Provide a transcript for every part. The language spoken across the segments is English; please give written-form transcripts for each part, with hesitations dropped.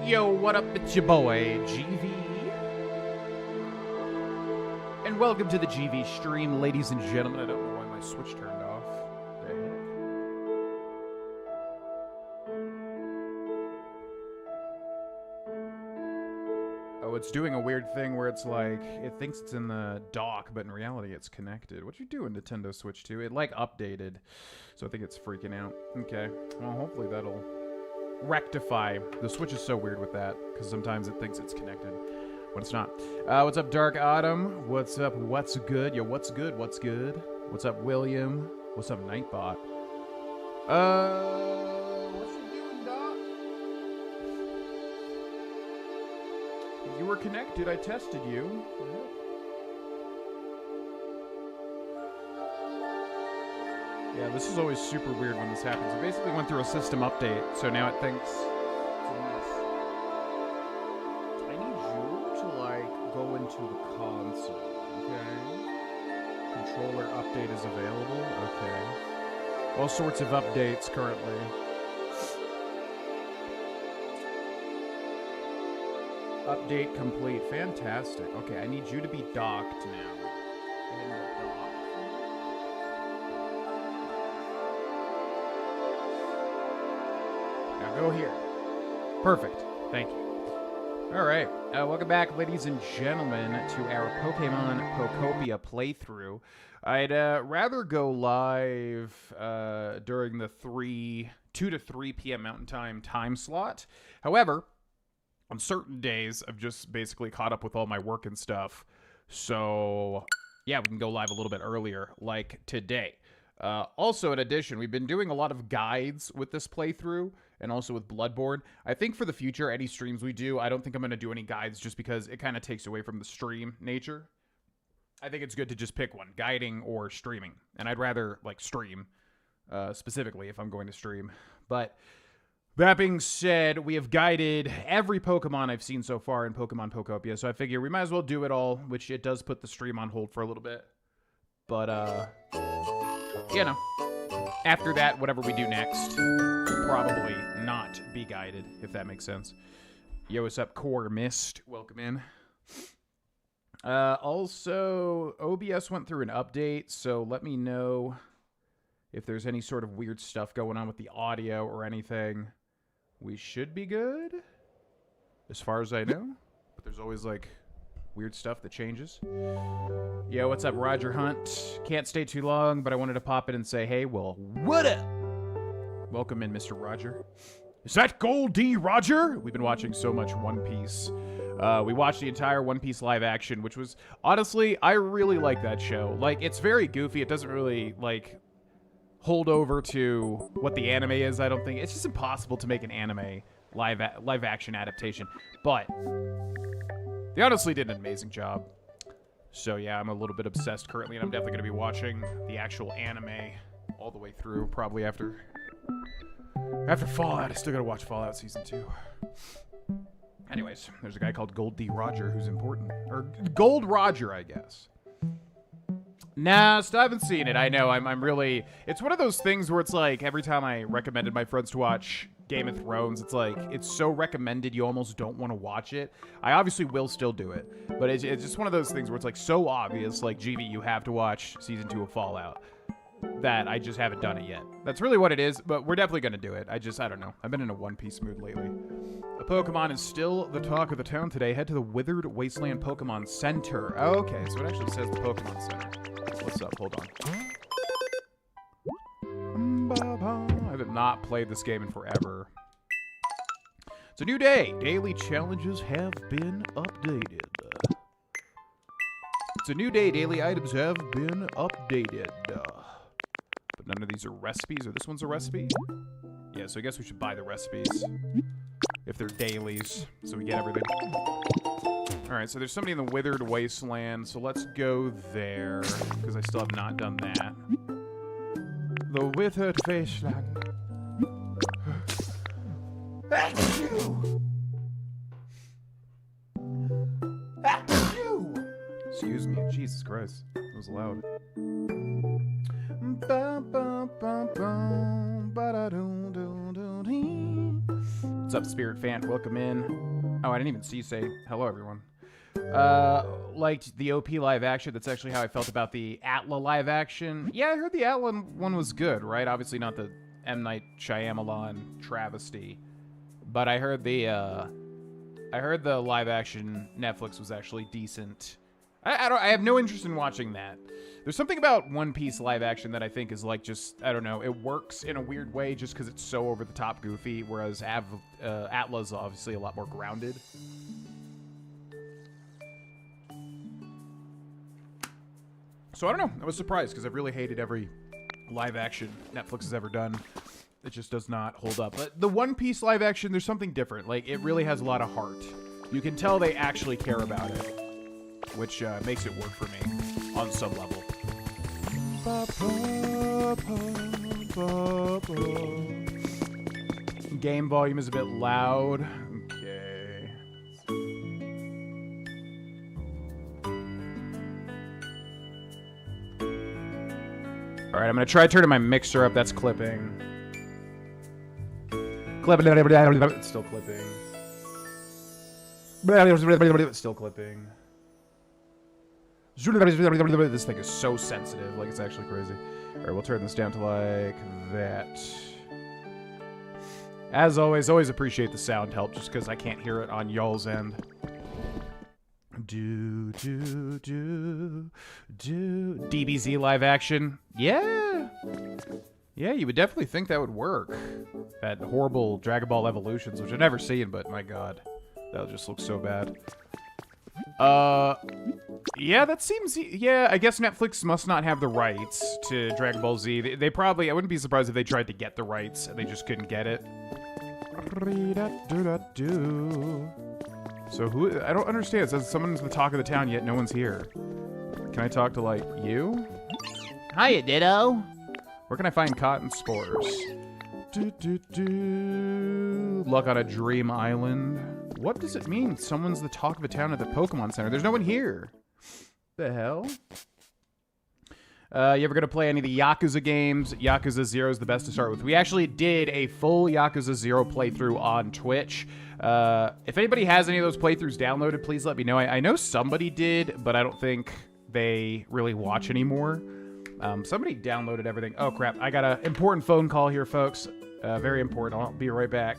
Yo, what up? It's your boy, GV. And welcome to the GV stream, ladies and gentlemen. I don't know why my switch turned off. The heck? Oh, it's doing a weird thing where it's like, it thinks it's in the dock, but in reality it's connected. What you doing, Nintendo Switch 2? It like updated, so I think it's freaking out. Okay, well hopefully that'll rectify. The Switch is so weird with that, because sometimes it thinks it's connected when it's not. What's up, Dark Autumn? What's up, what's good? Yo, what's good, what's good? What's up, William? What's up, Nightbot? What you doing, Doc? You were connected, I tested you. Yeah, this is always super weird when this happens. It basically went through a system update, so now it thinks it's a mess. I need you to, like, go into the console, okay? Controller update is available, okay. All sorts of updates currently. Update complete, fantastic. Okay, I need you to be docked now. Go here. Perfect. Thank you. All right. Welcome back, ladies and gentlemen, to our Pokemon Pokopia playthrough. I'd rather go live during the 2 to 3 p.m. Mountain time slot. However, on certain days, I've just basically caught up with all my work and stuff. So, yeah, we can go live a little bit earlier, like today. Also, in addition, we've been doing a lot of guides with this playthrough, and also with Bloodborne. I think for the future, any streams we do, I don't think I'm going to do any guides just because it kind of takes away from the stream nature. I think it's good to just pick one, guiding or streaming. And I'd rather, like, stream, specifically, if I'm going to stream. But that being said, we have guided every Pokemon I've seen so far in Pokemon Pokopia, so I figure we might as well do it all, which it does put the stream on hold for a little bit. But, you know, after that, whatever we do next, probably not be guided, if that makes sense. Yo, what's up, Core Mist? Welcome in. Also, OBS went through an update, so let me know if there's any sort of weird stuff going on with the audio or anything. We should be good, as far as I know. But there's always, like, weird stuff that changes. Yo, what's up, Roger Hunt? Can't stay too long, but I wanted to pop in and say, hey, well, what up? Welcome in, Mr. Roger. Is that Gold D. Roger? We've been watching so much One Piece. We watched the entire One Piece live action, which was, honestly, I really like that show. Like, it's very goofy. It doesn't really, like, hold over to what the anime is, I don't think. It's just impossible to make an anime live action adaptation. But they honestly did an amazing job. So, yeah, I'm a little bit obsessed currently, and I'm definitely going to be watching the actual anime all the way through, probably after Fallout. I still got to watch Fallout Season 2. Anyways, there's a guy called Gold D. Roger who's important. Or Gold Roger, I guess. Nah, still haven't seen it. I know, I'm really... It's one of those things where it's like, every time I recommended my friends to watch Game of Thrones, it's like, it's so recommended you almost don't want to watch it. I obviously will still do it, but it's just one of those things where it's like so obvious, like, GV, you have to watch Season 2 of Fallout, that I just haven't done it yet. That's really what it is, but we're definitely going to do it. I don't know. I've been in a One Piece mood lately. A Pokemon is still the talk of the town today. Head to the Withered Wasteland Pokemon Center. Okay, so it actually says the Pokemon Center. What's up? Hold on. I have not played this game in forever. It's a new day. Daily challenges have been updated. It's a new day. Daily items have been updated. But none of these are recipes, or this one's a recipe? Yeah, so I guess we should buy the recipes if they're dailies, so we get everything. Alright, so there's somebody in the Withered Wasteland, so let's go there, because I still have not done that. The Withered Wasteland. Achoo! Achoo! Excuse me, Jesus Christ, that was loud. What's up, Spirit Fan? Welcome in. Oh, I didn't even see you say hello, everyone. Liked the OP live action. That's actually how I felt about the Atla live action. Yeah, I heard the Atla one was good, right? Obviously not the M. Night Shyamalan travesty. But I heard the live action Netflix was actually decent. I have no interest in watching that. There's something about One Piece live action that I think is like just, I don't know, it works in a weird way just because it's so over the top goofy, whereas Atla's obviously a lot more grounded. So I don't know. I was surprised because I've really hated every live action Netflix has ever done. It just does not hold up. But the One Piece live action, there's something different. Like, it really has a lot of heart. You can tell they actually care about it, which makes it work for me on some level. Game volume is a bit loud. Okay. All right, I'm going to try turning my mixer up. That's clipping. It's still clipping. It's still clipping. This thing is so sensitive, like it's actually crazy. All right, we'll turn this down to like that. As always appreciate the sound help, just because I can't hear it on y'all's end. DBZ live action, yeah. Yeah, you would definitely think that would work. That horrible Dragon Ball Evolutions, which I've never seen, but my god, that just looks so bad. Yeah, that seems... Yeah, I guess Netflix must not have the rights to Dragon Ball Z. They probably... I wouldn't be surprised if they tried to get the rights and they just couldn't get it. So who... I don't understand. It says someone's the talk of the town, yet no one's here. Can I talk to, like, you? Hiya, Ditto. Where can I find cotton spores? Luck on a dream island. What does it mean? Someone's the talk of a town at the Pokemon Center. There's no one here. The hell? You ever gonna play any of the Yakuza games? Yakuza 0 is the best to start with. We actually did a full Yakuza 0 playthrough on Twitch. If anybody has any of those playthroughs downloaded, please let me know. I know somebody did, but I don't think they really watch anymore. Somebody downloaded everything. Oh, crap. I got an important phone call here, folks. Very important. I'll be right back.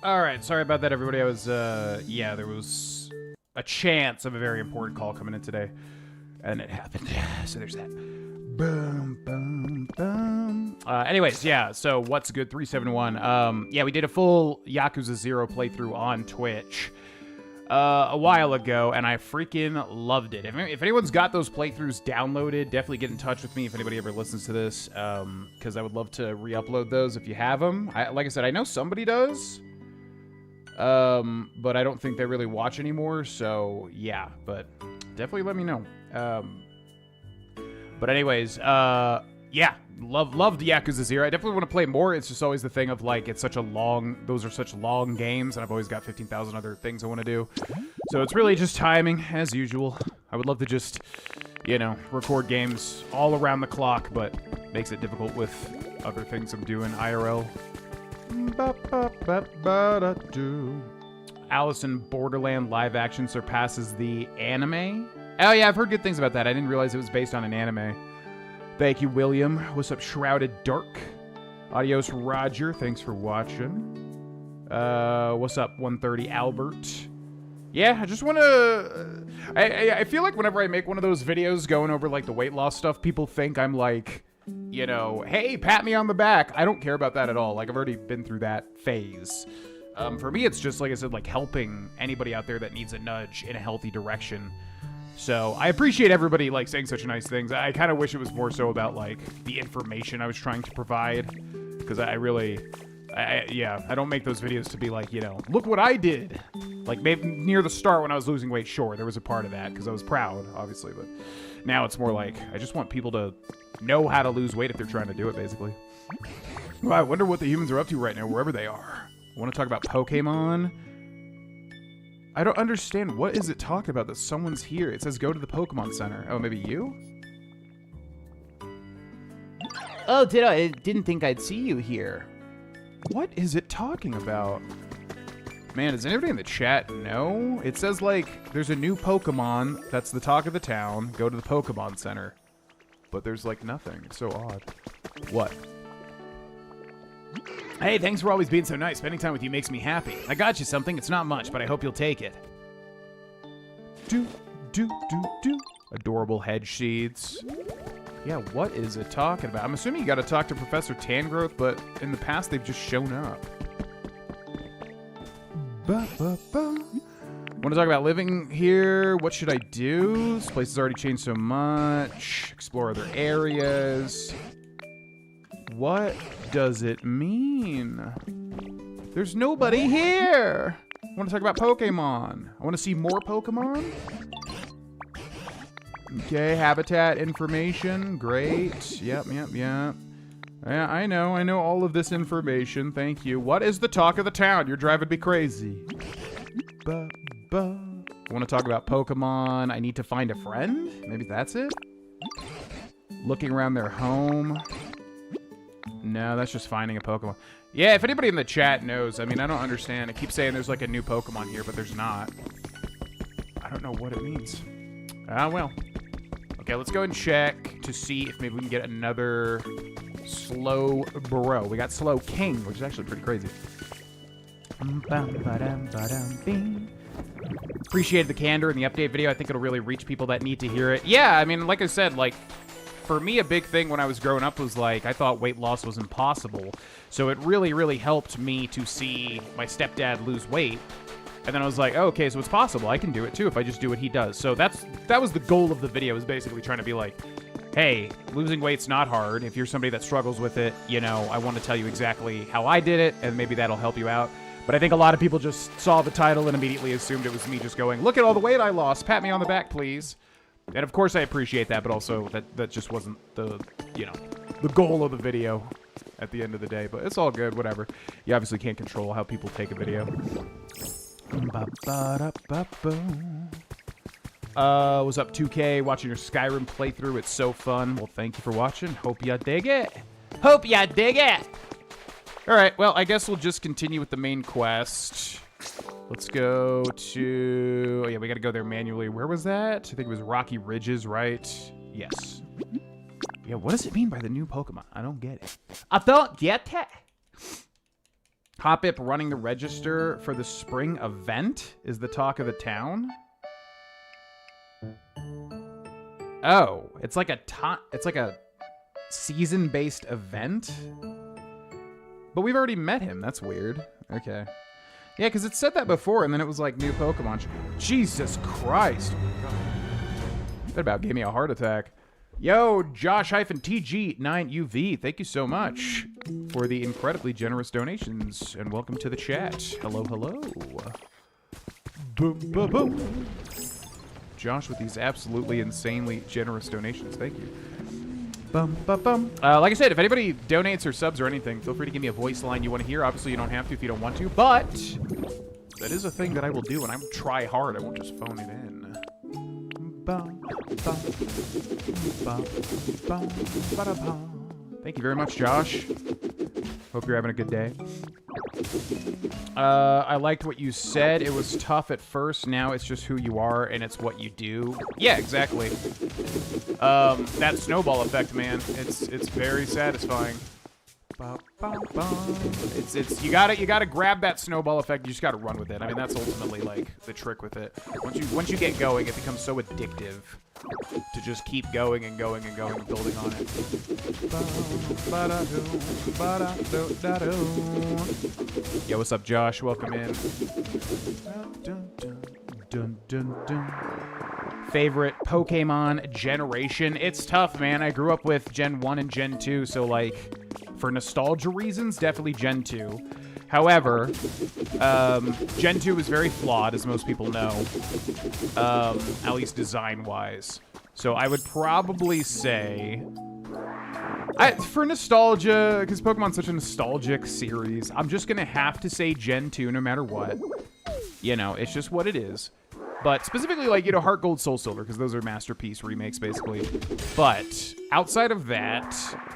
All right, sorry about that, everybody. I was, yeah, there was a chance of a very important call coming in today, and it happened. So there's that. Boom, boom, boom. Anyways, yeah, so what's good, 371? Yeah, we did a full Yakuza 0 playthrough on Twitch a while ago, and I freaking loved it. If anyone's got those playthroughs downloaded, definitely get in touch with me if anybody ever listens to this, because I would love to re-upload those if you have them. Like I said, I know somebody does. But I don't think they really watch anymore, so yeah, but definitely let me know. But anyways, yeah, loved Yakuza 0. I definitely want to play more. It's just always the thing of, like, it's such a long, those are such long games, and I've always got 15,000 other things I want to do. So it's really just timing, as usual. I would love to just, you know, record games all around the clock, but makes it difficult with other things I'm doing IRL. Alice in Borderland live action surpasses the anime. Oh yeah, I've heard good things about that. I didn't realize it was based on an anime. Thank you, William. What's up, Shrouded Dark? Adios, Roger. Thanks for watching. What's up, 130 Albert? Yeah, I just want to... I feel like whenever I make one of those videos going over, like, the weight loss stuff, people think I'm like... You know, hey, pat me on the back. I don't care about that at all. Like, I've already been through that phase. For me, it's just, like I said, like, helping anybody out there that needs a nudge in a healthy direction. So, I appreciate everybody, like, saying such nice things. I kind of wish it was more so about, like, the information I was trying to provide. Because I really... yeah, I don't make those videos to be like, you know, look what I did. Like, maybe near the start when I was losing weight, sure, there was a part of that. Because I was proud, obviously. But now it's more like, I just want people to... know how to lose weight if they're trying to do it, basically. Well, I wonder what the humans are up to right now, wherever they are. I want to talk about Pokemon. I don't understand. What is it talking about that someone's here? It says go to the Pokemon Center. Oh, maybe you? Oh, I didn't think I'd see you here. What is it talking about? Man, does anybody in the chat know? It says, like, there's a new Pokemon that's the talk of the town. Go to the Pokemon Center. But there's, like, nothing. It's so odd. What? Hey, thanks for always being so nice. Spending time with you makes me happy. I got you something. It's not much, but I hope you'll take it. Do. Adorable hedge seeds. Yeah, what is it talking about? I'm assuming you gotta talk to Professor Tangrowth, but in the past they've just shown up. Want to talk about living here? What should I do? This place has already changed so much. Explore other areas. What does it mean? There's nobody here. I want to talk about Pokemon. I want to see more Pokemon. Okay, habitat information. Great. Yep. Yeah, I know all of this information. Thank you. What is the talk of the town? You're driving me crazy. I want to talk about Pokemon. I need to find a friend? Maybe that's it? Looking around their home. No, that's just finding a Pokemon. Yeah, if anybody in the chat knows, I mean, I don't understand. I keep saying there's like a new Pokemon here, but there's not. I don't know what it means. Ah, well. Okay, let's go and check to see if maybe we can get another Slow Bro. We got Slow King, which is actually pretty crazy. Appreciated the candor in the update video. I think it'll really reach people that need to hear it. Yeah, I mean, like I said, like, for me, a big thing when I was growing up was, like, I thought weight loss was impossible. So it really, really helped me to see my stepdad lose weight. And then I was like, oh, okay, so it's possible. I can do it, too, if I just do what he does. So that was the goal of the video, was basically trying to be like, hey, losing weight's not hard. If you're somebody that struggles with it, you know, I want to tell you exactly how I did it, and maybe that'll help you out. But I think a lot of people just saw the title and immediately assumed it was me just going, look at all the weight I lost. Pat me on the back, please. And of course I appreciate that, but also that just wasn't the, you know, the goal of the video at the end of the day. But it's all good, whatever. You obviously can't control how people take a video. What's up, 2K? Watching your Skyrim playthrough. It's so fun. Well, thank you for watching. Hope ya dig it. Hope ya dig it. All right, well, I guess we'll just continue with the main quest. Let's go to... Oh, yeah, we got to go there manually. Where was that? I think it was Rocky Ridges, right? Yes. Yeah, what does it mean by the new Pokemon? I don't get it. I don't get it. Hoppip running the register for the spring event is the talk of the town. Oh, it's like a season-based event. But we've already met him. That's weird. Okay. Yeah, because it said that before, and then it was like new Pokemon. Jesus Christ. Oh my God. That about gave me a heart attack. Yo, Josh-TG9UV, thank you so much for the incredibly generous donations, and welcome to the chat. Hello, hello. Boom, boom, boom. Josh with these absolutely insanely generous donations. Thank you. Bum, bum, bum. Like I said, if anybody donates or subs or anything, feel free to give me a voice line you want to hear. Obviously, you don't have to if you don't want to, but that is a thing that I will do, and I will try hard. I won't just phone it in. Bum, bum, bum, bum, ba-da-bum. Thank you very much, Josh. Hope you're having a good day. I liked what you said. It was tough at first. Now it's just who you are, and it's what you do. Yeah, exactly. That snowball effect, man. It's very satisfying. It's you gotta grab that snowball effect. You just gotta run with it. I mean, that's ultimately like the trick with it. Once you get going, it becomes so addictive to just keep going and going and going and building on it. Yo, what's up, Josh? Welcome in. Favorite Pokemon generation? It's tough, man. I grew up with Gen 1 and Gen 2, so like for nostalgia reasons, definitely Gen 2. However, Gen 2 is very flawed, as most people know, at least design-wise. So I would probably say, for nostalgia, because Pokemon's such a nostalgic series, I'm just going to have to say Gen 2 no matter what. You know, it's just what it is. But specifically, like, you know, Heart Gold, Soul Silver, because those are Masterpiece remakes, basically. But outside of that,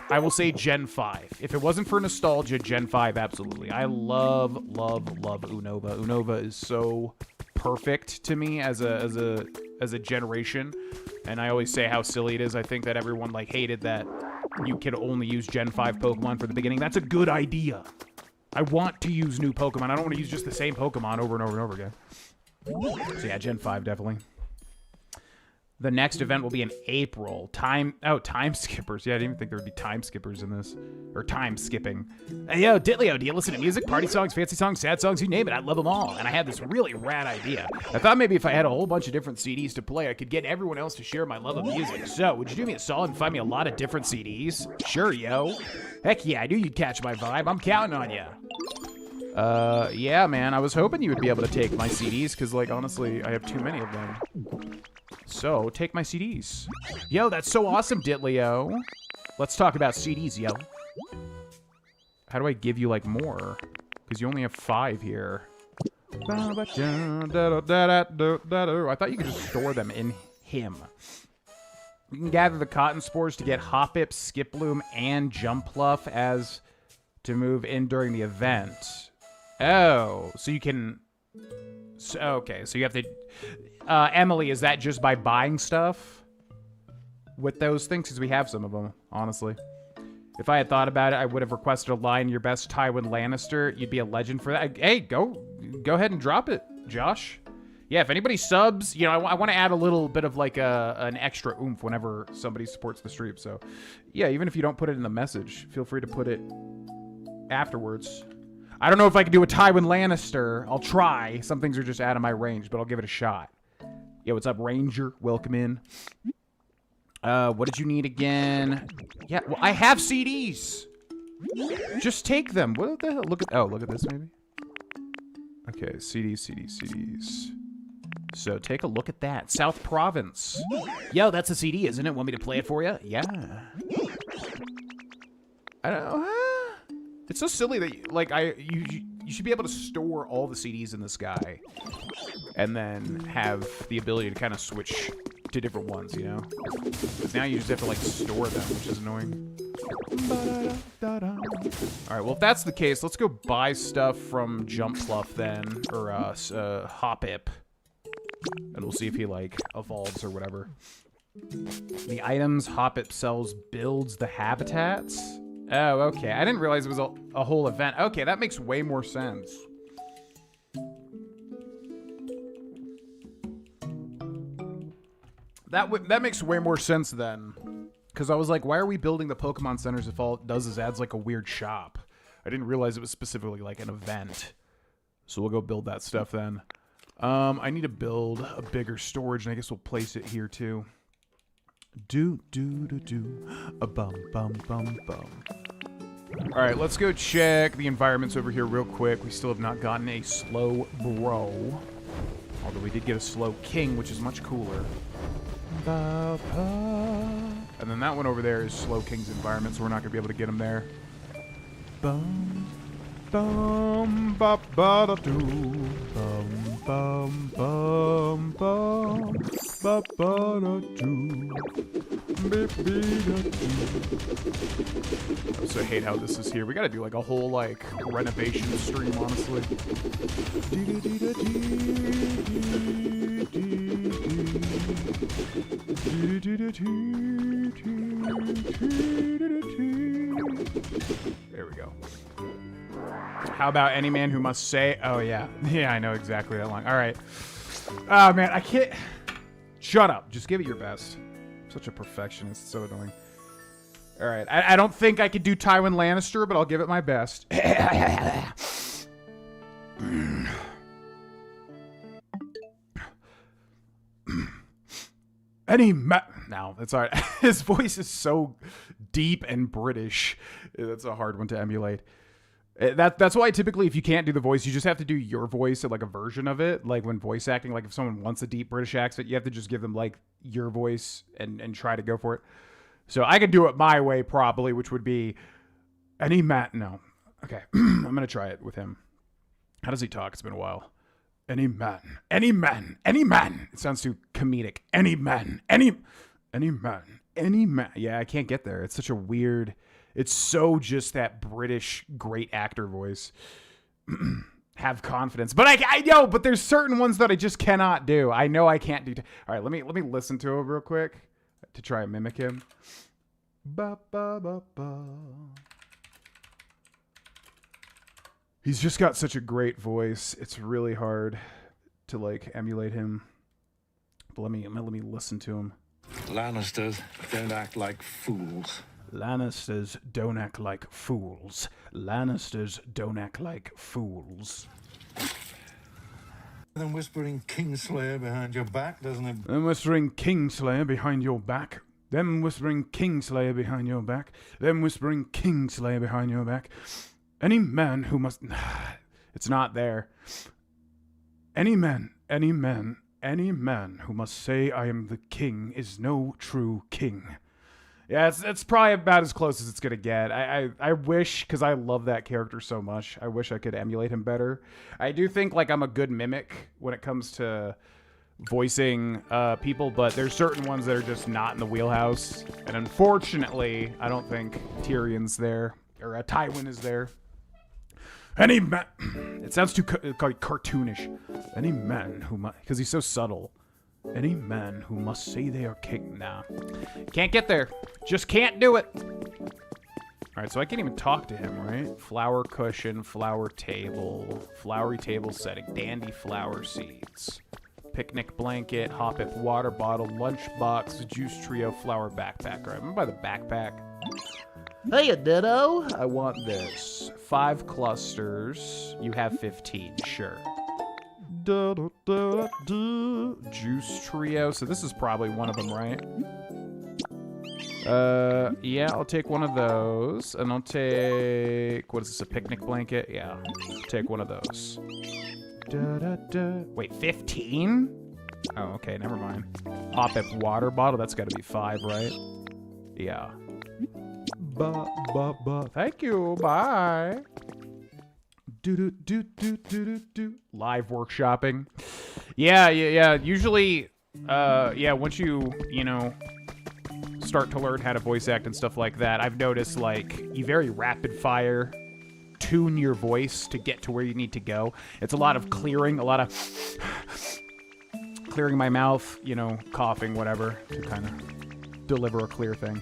I will say Gen 5. If it wasn't for nostalgia, Gen 5, absolutely. I love, love, love Unova. Unova is so perfect to me as a generation. And I always say how silly it is. I think that everyone, like, hated that you could only use Gen 5 Pokemon for the beginning. That's a good idea. I want to use new Pokemon. I don't want to use just the same Pokemon over and over and over again. So yeah, Gen 5, definitely. The next event will be in April. Time skippers. Yeah, I didn't even think there would be time skippers in this. Or time skipping. Hey, yo, Ditlio, do you listen to music? Party songs, fancy songs, sad songs, you name it. I love them all. And I had this really rad idea. I thought maybe if I had a whole bunch of different CDs to play, I could get everyone else to share my love of music. So, would you do me a solid and find me a lot of different CDs? Sure, yo. Heck yeah, I knew you'd catch my vibe. I'm counting on ya. Yeah, man, I was hoping you would be able to take my CDs, because, like, honestly, I have too many of them. So, take my CDs. Yo, that's so awesome, Ditlio. Let's talk about CDs, yo. How do I give you, like, more? Because you only have 5 here. I thought you could just store them in him. You can gather the cotton spores to get Hoppip, Skiploom, and Jumpluff as to move in during the event. Oh, so you can... okay, so you have to... Emily, is that just by buying stuff with those things? Because we have some of them, honestly. If I had thought about it, I would have requested a line, your best Tywin Lannister. You'd be a legend for that. Hey, go ahead and drop it, Josh. Yeah, if anybody subs, you know, I want to add a little bit of, like, an extra oomph whenever somebody supports the stream. So, yeah, even if you don't put it in the message, feel free to put it afterwards. I don't know if I can do a Tywin Lannister. I'll try. Some things are just out of my range, but I'll give it a shot. Yo, what's up, Ranger? Welcome in. What did you need again? Yeah, well, I have CDs. Just take them. What the hell? Look at this, maybe. Okay, CDs. So take a look at that. South Province. Yo, that's a CD, isn't it? Want me to play it for you? Yeah. I don't know. It's so silly that, like, you should be able to store all the CDs in this guy. and then have the ability to kind of switch to different ones, you know? Because now you just have to, like, store them, which is annoying. Alright, well, if that's the case, let's go buy stuff from Jump Fluff then, or Hopip. And we'll see if he, like, evolves or whatever. The items Hopip sells builds the habitats? Oh, okay. I didn't realize it was a whole event. Okay, that makes way more sense. That makes way more sense then. Because I was like, why are we building the Pokemon centers if all it does is adds like a weird shop? I didn't realize it was specifically like an event. So we'll go build that stuff then. I need to build a bigger storage, and I guess we'll place it here too. A bum bum bum bum. Alright, let's go check the environments over here real quick. We still have not gotten a slow bro. Although we did get a slow king, which is much cooler. And then that one over there is Slow King's environment, so we're not going to be able to get him there. Bum, bum, ba, ba, da, do. Bum, bum, bum, bum, ba, ba, da, do. Beep, beep, da, do. I also hate how this is here. We got to do like a whole like renovation stream, honestly. There we go. How about any man who must say, oh yeah. Yeah, I know exactly that line. All right. Oh man, I can't. Shut up. Just give it your best. I'm such a perfectionist. It's so annoying. All right. I don't think I could do Tywin Lannister, but I'll give it my best. No, that's all right. His voice is so deep and British. That's a hard one to emulate. That's why typically if you can't do the voice, you just have to do your voice or like a version of it. Like when voice acting, like if someone wants a deep British accent, you have to just give them like your voice and try to go for it. So I could do it my way probably, which would be any man. No. Okay. I'm going to try it with him. How does he talk? It's been a while. Any man, any man, any man. It sounds too comedic. Any man, any man, any man. Yeah, I can't get there. It's such a weird, it's so just that British great actor voice. Have confidence. But I know, but there's certain ones that I just cannot do. I know I can't do. All right, let me listen to him real quick to try and mimic him. Ba, ba, ba, ba. He's just got such a great voice. It's really hard to like emulate him. But let me listen to him. Lannisters don't act like fools. Lannisters don't act like fools. Lannisters don't act like fools. Then whispering Kingslayer behind your back, doesn't it? Then whispering Kingslayer behind your back. Then whispering Kingslayer behind your back. Then whispering Kingslayer behind your back. Any man who must... It's not there. Any man who must say I am the king is no true king. Yeah, it's probably about as close as it's gonna get. I wish, because I love that character so much, I wish I could emulate him better. I do think like I'm a good mimic when it comes to voicing people, but there's certain ones that are just not in the wheelhouse. And unfortunately, I don't think Tyrion's there, or Tywin is there. Any man... It sounds too cartoonish. Any man who must... Because he's so subtle. Any man who must say they are king. Nah. Can't get there. Just can't do it. Alright, so I can't even talk to him, right? Flower cushion, flower table, flowery table setting, dandy flower seeds, picnic blanket, Hopip water bottle, lunchbox, juice trio, flower backpack. Alright, I'm gonna buy the backpack. Hey, Ditto. I want this. 5 clusters. You have 15. Sure. Juice trio. So this is probably one of them, right? Yeah, I'll take one of those. And I'll take... What is this, a picnic blanket? Yeah. I'll take one of those. Wait, 15? Oh, okay, never mind. Hopip water bottle. That's got to be 5, right? Yeah. Thank you. Bye. Live workshopping. Yeah. Usually, once you know, start to learn how to voice act and stuff like that, I've noticed, like, you very rapid fire tune your voice to get to where you need to go. It's a lot of clearing, a lot of clearing my mouth, you know, coughing, whatever, to kind of deliver a clear thing.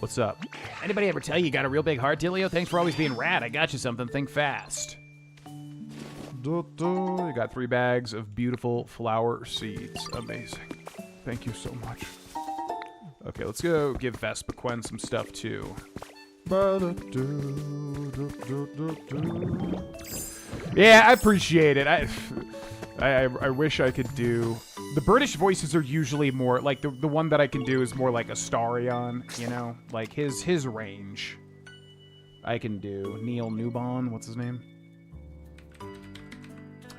What's up? Anybody ever tell you got a real big heart, Dilio? Thanks for always being rad. I got you something. Think fast. You got 3 bags of beautiful flower seeds. Amazing. Thank you so much. Okay, let's go give Vespaquen some stuff, too. Yeah, I appreciate it. I wish I could do... The British voices are usually more... Like, the one that I can do is more like Astarion, you know? Like, his range. I can do Neil Newbon. What's his name?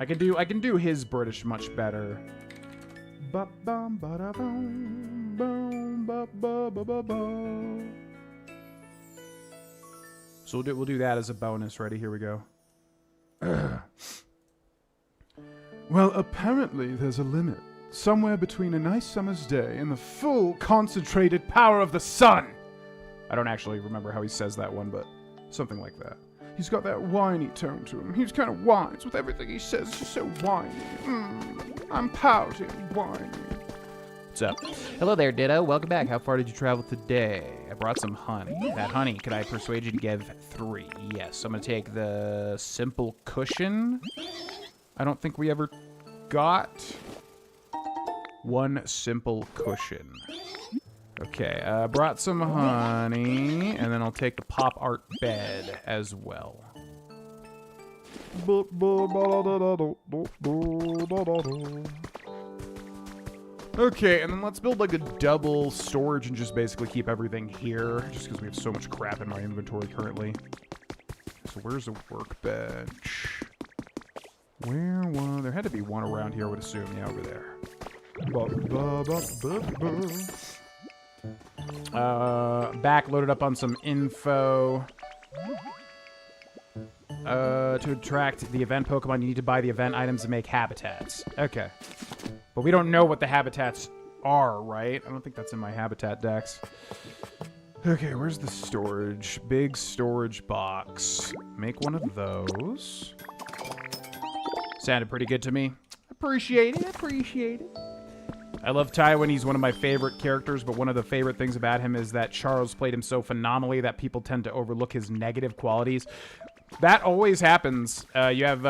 I can do his British much better. So we'll do that as a bonus. Ready? Here we go. Well, apparently there's a limit. Somewhere between a nice summer's day and the full concentrated power of the sun. I don't actually remember how he says that one, but something like that. He's got that whiny tone to him. He's kind of whines with everything he says. He's just so whiny. I'm pouting, whiny. What's up? Hello there, Ditto. Welcome back. How far did you travel today? I brought some honey. That honey, could I persuade you to give 3? Yes, I'm going to take the simple cushion. I don't think we ever got 1 simple cushion. Okay, brought some honey, and then I'll take the pop art bed as well. Okay, and then let's build like a double storage and just basically keep everything here, just because we have so much crap in my inventory currently. So where's the workbench? Where was... There had to be one around here, I would assume. Yeah, over there. Back loaded up on some info. To attract the event Pokemon, you need to buy the event items to make habitats. Okay. But we don't know what the habitats are, right? I don't think that's in my habitat dex. Okay, where's the storage? Big storage box. Make one of those. Sounded pretty good to me. Appreciate it, appreciate it. I love Tywin. He's one of my favorite characters, but one of the favorite things about him is that Charles played him so phenomenally that people tend to overlook his negative qualities. That always happens. You have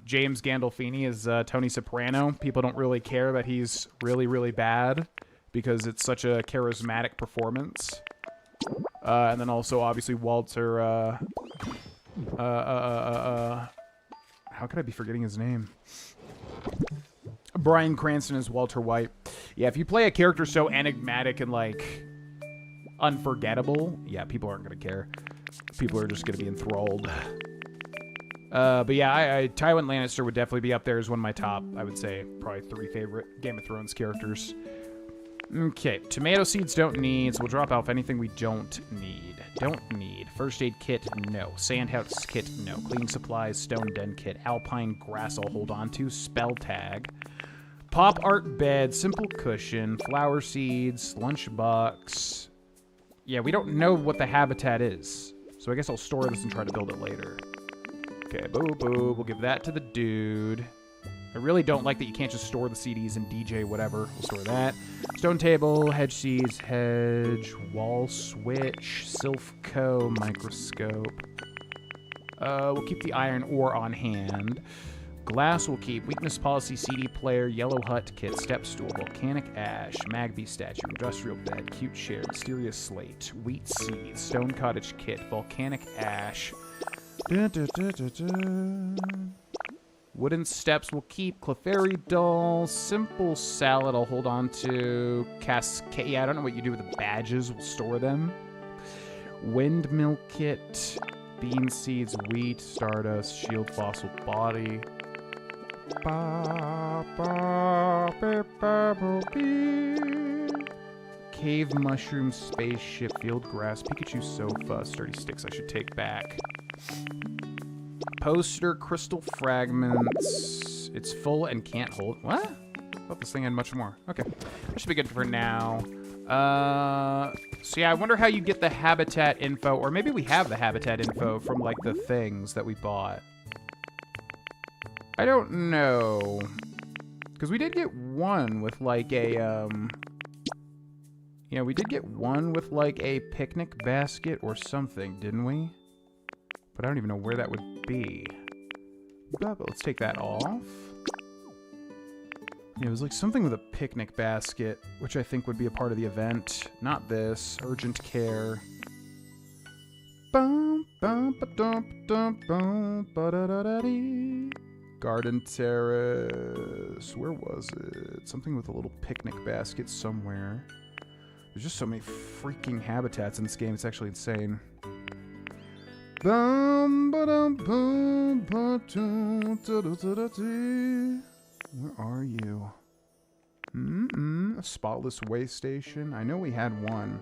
James Gandolfini as Tony Soprano. People don't really care that he's really, really bad because it's such a charismatic performance. And then also, obviously, Walter... how could I be forgetting his name? Bryan Cranston is Walter White. Yeah, if you play a character so enigmatic and, like, unforgettable, yeah, people aren't going to care. People are just going to be enthralled. But yeah, Tywin Lannister would definitely be up there as one of my top, I would say, probably 3 favorite Game of Thrones characters. Okay, tomato seeds don't need, so we'll drop off anything we don't need. Don't need. First aid kit, no. Sandhouse kit, no. Cleaning supplies, stone den kit. Alpine grass I'll hold on to. Spell tag. Pop art bed, simple cushion, flower seeds, lunchbox. Yeah, we don't know what the habitat is. So I guess I'll store this and try to build it later. Okay, boo. We'll give that to the dude. I really don't like that you can't just store the CDs and DJ whatever. We'll store that. Stone table, hedge seeds, hedge, wall switch, Silphco, microscope. We'll keep the iron ore on hand. Glass will keep. Weakness policy, CD player, yellow hut kit, step stool, volcanic ash, Magby statue, industrial bed, cute chair, mysterious slate, wheat seeds, stone cottage kit, volcanic ash. Wooden steps will keep. Clefairy doll, simple salad I'll hold on to. Cascade. Yeah, I don't know what you do with the badges. We'll store them. Windmill kit, bean seeds, wheat, stardust, shield fossil body. Cave mushroom, spaceship, field grass, Pikachu sofa, sturdy sticks I should take back. Poster, crystal fragments. It's full and can't hold. What? thought this thing had much more. Okay. That should be good for now. So yeah, I wonder how you get the habitat info, or maybe we have the habitat info from, like, the things that we bought. I don't know. Because we did get one with, like, a, yeah, we did get one with, like, a picnic basket or something, didn't we? But I don't even know where that would be. But let's take that off. Yeah, it was like something with a picnic basket, which I think would be a part of the event. Not this. Urgent care. Bum, bum, ba-dum, dum, bum, ba-da-da-da-dee. Garden terrace. Where was it? Something with a little picnic basket somewhere. There's just so many freaking habitats in this game. It's actually insane. Bum, ba-dum, bum, ba-dum, da-da-da-da-dee. Where are you? A spotless way station. I know we had one.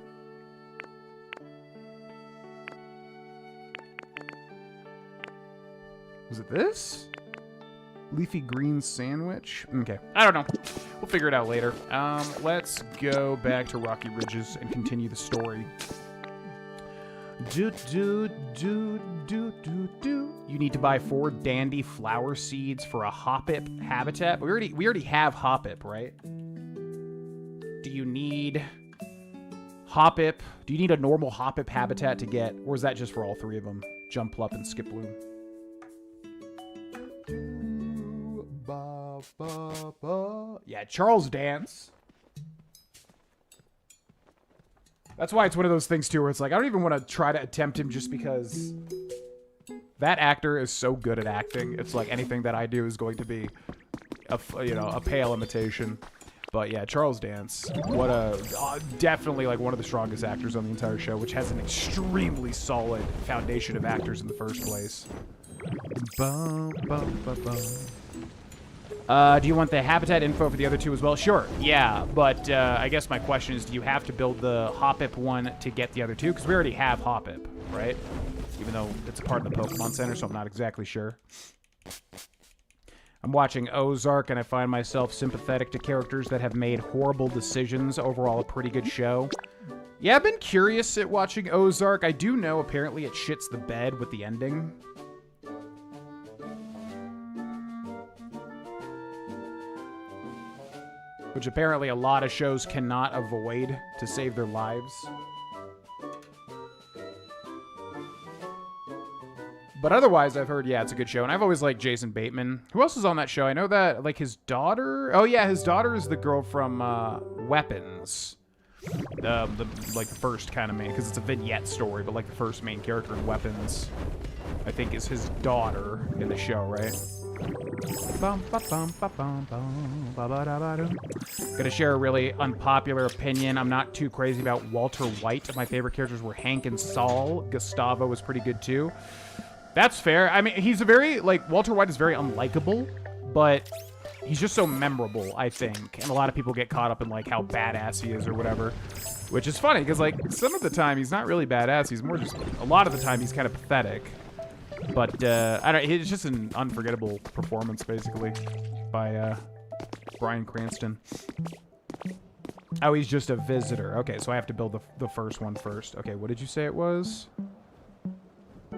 Was it this? Leafy green sandwich? Okay. I don't know. We'll figure it out later. Let's go back to Rocky Ridges and continue the story. You need to buy 4 dandy flower seeds for a Hoppip habitat. But we already have Hoppip, right? Do you need Hoppip? Do you need a normal Hoppip habitat to get, or is that just for all 3 of them? Jumplup and Skiploom. Yeah, Charles Dance. That's why it's one of those things, too, where it's like, I don't even want to try to attempt him just because that actor is so good at acting. It's like anything that I do is going to be, a pale imitation. But yeah, Charles Dance, what definitely like one of the strongest actors on the entire show, which has an extremely solid foundation of actors in the first place. Do you want the habitat info for the other 2 as well? Sure, yeah, but I guess my question is, do you have to build the Hoppip one to get the other 2? Because we already have Hoppip, right? Even though it's a part of the Pokemon Center, so I'm not exactly sure. I'm watching Ozark, and I find myself sympathetic to characters that have made horrible decisions. Overall, a pretty good show. Yeah, I've been curious at watching Ozark. I do know, apparently, it shits the bed with the ending. Which apparently a lot of shows cannot avoid to save their lives. But otherwise, I've heard, yeah, it's a good show. And I've always liked Jason Bateman. Who else is on that show? I know that, like, his daughter... Oh, yeah, his daughter is the girl from Weapons. The first kind of main... Because it's a vignette story, but, like, the first main character in Weapons, I think, is his daughter in the show, right? Gonna share a really unpopular opinion. I'm not too crazy about Walter White. My favorite characters were Hank and Saul. Gustavo was pretty good, too. That's fair. I mean, he's a very, like, Walter White is very unlikable, but he's just so memorable, I think. And a lot of people get caught up in, like, how badass he is or whatever. Which is funny, because, like, some of the time he's not really badass. He's more just, a lot of the time he's kind of pathetic. But, I don't, it's just an unforgettable performance, basically, by, Bryan Cranston. Oh, he's just a visitor. Okay, so I have to build the first one first. Okay, what did you say it was?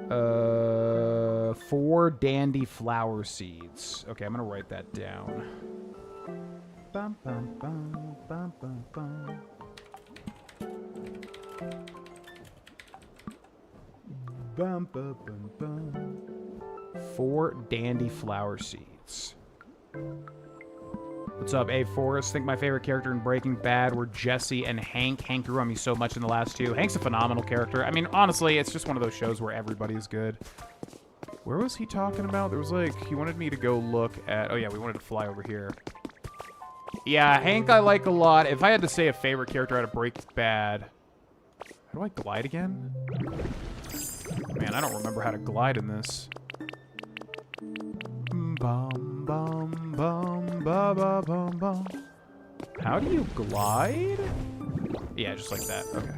4 dandy flower seeds. Okay, I'm gonna write that down. Bum, bum, bum, bum, bum, bum. Bum, bum, bum, bum. 4 dandy flower seeds. What's up, A Forrest? I think my favorite character in Breaking Bad were Jesse and Hank. Hank grew on me so much in the last 2. Hank's a phenomenal character. I mean, honestly, it's just one of those shows where everybody's good. Where was he talking about? There was like, he wanted me to go look at... Oh yeah, we wanted to fly over here. Yeah, Hank I like a lot. If I had to say a favorite character out of Breaking Bad... How do I glide again? Man, I don't remember how to glide in this. Bum, bum, bum, ba, ba, bum, bum. How do you glide? Yeah, just like that. Okay.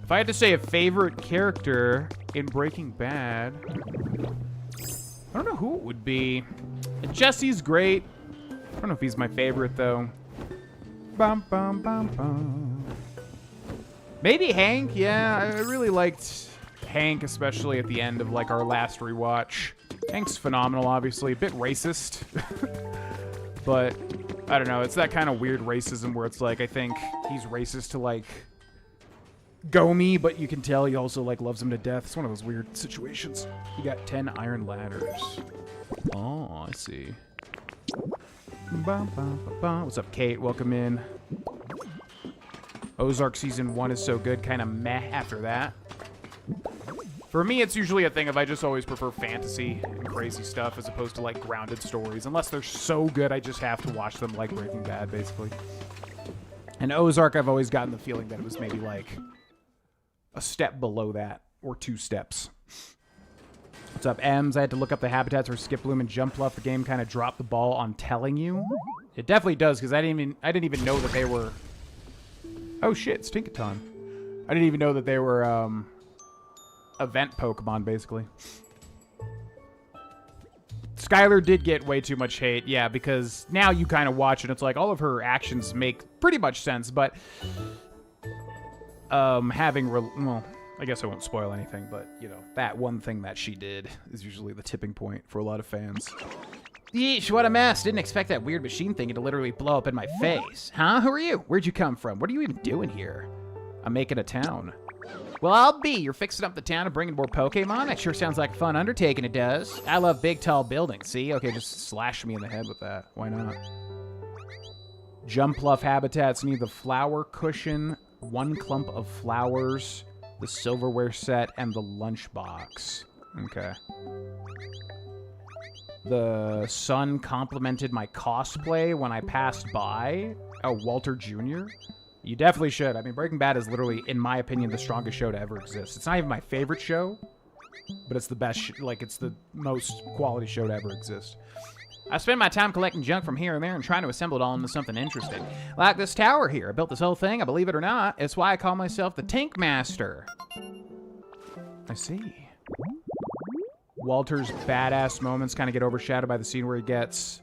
If I had to say a favorite character in Breaking Bad, I don't know who it would be. Jesse's great. I don't know if he's my favorite, though. Bum, bum, bum, bum. Maybe Hank, yeah. I really liked Hank, especially at the end of, like, our last rewatch. Hank's phenomenal, obviously. A bit racist. But, I don't know. It's that kind of weird racism where it's like, I think he's racist to, like, Gomi, but you can tell he also, like, loves him to death. It's one of those weird situations. You got 10 iron ladders. Oh, I see. What's up, Kate? Welcome in. Ozark Season 1 is so good, kind of meh after that. For me, it's usually a thing of I just always prefer fantasy and crazy stuff as opposed to, like, grounded stories. Unless they're so good, I just have to watch them like Breaking Bad, basically. And Ozark, I've always gotten the feeling that it was maybe, like, a step below that, or 2 steps. What's up, Ems? I had to look up the habitats for Skiploom and Jumpluff. The game kind of dropped the ball on telling you. It definitely does, because I didn't even know that they were... Oh shit, it's Tinkaton. I didn't even know that they were event Pokemon, basically. Skylar did get way too much hate, yeah, because now you kind of watch and it's like all of her actions make pretty much sense, but well, I guess I won't spoil anything, but, you know, that one thing that she did is usually the tipping point for a lot of fans. Yeesh, what a mess. Didn't expect that weird machine thing to literally blow up in my face. Huh? Who are you? Where'd you come from? What are you even doing here? I'm making a town. Well, I'll be. You're fixing up the town and bringing more Pokemon? That sure sounds like a fun undertaking, it does. I love big, tall buildings, see? Okay, just slash me in the head with that. Why not? Jumpluff habitats need the flower cushion, 1 clump of flowers, the silverware set, and the lunchbox. Okay. The sun complimented my cosplay when I passed by. Oh, Walter Jr.? You definitely should. I mean, Breaking Bad is literally, in my opinion, the strongest show to ever exist. It's not even my favorite show, but it's the best, like, it's the most quality show to ever exist. I spend my time collecting junk from here and there and trying to assemble it all into something interesting. Like this tower here. I built this whole thing, I believe it or not. It's why I call myself the Tink Master. I see. Walter's badass moments kind of get overshadowed by the scene where he gets...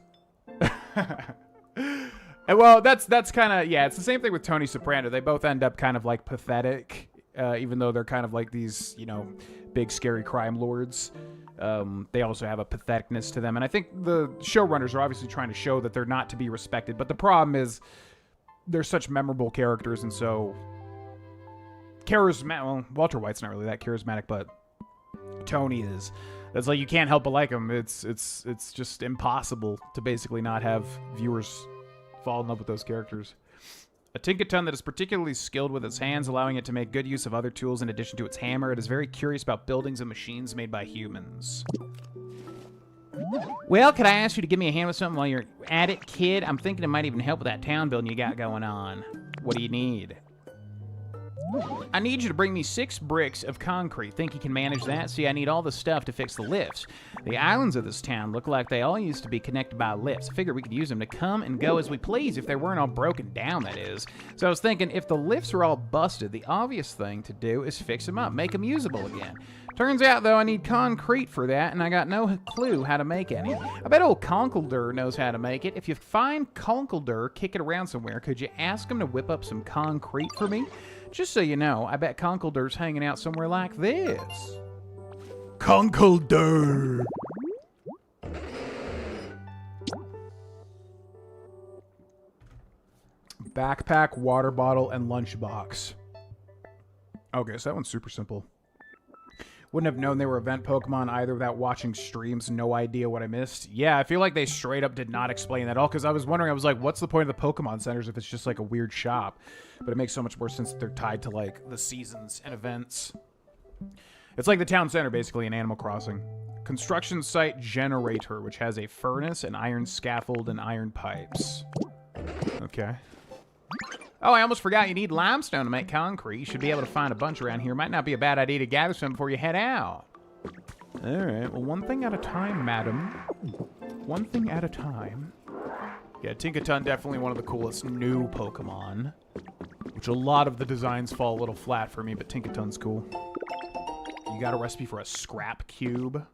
And well, that's kind of... Yeah, it's the same thing with Tony Soprano. They both end up kind of, like, pathetic, even though they're kind of like these, you know, big, scary crime lords. They also have a patheticness to them. And I think the showrunners are obviously trying to show that they're not to be respected. But the problem is they're such memorable characters, and so... Charismatic... Well, Walter White's not really that charismatic, but Tony is... It's like you can't help but like him. It's just impossible to basically not have viewers fall in love with those characters. A Tinkaton that is particularly skilled with its hands, allowing it to make good use of other tools in addition to its hammer. It is very curious about buildings and machines made by humans. Well, could I ask you to give me a hand with something while you're at it, kid? I'm thinking it might even help with that town building you got going on. What do you need? I need you to bring me 6 bricks of concrete. Think you can manage that? See, I need all the stuff to fix the lifts. The islands of this town look like they all used to be connected by lifts. I figured we could use them to come and go as we please if they weren't all broken down, that is. So I was thinking, if the lifts are all busted, the obvious thing to do is fix them up, make them usable again. Turns out, though, I need concrete for that, and I got no clue how to make any. I bet old Conkeldurr knows how to make it. If you find Conkeldurr kicking around somewhere, could you ask him to whip up some concrete for me? Just so you know, I bet Conkeldurr's hanging out somewhere like this. Conkeldurr! Backpack, water bottle, and lunchbox. Okay, so that one's super simple. Wouldn't have known they were event Pokemon either without watching streams. No idea what I missed. Yeah, I feel like they straight up did not explain that at all, because I was wondering, I was like, what's the point of the Pokemon centers if it's just like a weird shop? But it makes so much more sense that they're tied to like the seasons and events. It's like the town center, basically, in Animal Crossing. Construction site generator, which has a furnace, an iron scaffold, and iron pipes. Okay. Oh, I almost forgot you need limestone to make concrete. You should be able to find a bunch around here. Might not be a bad idea to gather some before you head out. All right, well, one thing at a time, madam. One thing at a time. Yeah, Tinkaton definitely one of the coolest new Pokemon. Which a lot of the designs fall a little flat for me, but Tinkaton's cool. You got a recipe for a scrap cube?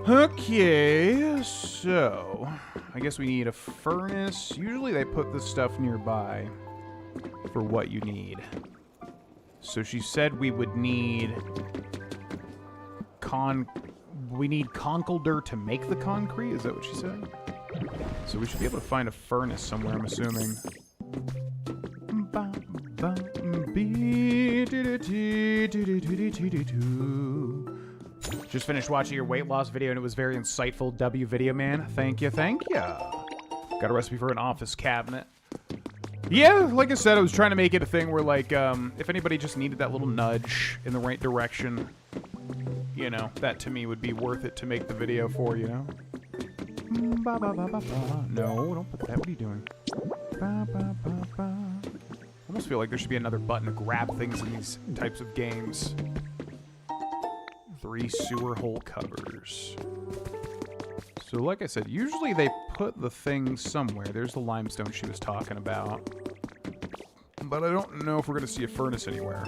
Okay, so... I guess we need a furnace. Usually they put this stuff nearby for what you need. So she said we would need Conkeldurr to make the concrete. Is that what she said? So we should be able to find a furnace somewhere, I'm assuming. Just finished watching your weight loss video and it was very insightful. W video man. Thank you, thank you. Got a recipe for an office cabinet. Yeah, like I said, I was trying to make it a thing where, like, if anybody just needed that little nudge in the right direction, you know, that to me would be worth it to make the video for, you know? No, don't put that. What are you doing? I almost feel like there should be another button to grab things in these types of games. 3 sewer hole covers. So like I said, usually they put the thing somewhere. There's the limestone she was talking about. But I don't know if we're going to see a furnace anywhere.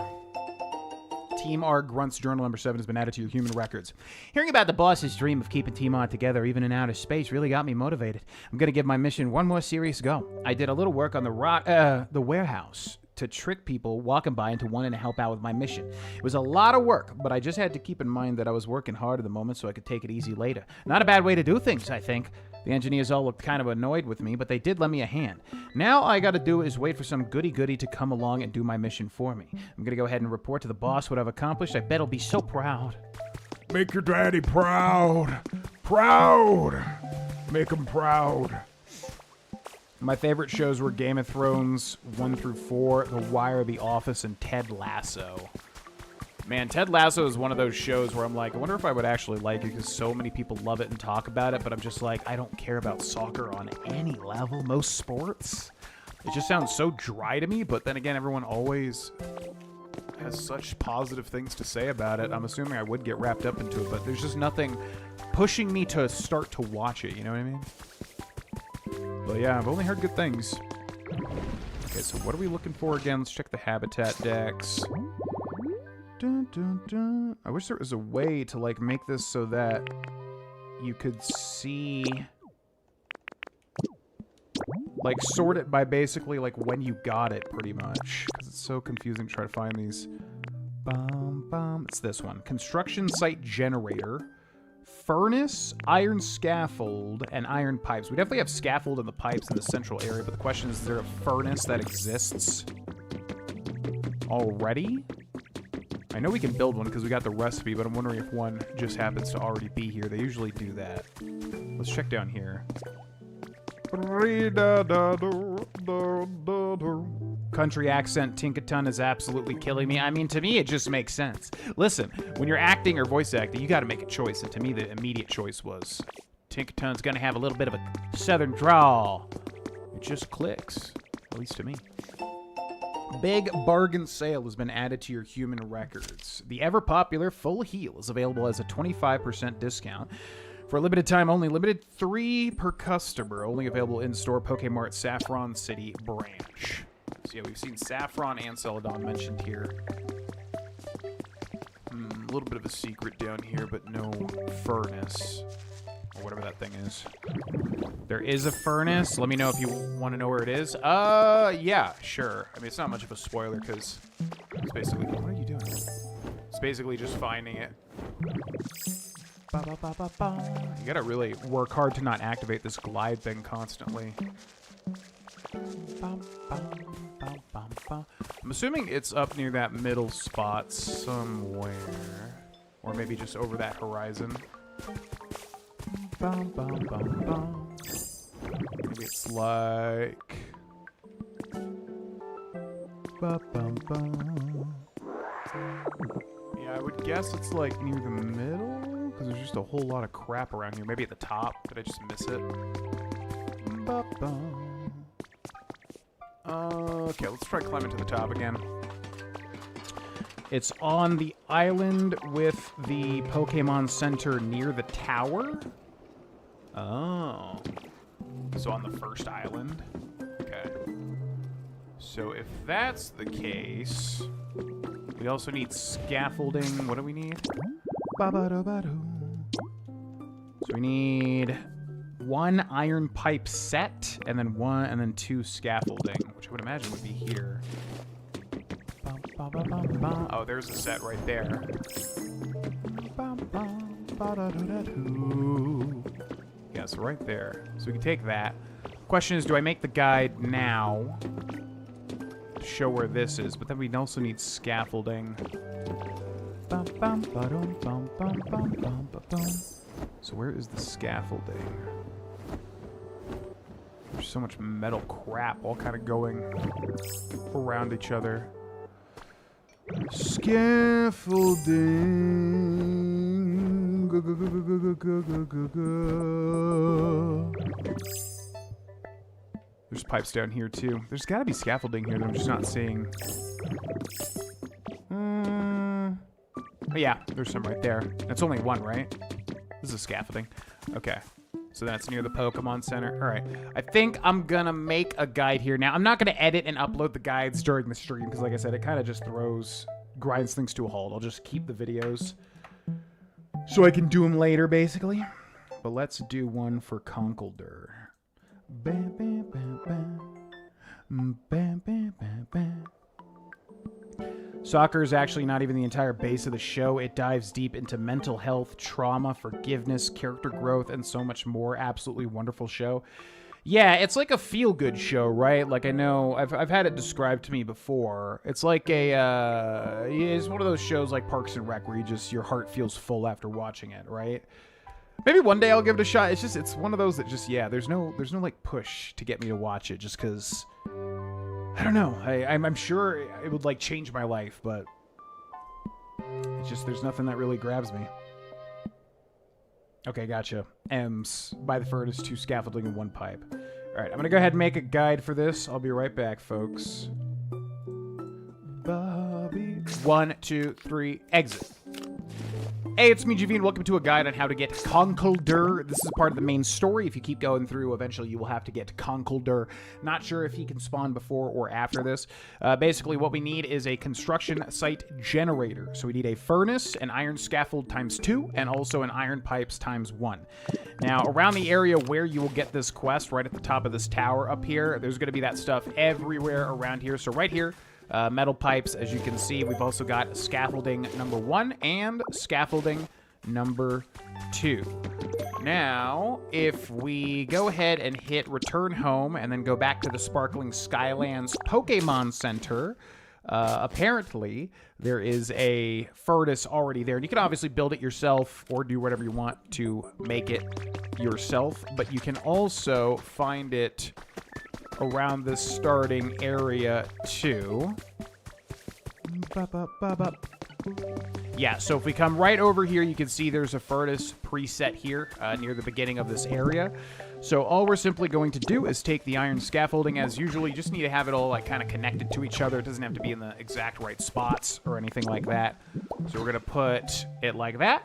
Team R Grunts Journal number 7 has been added to your human records. Hearing about the boss's dream of keeping Team R together even in outer space really got me motivated. I'm going to give my mission one more serious go. I did a little work on the warehouse to trick people walking by into wanting to help out with my mission. It was a lot of work, but I just had to keep in mind that I was working hard at the moment so I could take it easy later. Not a bad way to do things, I think. The engineers all looked kind of annoyed with me, but they did lend me a hand. Now all I gotta do is wait for some goody-goody to come along and do my mission for me. I'm gonna go ahead and report to the boss what I've accomplished. I bet he'll be so proud. Make your daddy proud. Proud. Make him proud. My favorite shows were Game of Thrones 1 through 4, The Wire, The Office, and Ted Lasso. Man, Ted Lasso is one of those shows where I'm like, I wonder if I would actually like it because so many people love it and talk about it, but I'm just like, I don't care about soccer on any level, most sports. It just sounds so dry to me, but then again, everyone always has such positive things to say about it. I'm assuming I would get wrapped up into it, but there's just nothing pushing me to start to watch it, you know what I mean? But yeah, I've only heard good things. Okay, so what are we looking for again? Let's check the habitat decks. Dun, dun, dun. I wish there was a way to, like, make this so that you could see... Like, sort it by basically, like, when you got it, pretty much. Because it's so confusing to try to find these. It's this one. Construction site generator. Furnace, iron scaffold, and iron pipes. We definitely have scaffold and the pipes in the central area, but the question is there a furnace that exists already? I know we can build one because we got the recipe, but I'm wondering if one just happens to already be here. They usually do that. Let's check down here. Country accent Tinkaton is absolutely killing me. I mean, to me, it just makes sense. Listen, when you're acting or voice acting, you got to make a choice. And to me, the immediate choice was Tinkaton's going to have a little bit of a southern drawl. It just clicks, at least to me. Big bargain sale has been added to your human records. The ever-popular Full Heal is available as a 25% discount. For a limited time only, limited 3 per customer. Only available in-store Pokemart Saffron City branch. So yeah, we've seen Saffron and Celadon mentioned here. A little bit of a secret down here, but no furnace. Or whatever that thing is. There is a furnace. Let me know if you want to know where it is. Yeah, sure. I mean, it's not much of a spoiler, because it's basically... What are you doing? It's basically just finding it. You gotta really work hard to not activate this glide thing constantly. I'm assuming it's up near that middle spot somewhere. Or maybe just over that horizon. Maybe it's like... Yeah, I would guess it's like near the middle? Because there's just a whole lot of crap around here. Maybe at the top. Did I just miss it? Okay, let's try climbing to the top again. It's on the island with the Pokemon Center near the tower? Oh. So on the first island? Okay. So if that's the case... We also need scaffolding. What do we need? So we need 1 iron pipe set, and then 2 scaffolding, which I would imagine would be here. Oh, there's a set right there. Yeah, so right there. So we can take that. Question is, do I make the guide now to show where this is? But then we also need scaffolding. So where is the scaffolding? There's so much metal crap all kind of going around each other. Scaffolding. There's pipes down here too. There's got to be scaffolding here that I'm just not seeing. Oh, yeah, there's some right there. That's only 1, right? This is scaffolding. Okay. So that's near the Pokemon Center. All right. I think I'm going to make a guide here. Now, I'm not going to edit and upload the guides during the stream because, like I said, it kind of just grinds things to a halt. I'll just keep the videos so I can do them later, basically. But let's do one for Conkeldurr. Bam, bam, bam, bam. Bam, bam, bam, bam. Soccer is actually not even the entire base of the show. It dives deep into mental health, trauma, forgiveness, character growth, and so much more. Absolutely wonderful show. Yeah, it's like a feel-good show, right? Like, I know, I've had it described to me before. It's like it's one of those shows like Parks and Rec where your heart feels full after watching it, right? Maybe one day I'll give it a shot. It's one of those that just, yeah, there's no like push to get me to watch it just because, I don't know. I'm sure it would like change my life, but it's just, there's nothing that really grabs me. Okay, gotcha. M's by the furnace, 2 scaffolding, and 1 pipe. All right, I'm gonna go ahead and make a guide for this. I'll be right back, folks. Bobby. 1, 2, 3, exit. Hey, it's me, GV, and welcome to a guide on how to get Conkeldurr. This is part of the main story. If you keep going through, eventually you will have to get Conkeldurr. Not sure if he can spawn before or after this. Basically, what we need is a construction site generator. So we need a furnace, an iron scaffold ×2, and also an iron pipes ×1. Now, around the area where you will get this quest, right at the top of this tower up here, there's going to be that stuff everywhere around here. So right here, metal pipes, as you can see. We've also got scaffolding #1 and scaffolding #2. Now, if we go ahead and hit return home and then go back to the Sparkling Skylands Pokemon Center, apparently there is a furnace already there. And you can obviously build it yourself or do whatever you want to make it yourself, but you can also find it around this starting area too. Yeah, so if we come right over here, you can see there's a furnace preset here near the beginning of this area. So all we're simply going to do is take the iron scaffolding as usual. You just need to have it all like kind of connected to each other. It doesn't have to be in the exact right spots or anything like that. So we're going to put it like that.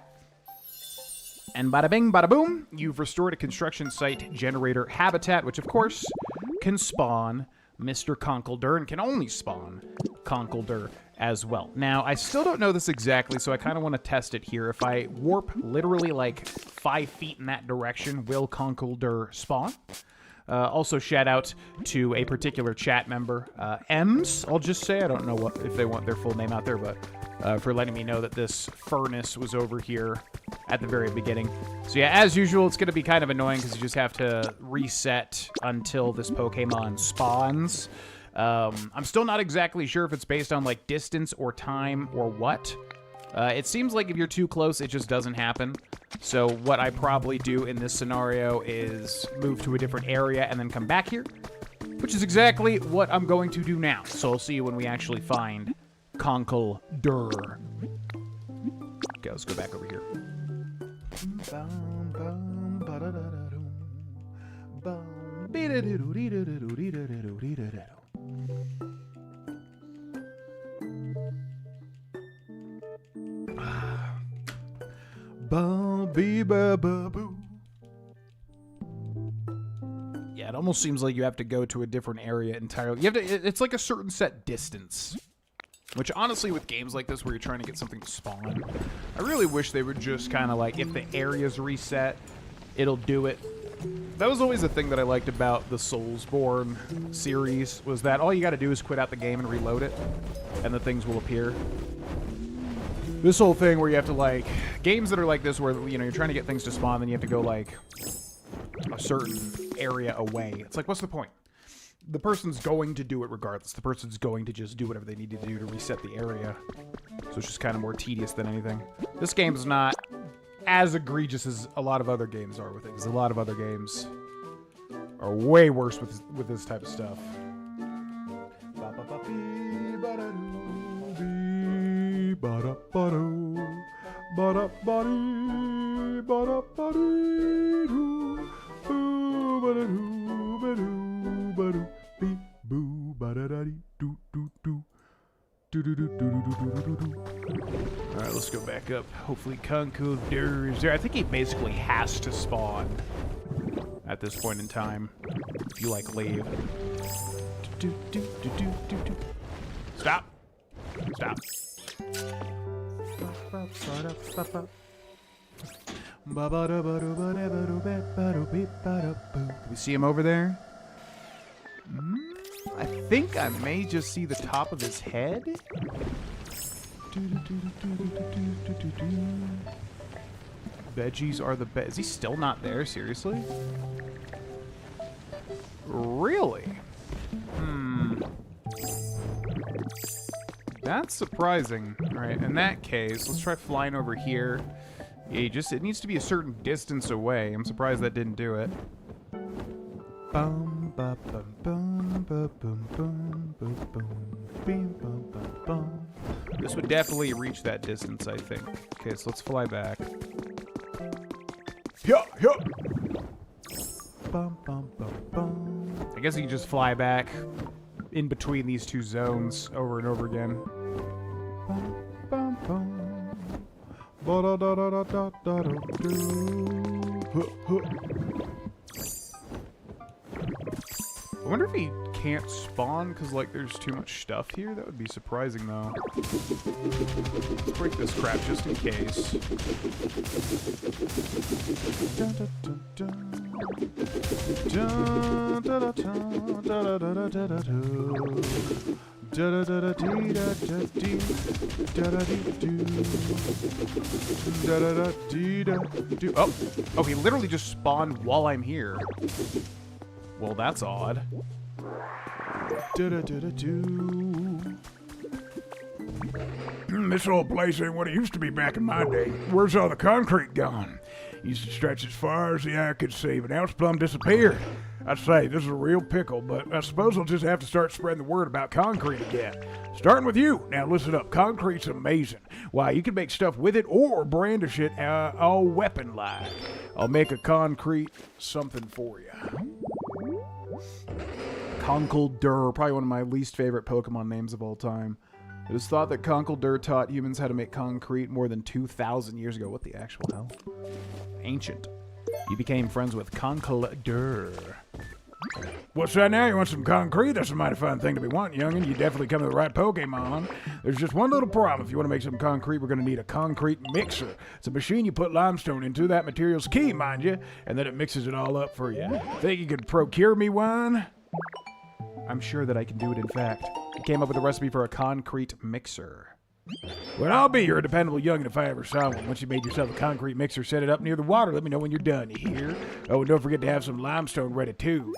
And bada bing, bada boom, you've restored a construction site generator habitat, which of course can spawn Mr. Conkeldurr and can only spawn Conkeldurr as well. Now, I still don't know this exactly, so I kind of want to test it here. If I warp literally like 5 feet in that direction, will Conkeldurr spawn? Also, shout out to a particular chat member, M's, I'll just say. I don't know if they want their full name out there, but for letting me know that this furnace was over here at the very beginning. So yeah, as usual, it's going to be kind of annoying because you just have to reset until this Pokemon spawns. I'm still not exactly sure if it's based on like distance or time or what. It seems like if you're too close, it just doesn't happen. So what I probably do in this scenario is move to a different area and then come back here, which is exactly what I'm going to do now. So I'll see you when we actually find Conkeldurr. Okay, let's go back over here. Yeah, it almost seems like you have to go to a different area entirely. You have to. It's like a certain set distance. Which, honestly, with games like this where you're trying to get something to spawn, I really wish they would just kind of like, if the area's reset, it'll do it. That was always the thing that I liked about the Soulsborne series, was that all you gotta do is quit out the game and reload it, and the things will appear. This whole thing where you have to, like, games that are like this where, you know, you're trying to get things to spawn, then you have to go, like, a certain area away. It's like, what's the point? The person's going to do it regardless. The person's going to just do whatever they need to do to reset the area. So it's just kind of more tedious than anything. This game's not as egregious as a lot of other games are with it, because a lot of other games are way worse with this type of stuff. Alright, let's go back up. Hopefully Conkeldurr is there. I think he basically has to spawn at this point in time if you, like, leave. Stop. Stop. Can we see him over there? I think I may just see the top of his head. Veggies are the best. Is he still not there? Seriously? Really? That's surprising. Alright, in that case, let's try flying over here. Yeah, it needs to be a certain distance away. I'm surprised that didn't do it. Bum, ba, bum, bum, ba, bum, bum, ba, bum, bim, bum, bum, bum. This would definitely reach that distance, I think. Okay, so let's fly back. Yeah. Bum, bum, bum, bum. I guess you can just fly back in between these two zones over and over again. Bum, bum, bum. I wonder if he can't spawn because, like, there's too much stuff here. That would be surprising, though. Let's break this crap just in case. Oh, he literally just spawned while I'm here. Well, that's odd. This old place ain't what it used to be back in my day. Where's all the concrete gone? Used to stretch as far as the eye could see, but now it's plumb disappeared. I say, this is a real pickle, but I suppose I'll just have to start spreading the word about concrete again. Starting with you. Now listen up, concrete's amazing. Why, you can make stuff with it or brandish it all weapon-like. I'll make a concrete something for you. Conkeldurr, probably one of my least favorite Pokemon names of all time. It is thought that Conkeldurr taught humans how to make concrete more than 2,000 years ago. What the actual hell? Ancient. You became friends with Conkeldurr. What's that now? You want some concrete? That's a mighty fine thing to be wanting, youngin'. You definitely come to the right Pokemon. There's just one little problem. If you want to make some concrete, we're going to need a concrete mixer. It's a machine you put limestone into. That material's key, mind you, and then it mixes it all up for you. Think you could procure me one? I'm sure that I can do it, in fact. He came up with a recipe for a concrete mixer. Well, I'll be your dependable youngin' if I ever saw one. Once you made yourself a concrete mixer, set it up near the water. Let me know when you're done, you hear? Oh, and don't forget to have some limestone ready, too.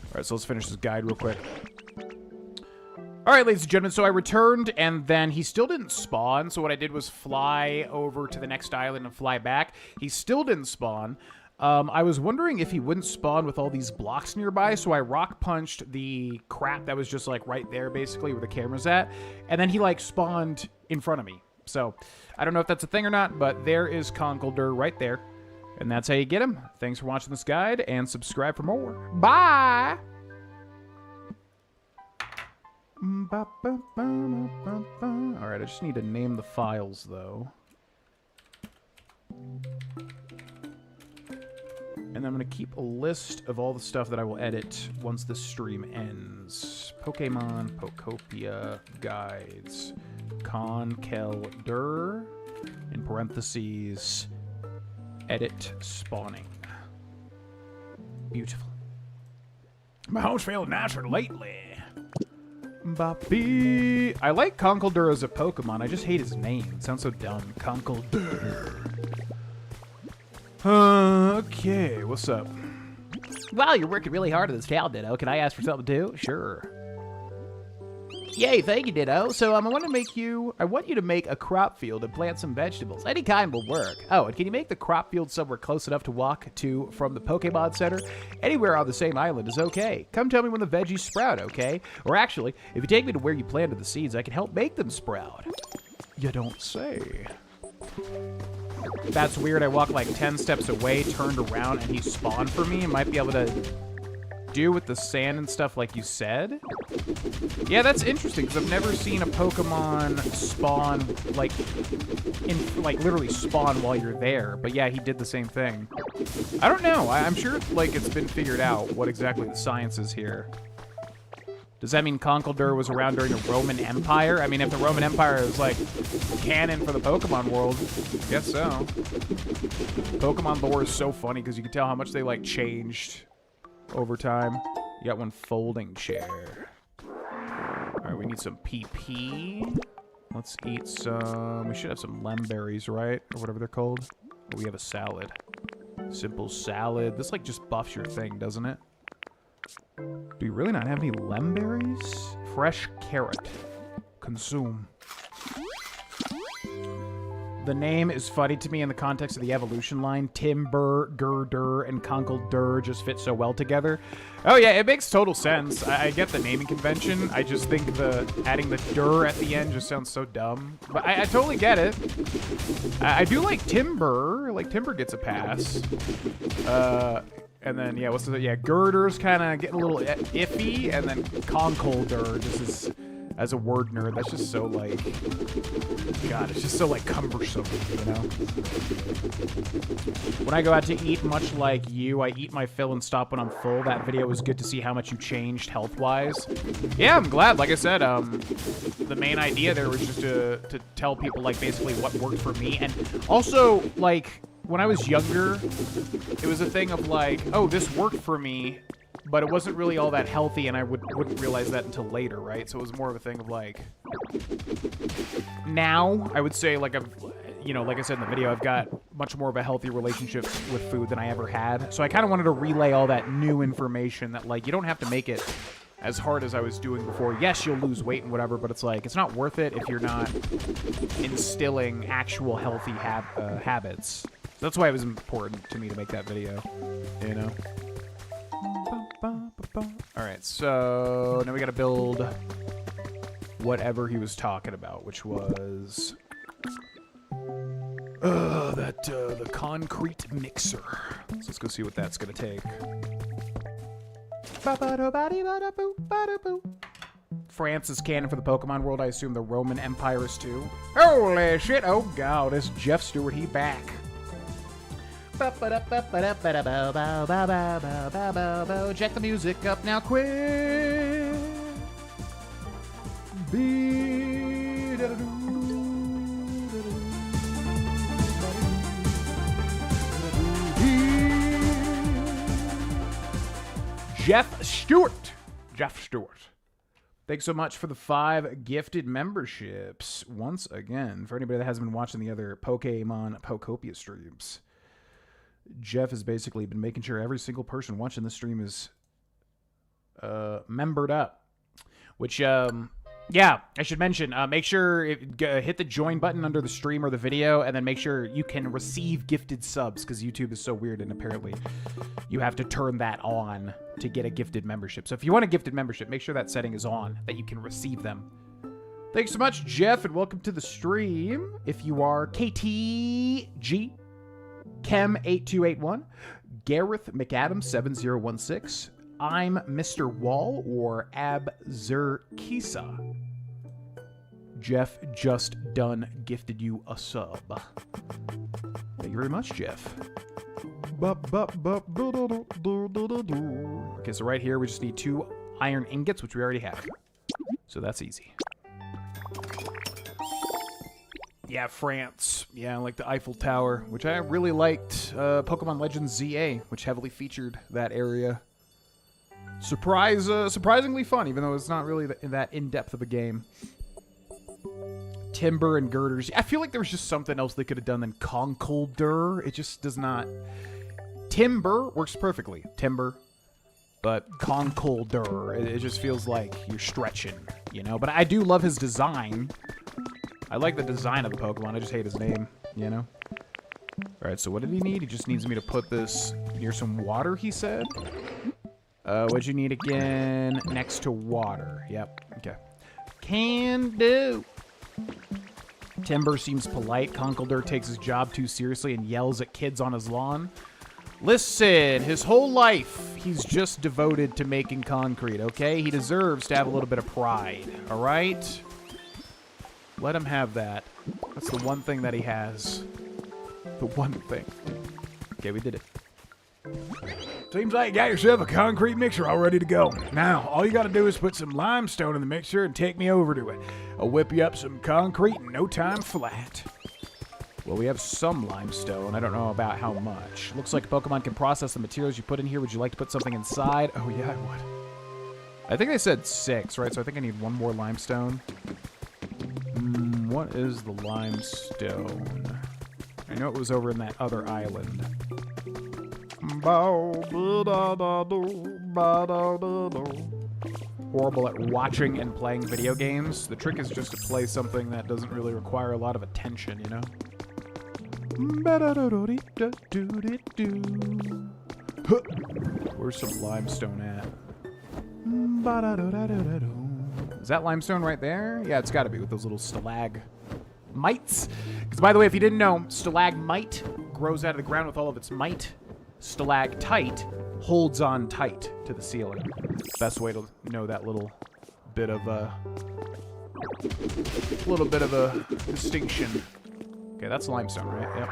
Alright, so let's finish this guide real quick. Alright, ladies and gentlemen, so I returned, and then he still didn't spawn, so what I did was fly over to the next island and fly back. He still didn't spawn. I was wondering if he wouldn't spawn with all these blocks nearby, so I rock punched the crap that was just, like, right there, basically, where the camera's at, and then he, like, spawned in front of me. So, I don't know if that's a thing or not, but there is Conkeldurr right there, and that's how you get him. Thanks for watching this guide, and subscribe for more. Bye! Alright, I just need to name the files, though. And I'm going to keep a list of all the stuff that I will edit once this stream ends. Pokemon, Pokopia, guides, Conkeldurr, in parentheses, edit spawning. Beautiful. My home's feeling nicer lately. Boppy. I like Conkeldurr as a Pokemon. I just hate his name. It sounds so dumb. Conkeldurr. Okay, what's up? Wow, you're working really hard at this town, Ditto. Can I ask for something too? Sure. Yay, thank you, Ditto. So I want you to make a crop field and plant some vegetables. Any kind will work. Oh, and can you make the crop field somewhere close enough to walk to from the Pokemon Center? Anywhere on the same island is okay. Come tell me when the veggies sprout, okay? Or actually, if you take me to where you planted the seeds, I can help make them sprout. You don't say. That's weird. I walked like 10 steps away, turned around, and he spawned for me. I might be able to do with the sand and stuff like you said. Yeah, that's interesting, because I've never seen a Pokemon spawn, like literally spawn while you're there. But yeah, he did the same thing. I don't know. I'm sure, like, it's been figured out what exactly the science is here. Does that mean Conkeldurr was around during the Roman Empire? I mean, if the Roman Empire is, like, canon for the Pokemon world, I guess so. Pokemon lore is so funny, because you can tell how much they, like, changed over time. You got one folding chair. Alright, we need some PP. Let's eat some... We should have some lemberries, right? Or whatever they're called. Oh, we have a salad. Simple salad. This, like, just buffs your thing, doesn't it? Do you really not have any lemberries? Fresh carrot. Consume. The name is funny to me in the context of the evolution line. Timber, Gurdur, and Conkeldurr just fit so well together. Oh yeah, it makes total sense. I get the naming convention. I just think adding the dur at the end just sounds so dumb. But I totally get it. I do like Timber. Like, Timber gets a pass. And then, yeah, Gurdur's kind of getting a little iffy, and then Conkeldurr just is, as a word nerd, that's just so, like, God, it's just so, like, cumbersome, you know? When I go out to eat, much like you, I eat my fill and stop when I'm full. That video was good to see how much you changed health-wise. Yeah, I'm glad. Like I said, the main idea there was just to tell people, like, basically what worked for me, and also, like... When I was younger, it was a thing of like, oh, this worked for me, but it wasn't really all that healthy, and I wouldn't realize that until later, right? So it was more of a thing of like, now, I would say, like, like I said in the video, I've got much more of a healthy relationship with food than I ever had. So I kind of wanted to relay all that new information that, like, you don't have to make it as hard as I was doing before. Yes, you'll lose weight and whatever, but it's like, it's not worth it if you're not instilling actual healthy habits. That's why it was important to me to make that video, you know? Alright, so now we gotta build whatever he was talking about, which was... the concrete mixer. So let's go see what that's gonna take. France is canon for the Pokemon world. I assume the Roman Empire is too. Holy shit! Oh god, it's Jeff Stewart. He back. Check the music up now, quick. Jeff Stewart. Jeff Stewart. Thanks so much for the 5 gifted memberships. Once again, for anybody that hasn't been watching the other Pokemon Pokopia streams, Jeff has basically been making sure every single person watching the stream is membered up. Which, yeah, I should mention, make sure hit the join button under the stream or the video, and then make sure you can receive gifted subs, because YouTube is so weird, and apparently you have to turn that on to get a gifted membership. So if you want a gifted membership, make sure that setting is on, that you can receive them. Thanks so much, Jeff, and welcome to the stream. If you are KTG, Chem8281, Gareth McAdams7016, I'm Mr. Wall, or Abzerkisa. Jeff just done gifted you a sub. Thank you very much, Jeff. Okay, so right here we just need 2 iron ingots, which we already have. So that's easy. Yeah, France. Yeah, like the Eiffel Tower, which I really liked. Pokemon Legends ZA, which heavily featured that area. Surprisingly fun, even though it's not really that in-depth of a game. Timber and girders. I feel like there was just something else they could have done than Conkeldurr. It just does not... Timber works perfectly. Timber. But Conkeldurr, it just feels like you're stretching, you know? But I do love his design. I like the design of the Pokemon. I just hate his name, you know? Alright, so what did he need? He just needs me to put this near some water, he said? What'd you need again? Next to water. Yep, okay. Can do. Timber seems polite. Conkeldurr takes his job too seriously and yells at kids on his lawn. Listen, his whole life, he's just devoted to making concrete, okay? He deserves to have a little bit of pride, all right? Let him have that. That's the one thing that he has. The one thing. Okay, we did it. Seems like you got yourself a concrete mixer all ready to go. Now, all you gotta do is put some limestone in the mixer and take me over to it. I'll whip you up some concrete in no time flat. Well, we have some limestone. I don't know about how much. Looks like Pokemon can process the materials you put in here. Would you like to put something inside? Oh, yeah, I would. I think they said 6, right? So I think I need 1 more limestone. What is the limestone? I know it was over in that other island. Horrible at watching and playing video games. The trick is just to play something that doesn't really require a lot of attention, you know? Where's some limestone at? Is that limestone right there? Yeah, it's got to be with those little stalagmites. Because, by the way, if you didn't know, stalagmite grows out of the ground with all of its might. Stalactite holds on tight to the ceiling. Best way to know that little bit of a distinction. Okay, that's limestone, right? Yep.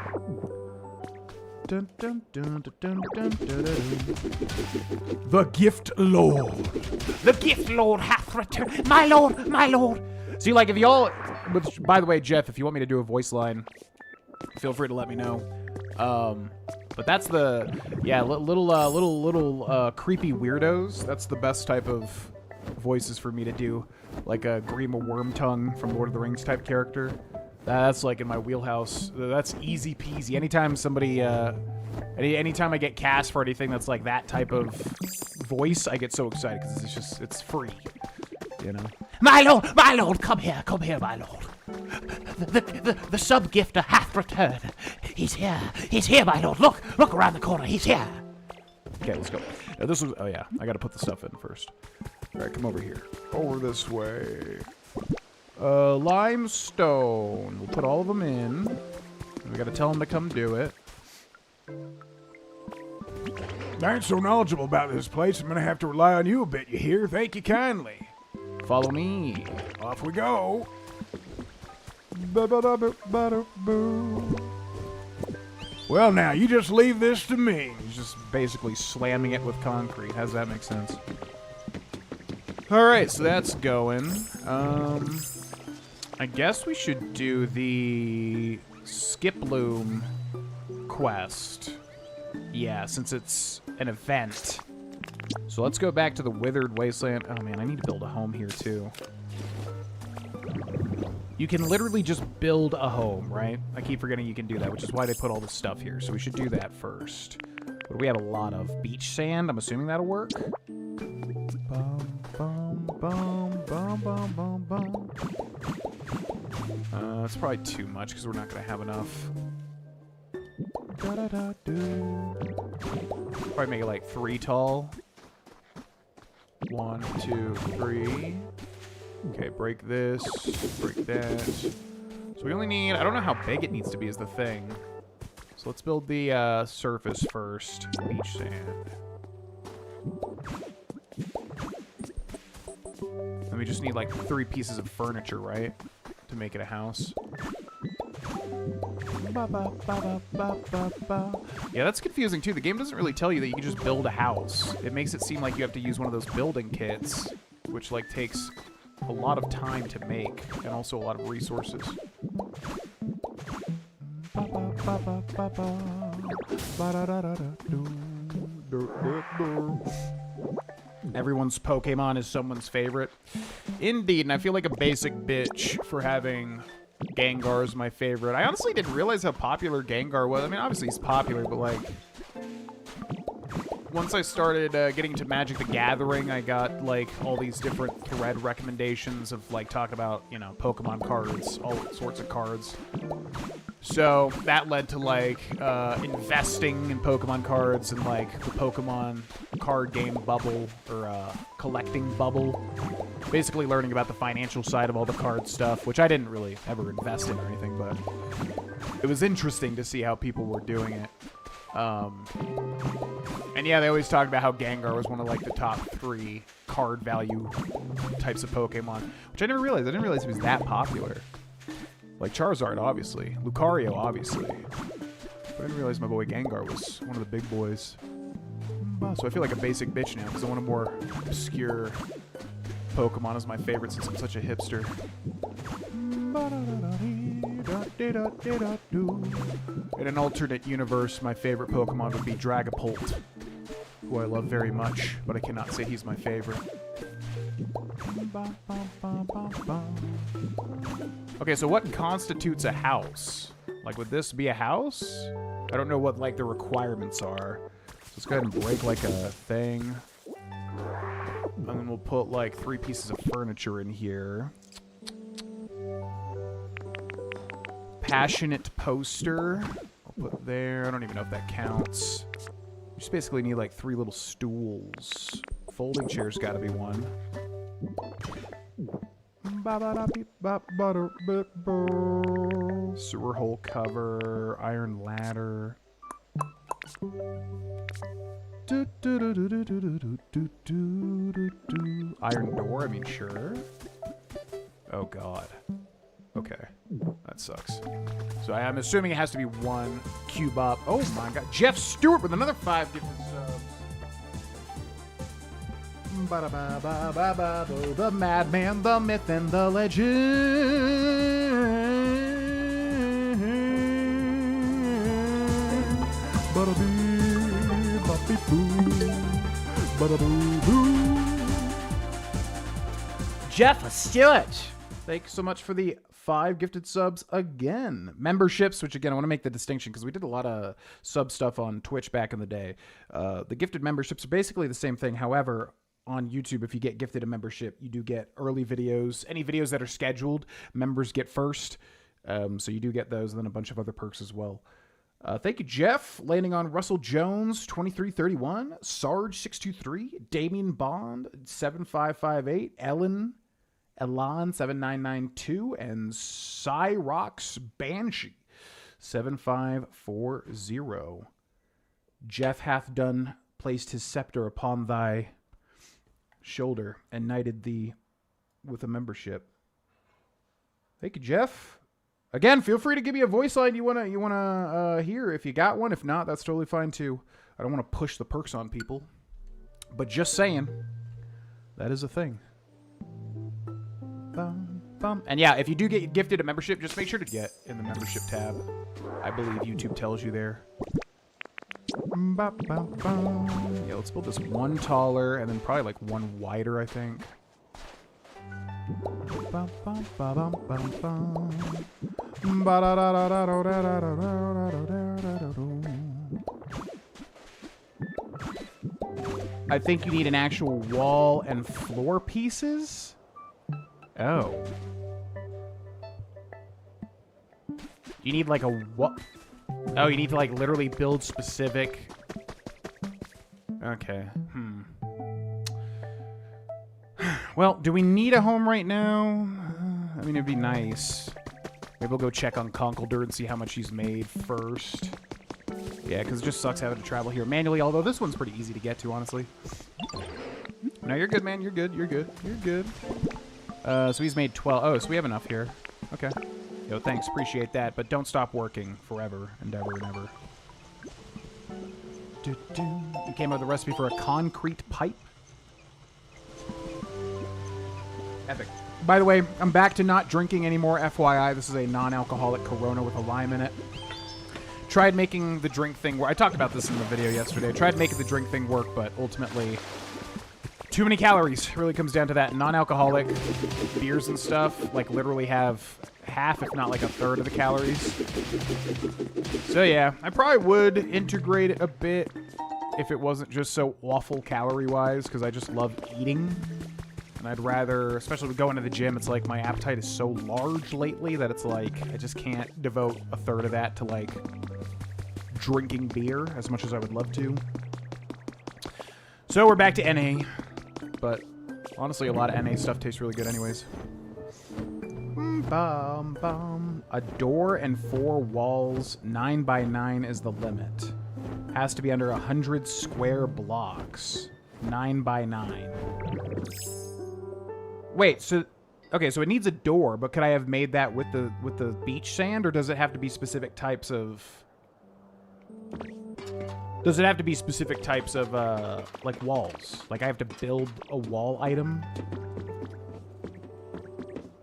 Dun, dun, dun, dun, dun, dun, dun, dun. The Gift Lord. The Gift Lord hath returned. My lord, my lord. See, like, if y'all... By the way, Jeff, if you want me to do a voice line, feel free to let me know. But that's the... Yeah, little creepy weirdos. That's the best type of voices for me to do. Like a Grima Wormtongue from Lord of the Rings type character. That's like in my wheelhouse. That's easy peasy. Anytime somebody, anytime I get cast for anything that's like that type of voice, I get so excited because it's free, you know. My lord, come here, my lord. The sub-gifter hath returned. He's here, my lord. Look around the corner. He's here. Okay, let's go. Now, this was. Oh yeah, I got to put the stuff in first. All right, come over here. Over this way. Limestone. We'll put all of them in. We gotta tell them to come do it. I ain't so knowledgeable about this place. I'm gonna have to rely on you a bit, you hear? Thank you kindly. Follow me. Off we go. Well, now, you just leave this to me. He's just basically slamming it with concrete. How does that make sense? Alright, so that's going. I guess we should do the Skiploom quest. Yeah, since it's an event. So let's go back to the Withered Wasteland. Oh man, I need to build a home here too. You can literally just build a home, right? I keep forgetting you can do that, which is why they put all this stuff here. So we should do that first. What do we have a lot of? Beach sand? I'm assuming that'll work. Bum, bum, bum, bum, bum, bum, bum. It's probably too much because we're not going to have enough. Probably make it like 3 tall. 1, 2, 3. Okay, break this, break that. So we only need, I don't know how big it needs to be is the thing. So let's build the surface first. Beach sand. And we just need like 3 pieces of furniture, right? To make it a house. Yeah, that's confusing too. The game doesn't really tell you that you can just build a house. It makes it seem like you have to use one of those building kits, which like takes a lot of time to make and also a lot of resources. Everyone's Pokemon is someone's favorite. Indeed, and I feel like a basic bitch for having Gengar as my favorite. I honestly didn't realize how popular Gengar was. I mean, obviously he's popular, but like... Once I started getting to Magic the Gathering, I got, like, all these different thread recommendations of, like, talking about, you know, Pokemon cards, all sorts of cards. So that led to, like, investing in Pokemon cards and, like, the Pokemon card game bubble, or collecting bubble. Basically learning about the financial side of all the card stuff, which I didn't really ever invest in or anything, but it was interesting to see how people were doing it. And yeah, they always talk about how Gengar was one of, like, the top 3 card value types of Pokemon, which I never realized. I didn't realize he was that popular. Like, Charizard, obviously. Lucario, obviously. But I didn't realize my boy Gengar was one of the big boys. So I feel like a basic bitch now, because I want a more obscure Pokemon as my favorite since I'm such a hipster. In an alternate universe, my favorite Pokemon would be Dragapult, who I love very much, but I cannot say he's my favorite. Okay, so what constitutes a house? Like, would this be a house? I don't know what, like, the requirements are. So let's go ahead and break, like, a thing. And then we'll put, like, 3 pieces of furniture in here. Passionate poster. I'll put there. I don't even know if that counts. You just basically need, like, 3 little stools. Folding chair's gotta be one. Sewer hole cover. Iron ladder. Iron door, I mean, sure. Oh, God. Okay. That sucks. So I'm assuming it has to be 1 cube up. Oh, my God. Jeff Stewart with another 5 gifted subs. The madman, the myth, and the legend. Jeff Stewart. Thanks so much for the 5 gifted subs again. Memberships, which again, I want to make the distinction because we did a lot of sub stuff on Twitch back in the day. The gifted memberships are basically the same thing. However, on YouTube, if you get gifted a membership, you do get early videos. Any videos that are scheduled, members get first. So you do get those, and then a bunch of other perks as well. Thank you, Jeff. Landing on Russell Jones, 2331. Sarge, 623. Damien Bond, 7558. Elan 7992, and Cyrox Banshee 7540. Jeff hath done placed his scepter upon thy shoulder and knighted thee with a membership. Thank you, Jeff. Again, feel free to give me a voice line you wanna hear if you got one. If not, that's totally fine too. I don't want to push the perks on people, but just saying, that is a thing. And yeah, if you do get gifted a membership, just make sure to get in the membership tab. I believe YouTube tells you there. Yeah, let's build this 1 taller and then probably like 1 wider, I think. I think you need an actual wall and floor pieces. Oh. You need like a what? Oh, you need to like literally build specific. Okay. Well, do we need a home right now? I mean, it'd be nice. Maybe we'll go check on Conkeldurr and see how much he's made first. Yeah, because it just sucks having to travel here manually, although this one's pretty easy to get to, honestly. No, you're good, man. You're good. You're good. You're good. So he's made 12. Oh, so we have enough here. Okay. Yo, thanks. Appreciate that. But don't stop working forever and ever and ever. You came up with a recipe for a concrete pipe. Epic. By the way, I'm back to not drinking anymore, FYI. This is a non-alcoholic Corona with a lime in it. tried making the drink thing work. I talked about this in the video yesterday. I tried making the drink thing work, but ultimately, too many calories. It really comes down to that. Non-alcoholic beers and stuff, like, literally have half, if not like a third of the calories. So yeah, I probably would integrate it a bit if it wasn't just so awful calorie-wise, because I just love eating. And I'd rather, especially with going to the gym, it's like my appetite is so large lately that it's like I just can't devote a third of that to like drinking beer as much as I would love to. So we're back to NA, but honestly a lot of NA stuff tastes really good anyways. A door and 4 walls, 9 by 9 is the limit. Has to be under 100 square blocks, 9 by 9. Wait, so okay, so it needs a door, but could I have made that with the beach sand, or does it have to be specific types of? Does it have to be specific types of like walls? Like I have to build a wall item?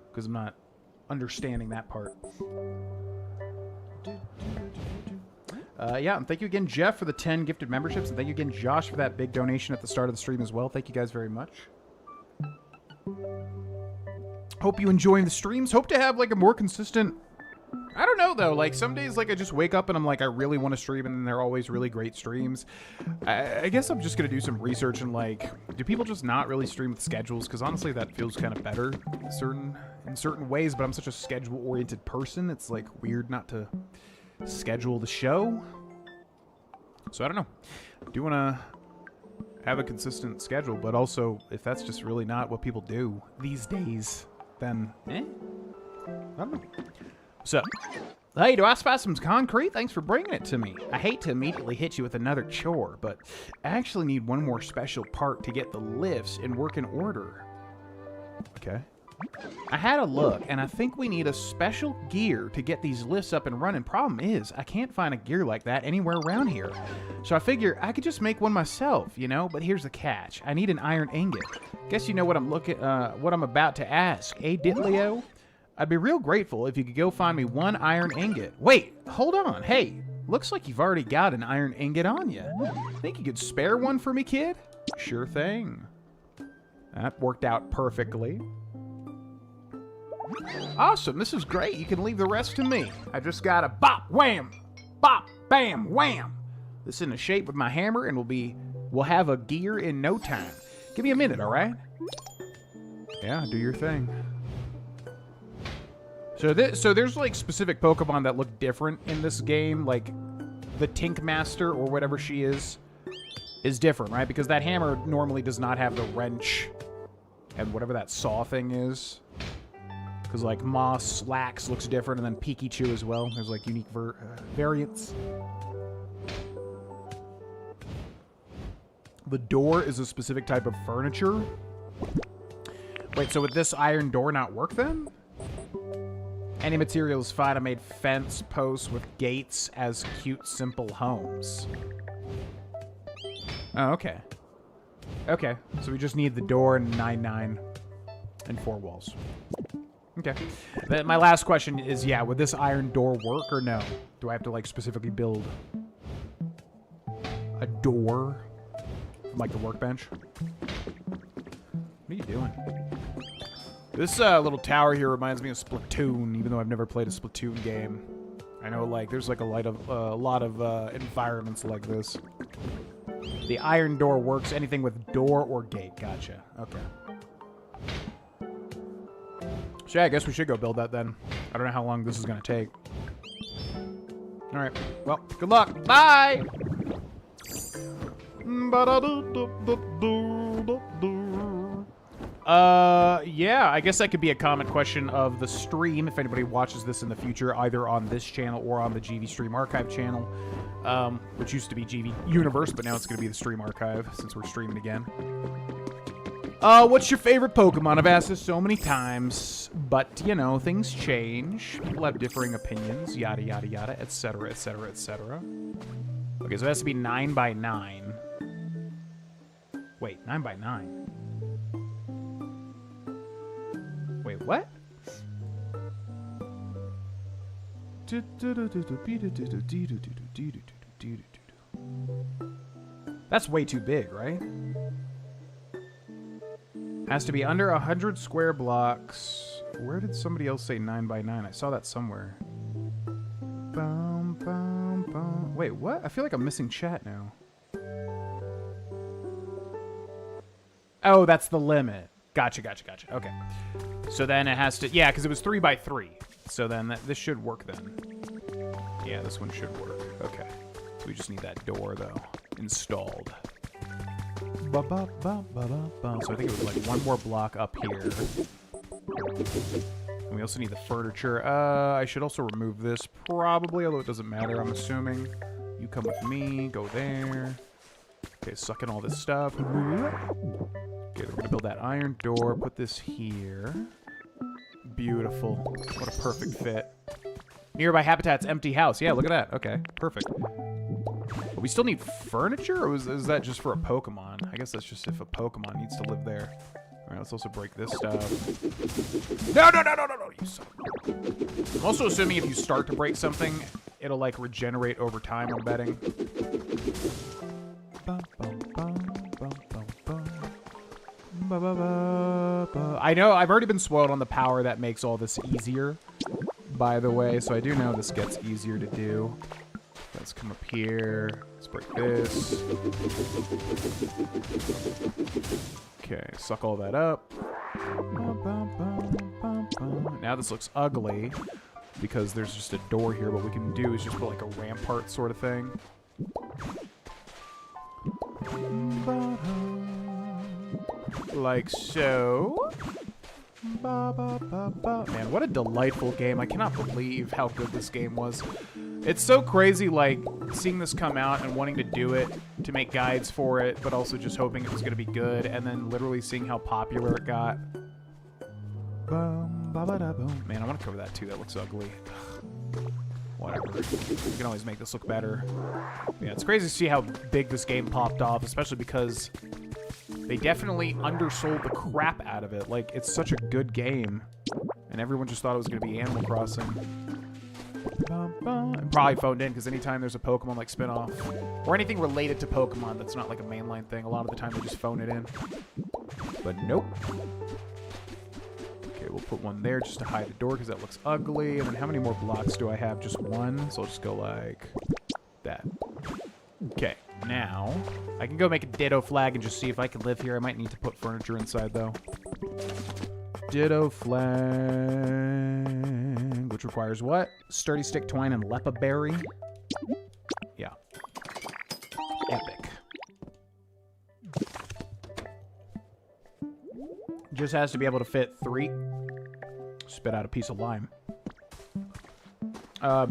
Because I'm not understanding that part. Yeah, and thank you again, Jeff, for the 10 gifted memberships, and thank you again, Josh, for that big donation at the start of the stream as well. Thank you guys very much. Hope you enjoying the streams. Hope to have like a more consistent. I don't know though. Like some days, like I just wake up and I'm like, I really want to stream, and then they're always really great streams. I guess I'm just gonna do some research and like, do people just not really stream with schedules? Because honestly, that feels kind of better in certain ways. But I'm such a schedule-oriented person. It's like weird not to schedule the show. So I don't know. I do want to have a consistent schedule, but also if that's just really not what people do these days, then I don't know. So, hey, do I spot some concrete? Thanks for bringing it to me. I hate to immediately hit you with another chore, but I actually need one more special part to get the lifts in working order. Okay. I had a look, and I think we need a special gear to get these lifts up and running. Problem is, I can't find a gear like that anywhere around here. So I figure I could just make one myself, you know? But here's the catch. I need an iron ingot. Guess you know what what I'm about to ask, eh, Ditlio? I'd be real grateful if you could go find me one iron ingot. Wait, hold on. Hey, looks like you've already got an iron ingot on you. Think you could spare one for me, kid? Sure thing. That worked out perfectly. Awesome, this is great. You can leave the rest to me. I just gotta bop, wham, bop, bam, wham. This in the shape of my hammer, and we'll have a gear in no time. Give me a minute, all right? Yeah, do your thing. So there's like specific Pokemon that look different in this game, like the Tink Master or whatever she is different, right? Because that hammer normally does not have the wrench and whatever that saw thing is. Because like Moss Slacks looks different, and then Pikachu as well. There's like unique variants. The door is a specific type of furniture. Wait, so would this iron door not work then? Any material is fine. I made fence posts with gates as cute, simple homes. Oh, okay. Okay, so we just need the door and 9, and 4 walls. Okay. My last question is, yeah, would this iron door work or no? Do I have to, like, specifically build a door from, like, the workbench? What are you doing? This little tower here reminds me of Splatoon, even though I've never played a Splatoon game. I know, like, there's, like, a lot of environments like this. The iron door works anything with door or gate. Gotcha. Okay. So yeah, I guess we should go build that then. I don't know how long this is going to take. Alright. Well, good luck. Bye! Yeah, I guess that could be a comment question of the stream if anybody watches this in the future, either on this channel or on the GV Stream Archive channel, which used to be GV Universe, but now it's going to be the Stream Archive since we're streaming again. What's your favorite Pokemon? I've asked this so many times, but, you know, things change. People have differing opinions, yada, yada, yada, etc., etc., etc. Okay, so it has to be 9 by 9. Wait, 9 by 9? Wait, what? That's way too big, right? Has to be under 100 square blocks. Where did somebody else say 9 by 9? I saw that somewhere. Wait, what? I feel like I'm missing chat now. Oh, that's the limit. Gotcha. Okay. So then it has to... Yeah, because it was 3 by 3. So then this should work then. Yeah, this one should work. Okay. So we just need that door, though, installed. So I think it was like one more block up here. And we also need the furniture. I should also remove this, probably, although it doesn't matter, I'm assuming. You come with me, go there. Okay, suck in all this stuff. Okay, we're gonna build that iron door, put this here. Beautiful. What a perfect fit. Nearby habitat's empty house. Yeah, look at that. Okay, perfect. But we still need furniture, or is that just for a Pokemon? I guess that's just if a Pokemon needs to live there. All right, let's also break this stuff. No, you son. I'm also assuming if you start to break something, it'll, like, regenerate over time, I'm betting. I know, I've already been spoiled on the power that makes all this easier, by the way, so I do know this gets easier to do. Let's come up here. Let's break this. Okay, suck all that up. Now this looks ugly because there's just a door here. What we can do is just put like a rampart sort of thing. Like so. Man, what a delightful game. I cannot believe how good this game was. It's so crazy, like, seeing this come out and wanting to do it, to make guides for it, but also just hoping it was going to be good, and then literally seeing how popular it got. Man, I want to cover that too. That looks ugly. Whatever. We can always make this look better. Yeah, it's crazy to see how big this game popped off, especially because they definitely undersold the crap out of it. Like, it's such a good game, and everyone just thought it was going to be Animal Crossing. And probably phoned in, because anytime there's a Pokemon, like, spin-off, or anything related to Pokemon that's not, like, a mainline thing, a lot of the time they just phone it in. But nope. Okay, we'll put one there just to hide the door, because that looks ugly. And then how many more blocks do I have? Just one, so I'll just go like that. Okay, now I can go make a Ditto flag and just see if I can live here. I might need to put furniture inside, though. Ditto flag, which requires what? Sturdy stick, twine, and lepa berry. Yeah. Epic. Just has to be able to fit 3. Spit out a piece of lime.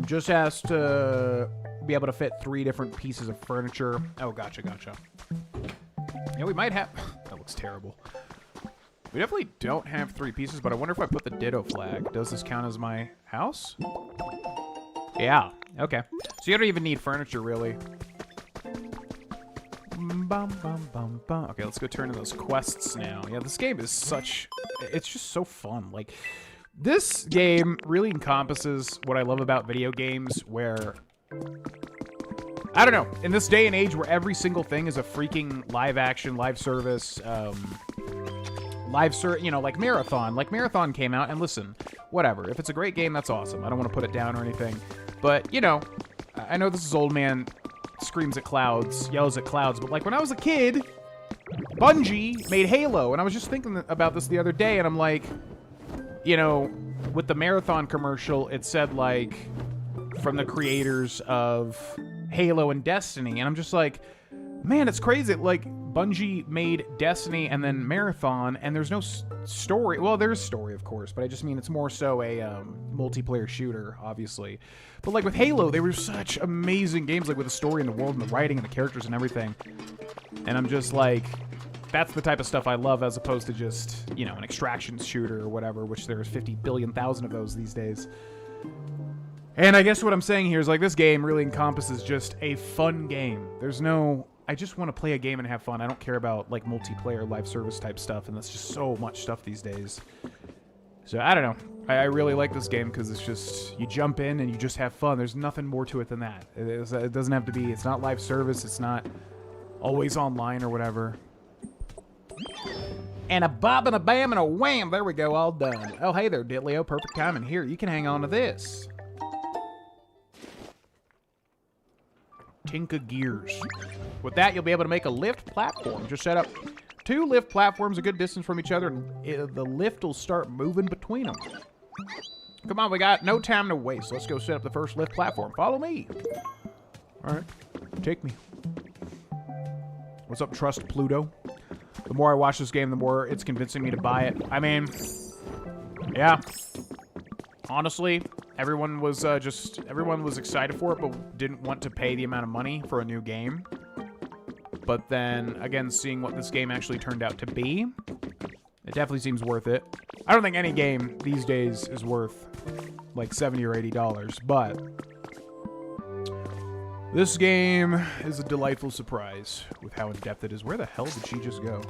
Just has to be able to fit 3 different pieces of furniture. Oh, gotcha. Yeah, we might have... That looks terrible. We definitely don't have 3 pieces, but I wonder if I put the Ditto flag. Does this count as my house? Yeah, okay. So you don't even need furniture, really. Okay, let's go turn in those quests now. Yeah, this game is such... It's just so fun. Like, this game really encompasses what I love about video games, where... I don't know. In this day and age where every single thing is a freaking live action, live service, you know, like Marathon. Like, Marathon came out, and listen, whatever. If it's a great game, that's awesome. I don't want to put it down or anything. But, you know, I know this is old man screams at clouds, yells at clouds, but, like, when I was a kid, Bungie made Halo, and I was just thinking about this the other day, and I'm like, you know, with the Marathon commercial, it said, like, from the creators of Halo and Destiny, and I'm just like, man, it's crazy. Like, Bungie made Destiny and then Marathon, and there's no story. Well, there's story, of course, but I just mean it's more so a multiplayer shooter, obviously. But, like, with Halo, they were such amazing games, like, with the story and the world and the writing and the characters and everything. And I'm just like, that's the type of stuff I love, as opposed to just, you know, an extraction shooter or whatever, which there's 50 billion thousand of those these days. And I guess what I'm saying here is, like, this game really encompasses just a fun game. There's no... I just want to play a game and have fun. I don't care about, like, multiplayer live service type stuff, and that's just so much stuff these days. So, I don't know. I really like this game because it's just, you jump in and you just have fun. There's nothing more to it than that. It doesn't have to be, it's not live service, it's not always online or whatever. And a bob and a bam and a wham, there we go, all done. Oh, hey there, Ditlio, perfect timing. Here, you can hang on to this. Tinka Gears. With that, you'll be able to make a lift platform. Just set up 2 lift platforms a good distance from each other, and the lift will start moving between them. Come on, we got no time to waste. Let's go set up the first lift platform. Follow me. All right, take me. What's up, Trust Pluto? The more I watch this game, the more it's convincing me to buy it. I mean, yeah. Honestly, everyone was excited for it, but didn't want to pay the amount of money for a new game. But then, again, seeing what this game actually turned out to be, it definitely seems worth it. I don't think any game these days is worth like $70 or $80, but this game is a delightful surprise with how in-depth it is. Where the hell did she just go?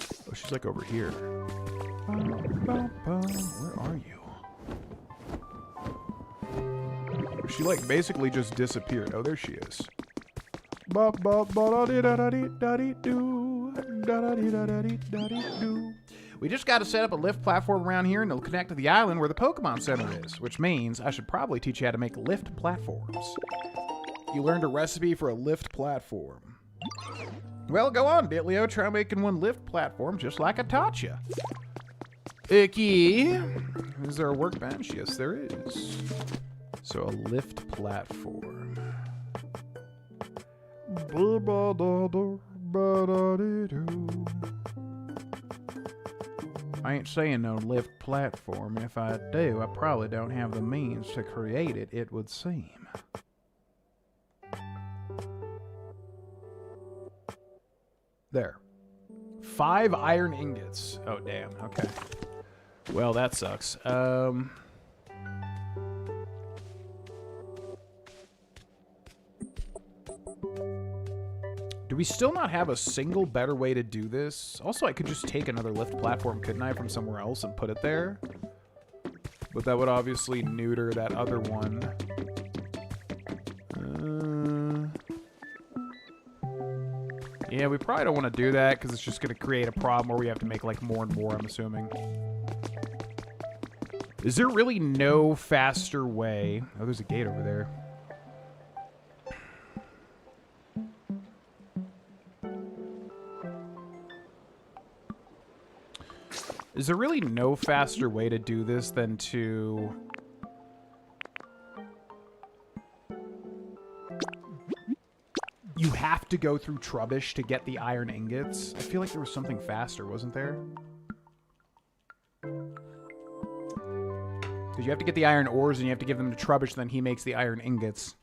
Oh, she's like over here. Where are you? She like basically just disappeared. Oh, there she is. We just got to set up a lift platform around here and it'll connect to the island where the Pokemon Center is, which means I should probably teach you how to make lift platforms. You learned a recipe for a lift platform. Well, go on, Ditlio. Try making one lift platform just like I taught you. Icky. Is there a workbench? Yes, there is. So a lift platform. I ain't saying no lift platform. If I do, I probably don't have the means to create it, it would seem. There. 5 iron ingots. Oh, damn. Okay. Well, that sucks. Do we still not have a single better way to do this? Also, I could just take another lift platform, couldn't I, from somewhere else and put it there? But that would obviously neuter that other one. Yeah, we probably don't want to do that because it's just going to create a problem where we have to make like more and more, I'm assuming. Is there really no faster way? Oh, there's a gate over there. Is there really no faster way to do this than to... You have to go through Trubbish to get the iron ingots? I feel like there was something faster, wasn't there? Because you have to get the iron ores and you have to give them to Trubbish, then he makes the iron ingots.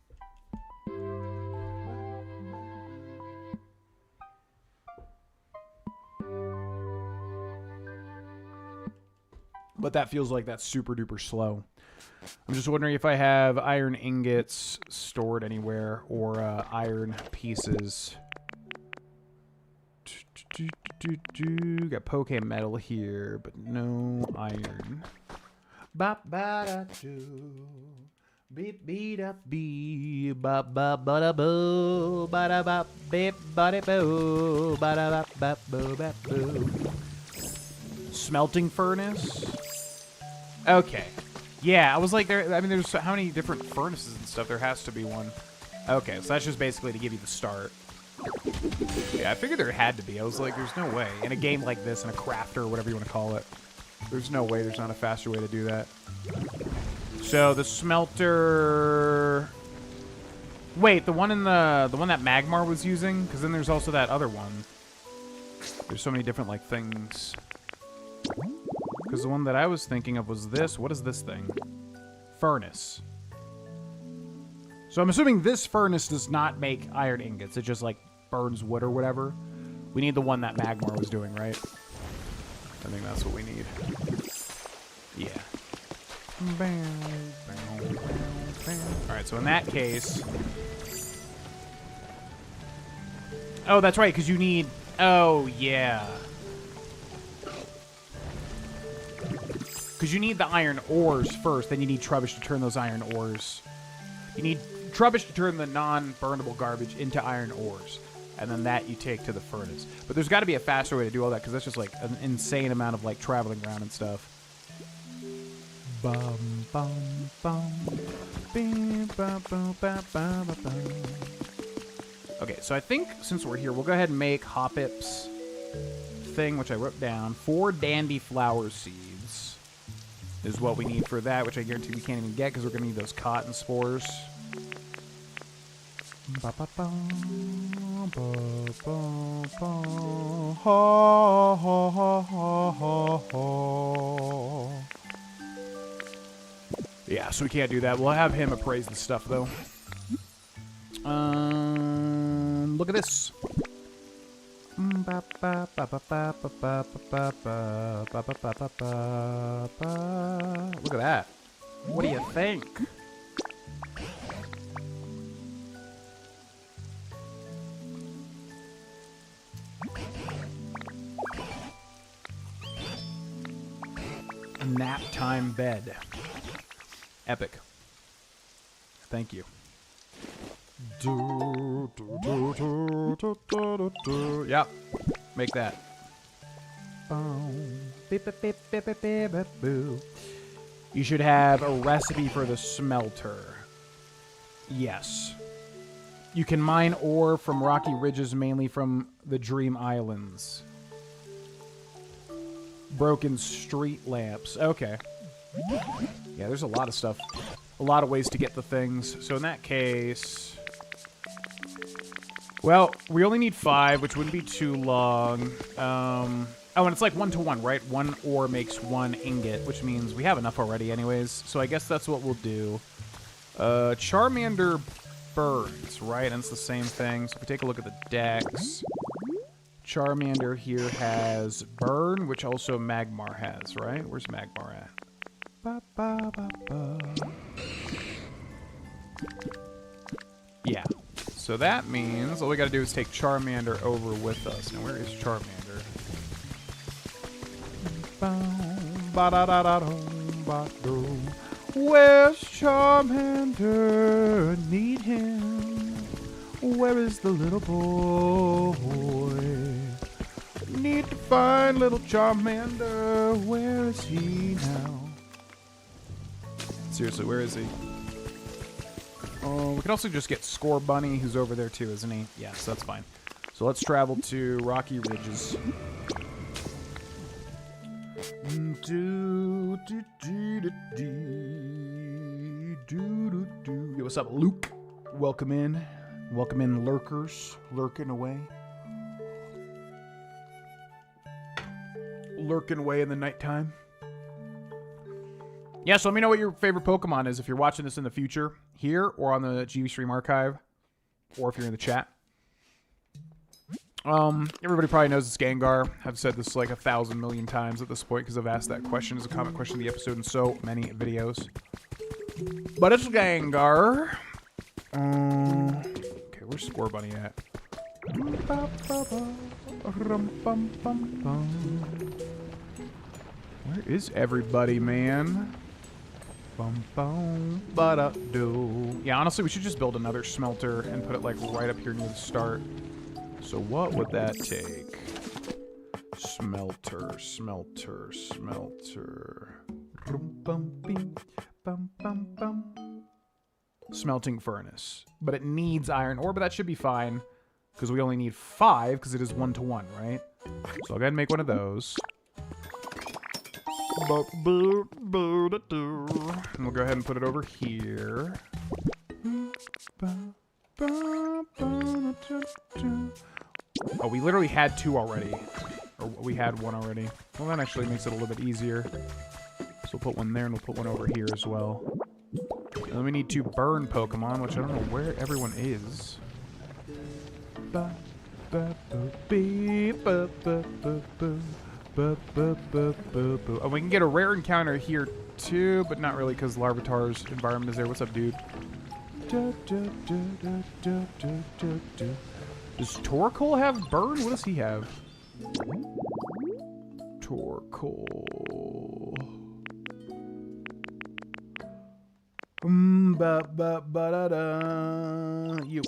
But that feels like that's super duper slow. I'm just wondering if I have iron ingots stored anywhere or iron pieces. Got Pokemon metal here, but no iron. Bop ba da do. Beep beep up bee. Bop bop ba da boo. Ba da bop beep ba da boo. Ba da bop bop boo bop boo. Smelting furnace. Okay. Yeah, I was like, I mean, there's how many different furnaces and stuff? There has to be one. Okay, so that's just basically to give you the start. Yeah, I figured there had to be. I was like, there's no way. In a game like this, in a crafter, or whatever you want to call it, there's no way there's not a faster way to do that. So, the smelter... Wait, the one that Magmar was using? Because then there's also that other one. There's so many different, like, things... Because the one that I was thinking of was this. What is this thing? Furnace. So I'm assuming this furnace does not make iron ingots. It just, like, burns wood or whatever. We need the one that Magmar was doing, right? I think that's what we need. Yeah. Alright, so in that case... Oh, that's right, because you need... Oh, yeah. Because you need the iron ores first, then you need Trubbish to turn those iron ores. You need Trubbish to turn the non-burnable garbage into iron ores. And then that you take to the furnace. But there's got to be a faster way to do all that, because that's just like an insane amount of like traveling around and stuff. Bum, bum, bum. Bing, bum, bum, bum, bum, bum. Okay, so I think since we're here, we'll go ahead and make Hoppip's thing, which I wrote down. 4 dandy flower seeds is what we need for that, which I guarantee we can't even get because we're going to need those cotton spores. Yeah, so we can't do that. We'll have him appraise the stuff, though. Look at this. Look at that. What do you think? Nap time bed. Epic. Thank you. Yep. Make that. You should have a recipe for the smelter. Yes. You can mine ore from rocky ridges, mainly from the Dream Islands. Broken street lamps. Okay. Yeah, there's a lot of stuff. A lot of ways to get the things. So in that case... Well, we only need 5, which wouldn't be too long. Oh, and it's like 1-to-1, right? 1 ore makes 1 ingot, which means we have enough already anyways. So I guess that's what we'll do. Charmander burns, right? And it's the same thing. So if we take a look at the decks... Charmander here has burn, which also Magmar has, right? Where's Magmar at? Ba, ba, ba, ba. Yeah. So that means all we gotta do is take Charmander over with us. Now, where is Charmander? Where's Charmander? Need him. Where is the little boy? Need to find little Charmander. Where is he now? Seriously, where is he? Oh, we can also just get Score Bunny, who's over there too, isn't he? Yes, that's fine. So let's travel to Rocky Ridges. Yo, what's up, Luke? Welcome in. Welcome in, lurkers. Lurking away. Lurking away in the nighttime. Yeah, so let me know what your favorite Pokemon is if you're watching this in the future, here or on the GV Stream archive, or if you're in the chat. Everybody probably knows it's Gengar. I've said this like 1,000 million times at this point because I've asked that question as a comment question of the episode in so many videos. But it's Gengar. Okay, where's Score Bunny at? Where is everybody, man? Yeah, honestly, we should just build another smelter and put it like right up here near the start. So what would that take? Smelter, smelter, smelter. Smelting furnace. But it needs iron ore, but that should be fine. Because we only need 5, because it is 1-to-1, right? So I'll go ahead and make one of those. And we'll go ahead and put it over here. Oh, we literally had 2 already. Or we had 1 already. Well, that actually makes it a little bit easier. So we'll put one there, and we'll put one over here as well. And then we need 2 burn Pokemon, which I don't know where everyone is. Oh, we can get a rare encounter here too, but not really because Larvitar's environment is there. What's up, dude? Does Torkoal have burn? What does he have? Torkoal. Ba-ba-ba-da-da. You.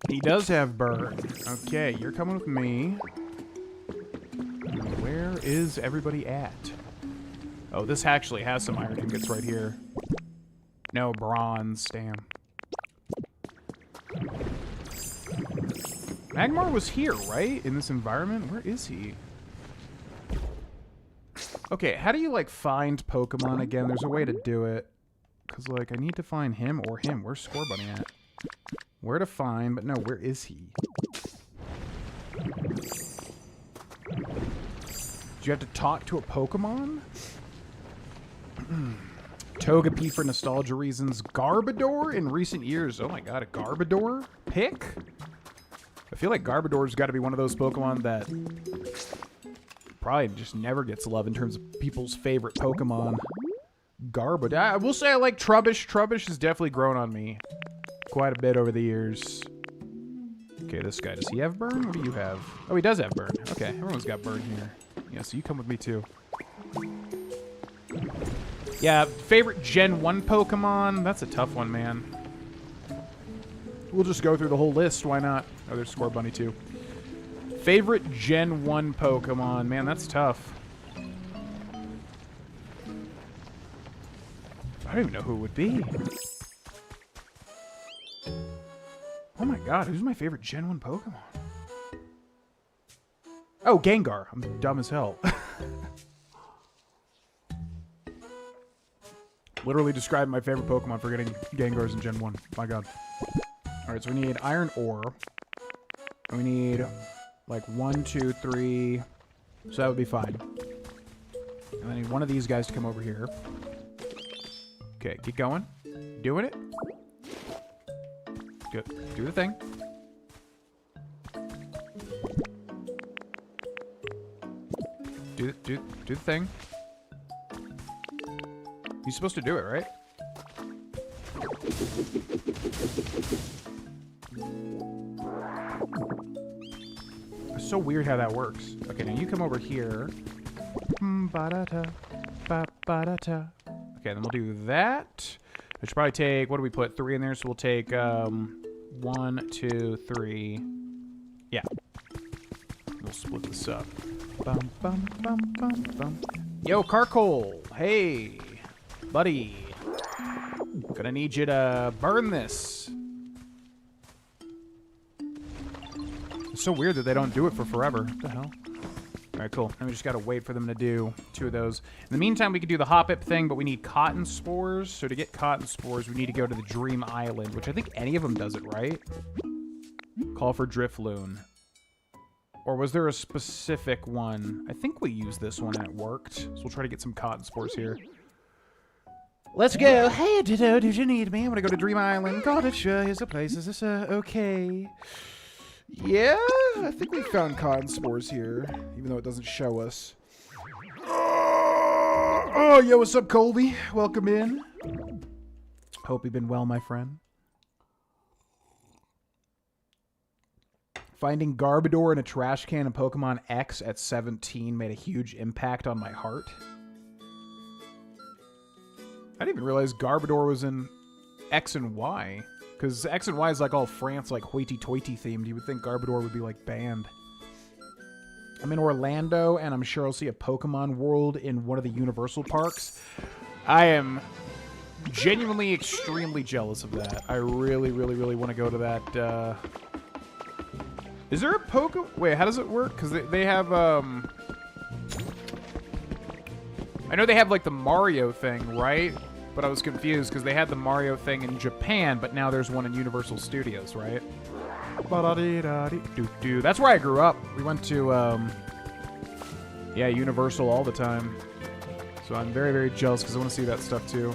He does have burn. Okay, you're coming with me. Where is everybody at? Oh, this actually has some iron ingots right here. No, bronze. Damn. Magmar was here, right? In this environment? Where is he? Okay, how do you, like, find Pokemon again? There's a way to do it. Because, like, I need to find him or him. Where's Scorbunny at? Where to find, but no, where is he? Do you have to talk to a Pokemon? Togepi for nostalgia reasons. Garbodor in recent years. Oh my god, a Garbodor pick? I feel like Garbodor's got to be one of those Pokemon that probably just never gets love in terms of people's favorite Pokemon. Garbodor. I will say I like Trubbish. Trubbish has definitely grown on me quite a bit over the years. Okay, this guy. Does he have burn? What do you have? Oh, he does have burn. Okay, everyone's got burn here. Yeah, so you come with me too. Yeah, favorite Gen 1 Pokemon? That's a tough one, man. We'll just go through the whole list. Why not? Oh, there's Scorbunny too. Favorite Gen 1 Pokemon? Man, that's tough. I don't even know who it would be. Oh my god, who's my favorite Gen 1 Pokemon? Oh, Gengar. I'm dumb as hell. Literally described my favorite Pokemon for getting Gengars in Gen 1. My god. Alright, so we need Iron Ore. And we need, like, 1, 2, 3. So that would be fine. And I need one of these guys to come over here. Okay, keep going. Doing it. Good. Do the thing. Do the thing. You're supposed to do it, right? It's so weird how that works. Okay, now you come over here. Ba-da-ta, ba-ba-da-ta. Okay, then we'll do that. I should probably take, what do we put? 3 in there, so we'll take 1, 2, 3. Yeah. We'll split this up. Bum, bum, bum, bum, bum. Yo, Carcole. Hey, buddy. Gonna need you to burn this. It's so weird that they don't do it for forever. What the hell? Alright, cool. And we just gotta wait for them to do 2 of those. In the meantime, we can do the Hoppip thing, but we need cotton spores. So to get cotton spores, we need to go to the Dream Island, which I think any of them does it, right? Call for Drifloon. Or was there a specific one? I think we used this one and it worked. So we'll try to get some cotton spores here. Let's go. Hey, Ditto, did you need me? I'm gonna go to Dream Island. Gotta show you the place. Is this okay? Yeah, I think we found cotton spores here, even though it doesn't show us. Oh, yo, what's up, Colby? Welcome in. Hope you've been well, my friend. Finding Garbodor in a trash can in Pokemon X at 17 made a huge impact on my heart. I didn't even realize Garbodor was in X and Y. Because X and Y is like all France, like hoity-toity themed. You would think Garbodor would be like banned. I'm in Orlando, and I'm sure I'll see a Pokemon World in one of the Universal parks. I am genuinely extremely jealous of that. I really, really, really want to go to that. Is there a Pokemon? Wait, how does it work? Because they have, I know they have like the Mario thing, right? But I was confused because they had the Mario thing in Japan, but now there's one in Universal Studios, right? That's where I grew up. We went to, yeah, Universal all the time. So I'm very, very jealous because I want to see that stuff too.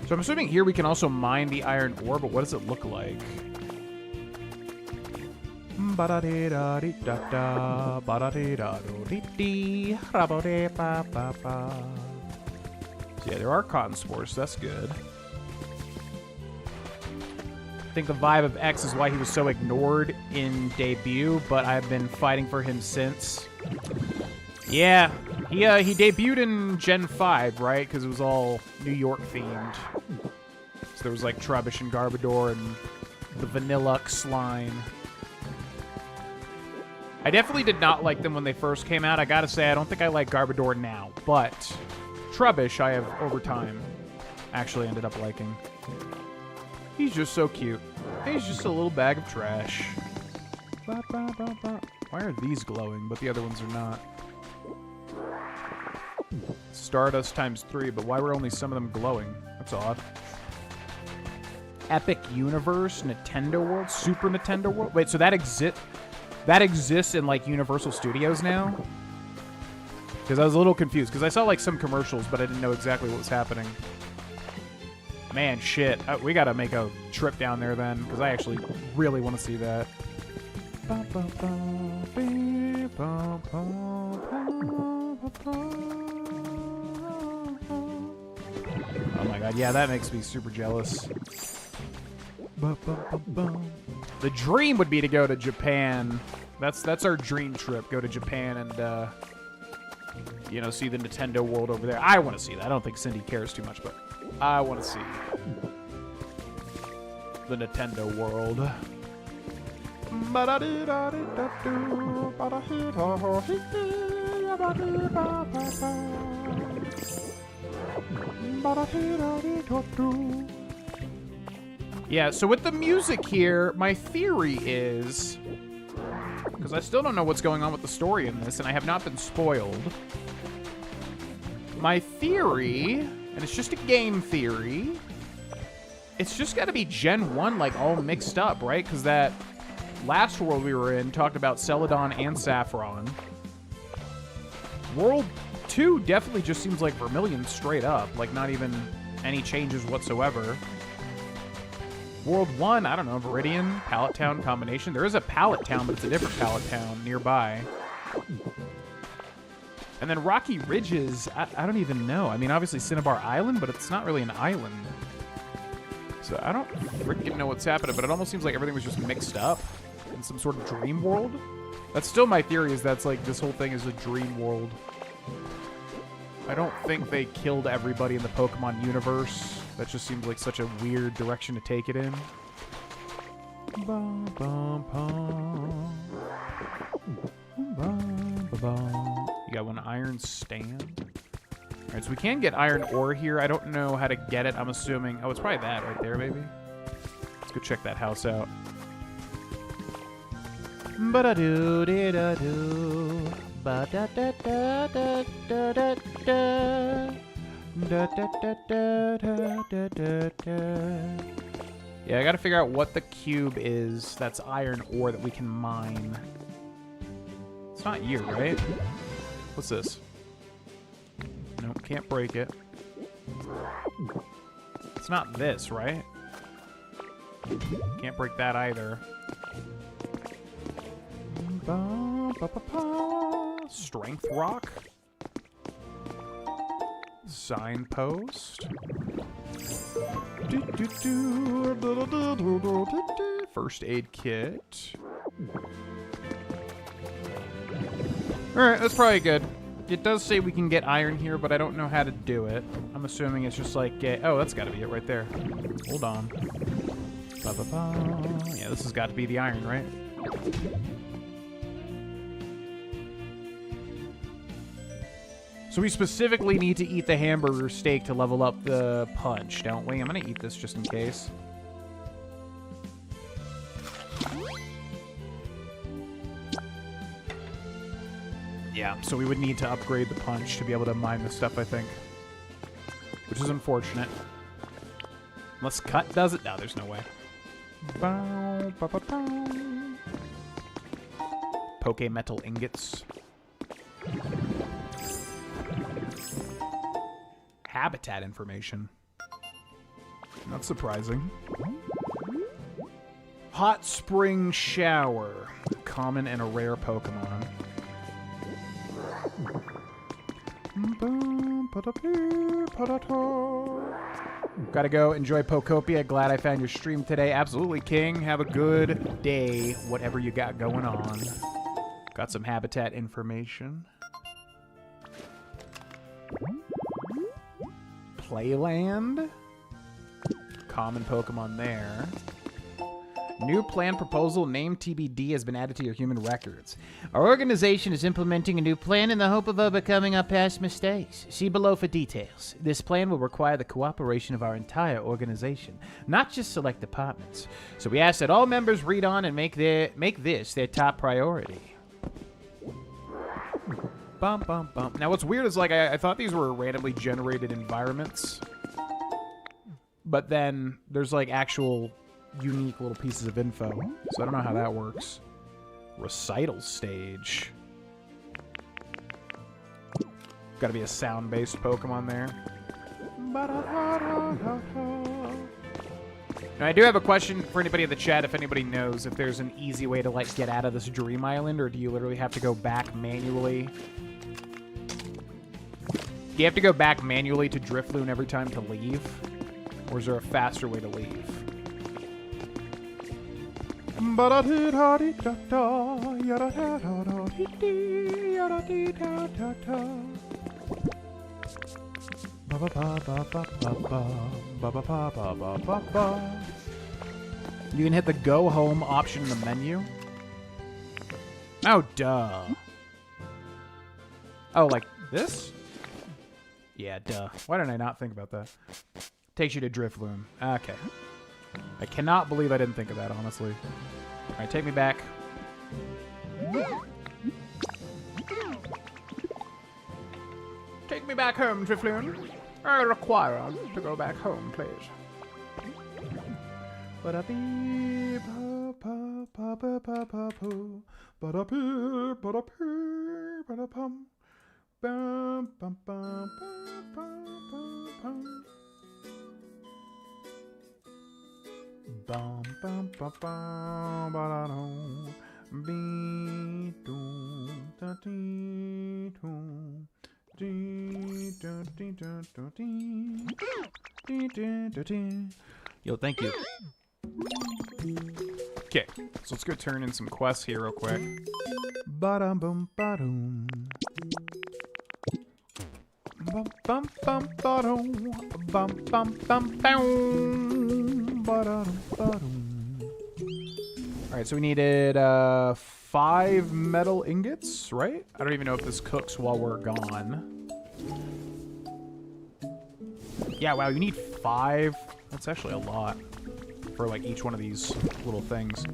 So I'm assuming here we can also mine the iron ore, but what does it look like? So yeah, there are cotton spores, so that's good. think the vibe of X is why he was so ignored in debut, but I've been fighting for him since. Yeah, he debuted in Gen 5, right? Because it was all New York themed. So there was like Trubbish and Garbodor and the Vanillux line. I definitely did not like them when they first came out. I gotta say, I don't think I like Garbodor now, but Trubbish I have, over time, actually ended up liking. He's just so cute. He's just a little bag of trash. Ba, ba, ba, ba. Why are these glowing, but the other ones are not? Stardust times 3, but why were only some of them glowing? That's odd. Epic Universe, Nintendo World, Super Nintendo World? Wait, so that exists in, like, Universal Studios now? Because I was a little confused, because I saw, like, some commercials, but I didn't know exactly what was happening. Man, shit. We gotta make a trip down there then, because I actually really want to see that. Oh my god, yeah, that makes me super jealous. The dream would be to go to Japan. That's our dream trip. Go to Japan and, you know, see the Nintendo World over there. I want to see that. I don't think Cindy cares too much, but I want to see the Nintendo World. Yeah, so with the music here, my theory is, because I still don't know what's going on with the story in this, and I have not been spoiled. My theory, and it's just a game theory, it's just got to be Gen 1, like, all mixed up, right? Because that last world we were in talked about Celadon and Saffron. World 2 definitely just seems like Vermilion straight up, like not even any changes whatsoever. World 1, I don't know, Viridian, Pallet Town combination. There is a Pallet Town, but it's a different Pallet Town nearby. And then Rocky Ridges, I don't even know. I mean, obviously Cinnabar Island, but it's not really an island. So I don't freaking know what's happening, but it almost seems like everything was just mixed up in some sort of dream world. That's still my theory, is that's like this whole thing is a dream world. I don't think they killed everybody in the Pokemon universe. That just seems like such a weird direction to take it in. You got one iron stand. Alright, so we can get iron ore here. I don't know how to get it. I'm assuming... Oh, it's probably that right there, maybe. Let's go check that house out. Ba-da-doo-dee-da-doo. Ba-da-da-da-da-da-da-da. Yeah, I gotta figure out what the cube is that's iron ore that we can mine. It's not you, right? What's this? Nope, can't break it. It's not this, right? Can't break that either. Strength rock? Signpost. First aid kit. Alright, that's probably good. It does say we can get iron here, but I don't know how to do it. I'm assuming it's just like... oh, that's got to be it right there. Hold on. Yeah, this has got to be the iron, right? So we specifically need to eat the hamburger steak to level up the punch, don't we? I'm going to eat this just in case. Yeah, so we would need to upgrade the punch to be able to mine this stuff, I think. Which is unfortunate. Unless cut does it? No, there's no way. Poke metal ingots. Habitat information. Not surprising. Hot spring shower. Common and a rare Pokemon. Gotta go enjoy Pokopia. Glad I found your stream today. Absolutely, King. Have a good day, whatever you got going on. Got some habitat information. Playland. Common Pokemon there. New plan proposal, name TBD, has been added to your human records. Our organization is implementing a new plan in the hope of overcoming our past mistakes. See below for details. This plan will require the cooperation of our entire organization, not just select departments. So we ask that all members read on and make this their top priority. Bum, bum, bum. Now what's weird is, like, I thought these were randomly generated environments, but then there's, like, actual unique little pieces of info. So I don't know how that works. Recital stage. Gotta be a sound-based Pokemon there. Now, I do have a question for anybody in the chat, if anybody knows if there's an easy way to, like, get out of this Dream Island, or do you literally have to go back manually? Do you have to go back manually to Drifloon every time to leave? Or is there a faster way to leave? You can hit the go home option in the menu. Oh, duh. Oh, like this? Yeah, duh. Why didn't I not think about that? Takes you to Drifloom. Okay. I cannot believe I didn't think of that, honestly. Alright, take me back. Take me back home, Drifloon. I require us to go back home, please. Bum bum bum bum ba be doom da dee doom dee da dee da da dee dee da dee. Yo, thank you. Okay, so let's go turn in some quests here real quick. Ba-dum bum ba-doom. Bum bum bum ba-dum bum bum bum bum. Alright, so we needed 5 metal ingots, right? I don't even know if this cooks while we're gone. Yeah, wow, you need 5? That's actually a lot for, like, each one of these little things.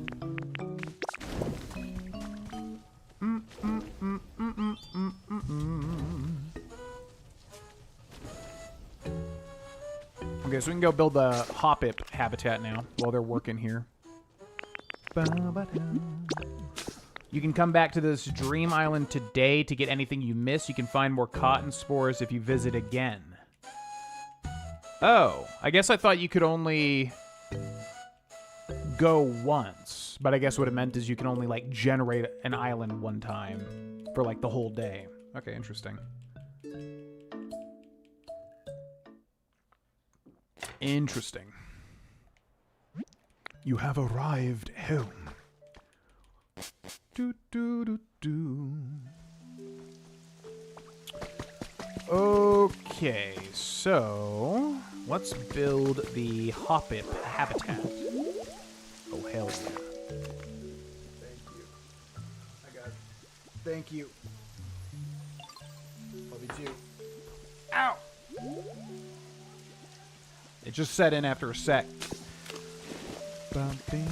Okay, so we can go build the Hoppip habitat now while they're working here. You can come back to this Dream Island today to get anything you miss. You can find more cotton spores if you visit again. Oh, I guess I thought you could only go once. But I guess what it meant is you can only, like, generate an island one time for, like, the whole day. Okay, interesting. Interesting. You have arrived home. Do, do, do, do. Okay, so let's build the Hoppip habitat. Oh, hell yeah. Thank you. I got it. Thank you. Love you too. Ow! It just set in after a sec. Okay,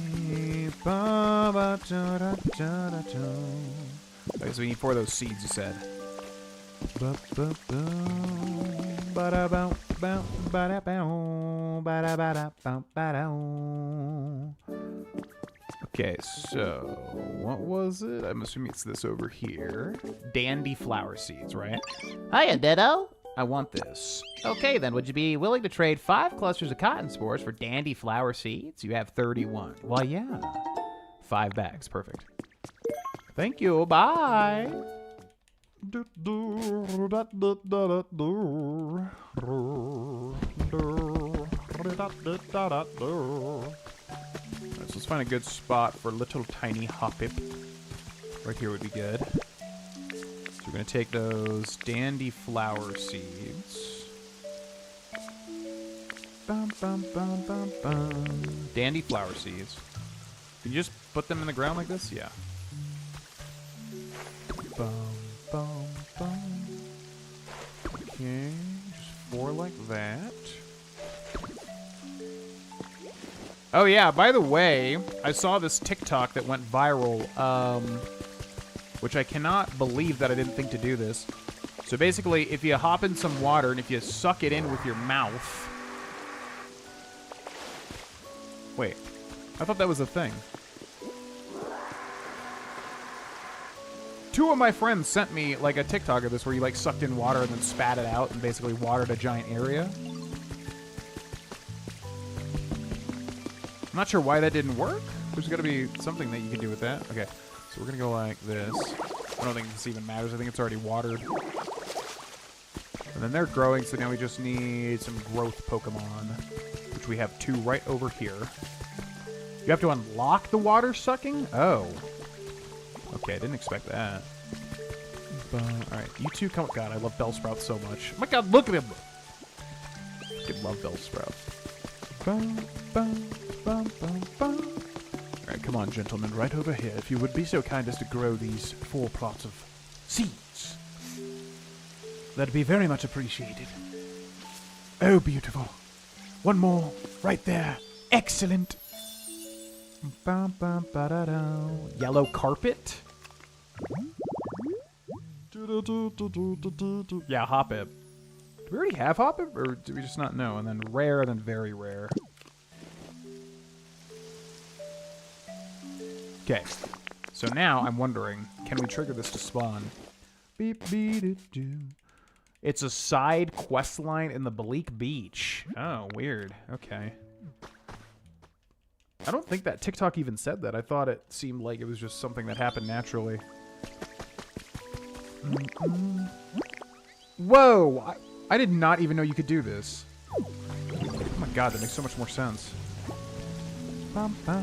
so we need 4 of those seeds, you said. Okay, so what was it? I'm assuming it's this over here. Dandy flower seeds, right? Hiya, Ditto. I want this. Okay, then, would you be willing to trade 5 clusters of cotton spores for dandy flower seeds? You have 31. Well, yeah. 5 bags. Perfect. Thank you. Bye. So let's find a good spot for little tiny hoppip. Right here would be good. So we're going to take those dandy flower seeds. Bum, bum, bum, bum, bum. Dandy flower seeds. Can you just put them in the ground like this? Yeah. Bum, bum, bum. Okay, just 4 like that. Oh yeah, by the way, I saw this TikTok that went viral, which I cannot believe that I didn't think to do this. So basically, if you hop in some water and if you suck it in with your mouth... Wait, I thought that was a thing. 2 of my friends sent me like a TikTok of this where you like sucked in water and then spat it out and basically watered a giant area. I'm not sure why that didn't work. There's got to be something that you can do with that. Okay, so we're going to go like this. I don't think this even matters. I think it's already watered. And then they're growing, so now we just need some growth Pokemon, which we have 2 right over here. You have to unlock the water sucking? Oh. Okay, I didn't expect that. Alright, you 2 come... God, I love Bellsprout so much. Oh my god, look at him! I love Bellsprout. Alright, come on, gentlemen, right over here. If you would be so kind as to grow these 4 plots of seeds. That'd be very much appreciated. Oh, beautiful. One more, right there. Excellent. Yellow carpet? Yeah, Hoppip. Do we already have Hoppip, or do we just not know? And then rare, and then very rare. Okay. So now I'm wondering, can we trigger this to spawn? Beep, beep, doo. It's a side quest line in the Bleak Beach. Oh, weird. Okay. I don't think that TikTok even said that. I thought it seemed like it was just something that happened naturally. Whoa! I did not even know you could do this. Oh my god, that makes so much more sense. Okay,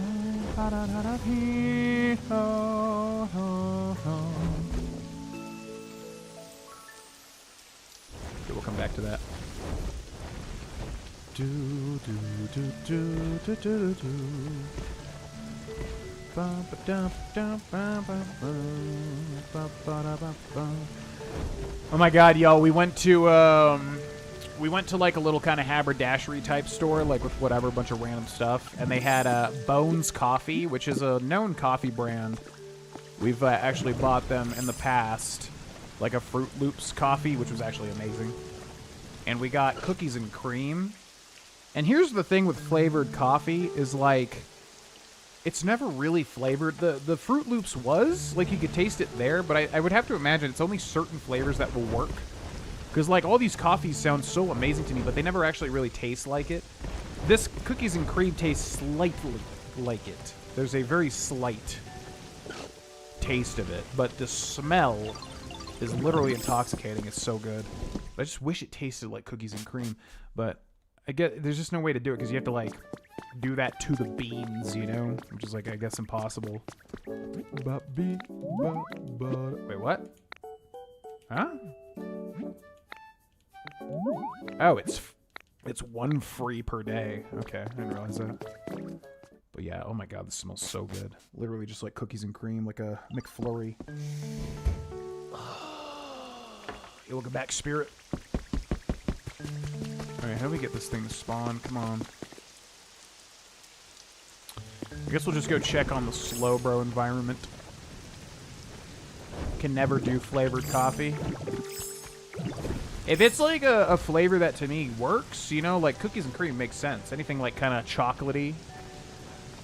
we'll come back to that. Oh my god, y'all, we went to like a little kind of haberdashery type store, like with whatever, a bunch of random stuff, and they had Bones Coffee, which is a known coffee brand. We've actually bought them in the past, like a Fruit Loops coffee, which was actually amazing. And we got cookies and cream. And here's the thing with flavored coffee is like, it's never really flavored. The Fruit Loops was, like you could taste it there, but I would have to imagine it's only certain flavors that will work. Because like all these coffees sound so amazing to me, but they never actually really taste like it. This cookies and cream tastes slightly like it. There's a very slight taste of it, but the smell is literally intoxicating. It's so good. I just wish it tasted like cookies and cream, but I get there's just no way to do it because you have to like do that to the beans, you know, which is like I guess impossible. Wait, what? Huh? Oh, it's 1 free per day. Okay, I didn't realize that. But yeah, oh my god, this smells so good. Literally just like cookies and cream, like a McFlurry. Yo, welcome back, Spirit. Alright, how do we get this thing to spawn? Come on. I guess we'll just go check on the Slowbro environment. Can never do flavored coffee. If it's like a flavor that to me works, you know, like cookies and cream makes sense. Anything like kind of chocolatey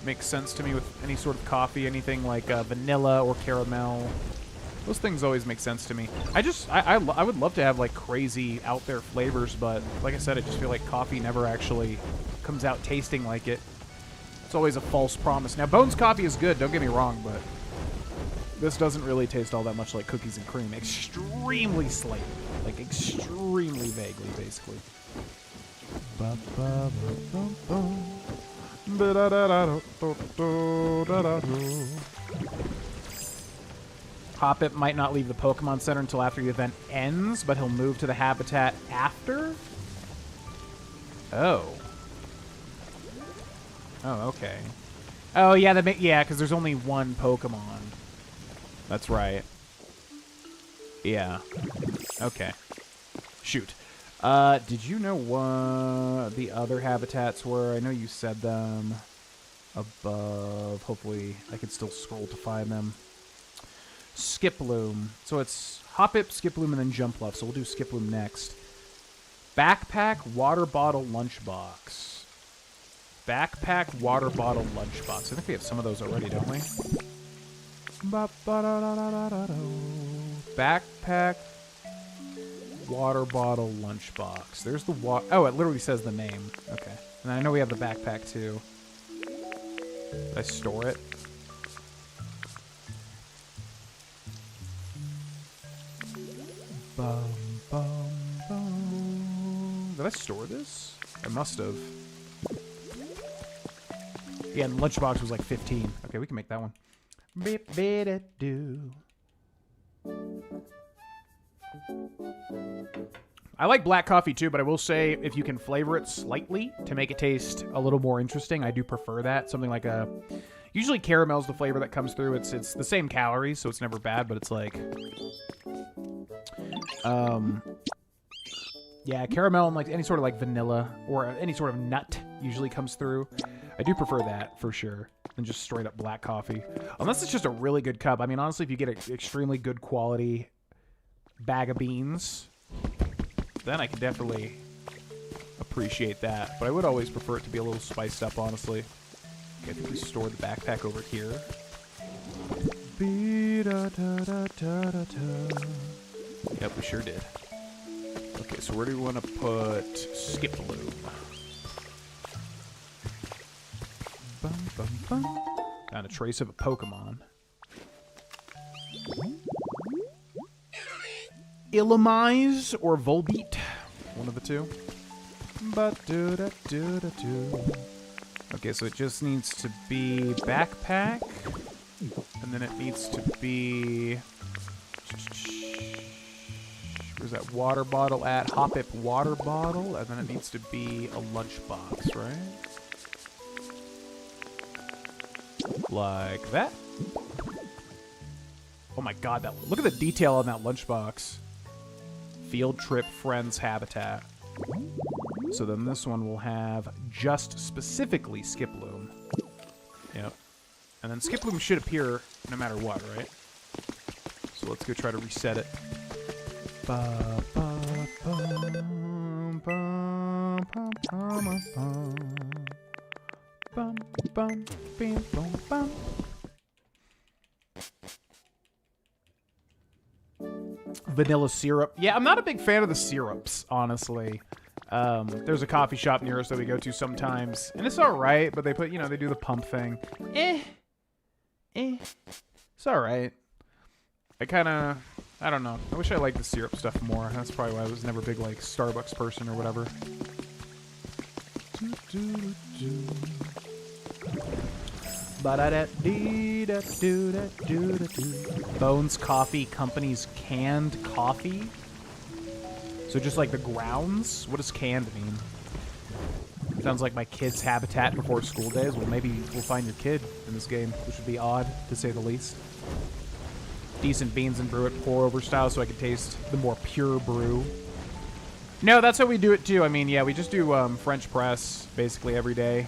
makes sense to me with any sort of coffee. Anything like vanilla or caramel. Those things always make sense to me. I would love to have like crazy out there flavors, but like I said, I just feel like coffee never actually comes out tasting like it. It's always a false promise. Now, Bones Coffee is good, don't get me wrong, but this doesn't really taste all that much like cookies and cream. Extremely slightly. Like, extremely vaguely, basically. Hoppip might not leave the Pokemon Center until after the event ends, but he'll move to the habitat after? Oh. Oh, okay. Oh, yeah, yeah, because there's only one Pokemon. That's right. Yeah. Okay. Shoot. Did you know what the other habitats were? I know you said them above. Hopefully I can still scroll to find them. Skiploom. So it's Hoppip, Skiploom, and then Jumpluff. So we'll do Skiploom next. Backpack, water bottle, lunchbox. Backpack, water bottle, lunchbox. I think we have some of those already, don't we? Backpack, water bottle, lunchbox. There's the oh, it literally says the name. Okay. And I know we have the backpack too. Did I store it? Bum, bum, bum. Did I store this? I must have. Yeah, and the lunchbox was like 15. Okay, we can make that one. Beep, beep, do. I like black coffee too, but I will say if you can flavor it slightly to make it taste a little more interesting, I do prefer that. Something like a... Usually caramel's the flavor that comes through. It's the same calories, so it's never bad, but it's like... Yeah, caramel and like any sort of like vanilla or any sort of nut usually comes through. I do prefer that for sure than just straight up black coffee. Unless it's just a really good cup. I mean, honestly, if you get an extremely good quality bag of beans, then I can definitely appreciate that. But I would always prefer it to be a little spiced up, honestly. Okay, I think we stored the backpack over here. Yep, we sure did. Okay, so where do we want to put Skiploom? Bum, bum, bum. Found a trace of a Pokemon. Illumise or Volbeat. One of the two. Okay, so it just needs to be backpack. And then it needs to be... Where's that water bottle at? Hoppip water bottle. And then it needs to be a lunchbox, right? Like that. Oh my god, look at the detail on that lunchbox. Field trip friends habitat. So then this one will have just specifically Skiploom. Yep. And then Skiploom should appear no matter what, right? So let's go try to reset it. Ba, ba, bum, bum, bum, bum, bum. Bum, bum, bim, bum, bum. Vanilla syrup. Yeah, I'm not a big fan of the syrups, honestly. There's a coffee shop near us that we go to sometimes, and it's alright, but they put, they do the pump thing. It's alright. I don't know. I wish I liked the syrup stuff more. That's probably why I was never a big, Starbucks person or whatever. Bones Coffee Company's canned coffee. So just like the grounds? What does canned mean? Sounds like my kid's habitat before school days. Well, maybe we'll find your kid in this game, which would be odd, to say the least. Decent beans and brew it pour-over style so I can taste the more pure brew. No, that's how we do it too. I mean, yeah, we just do French press basically every day.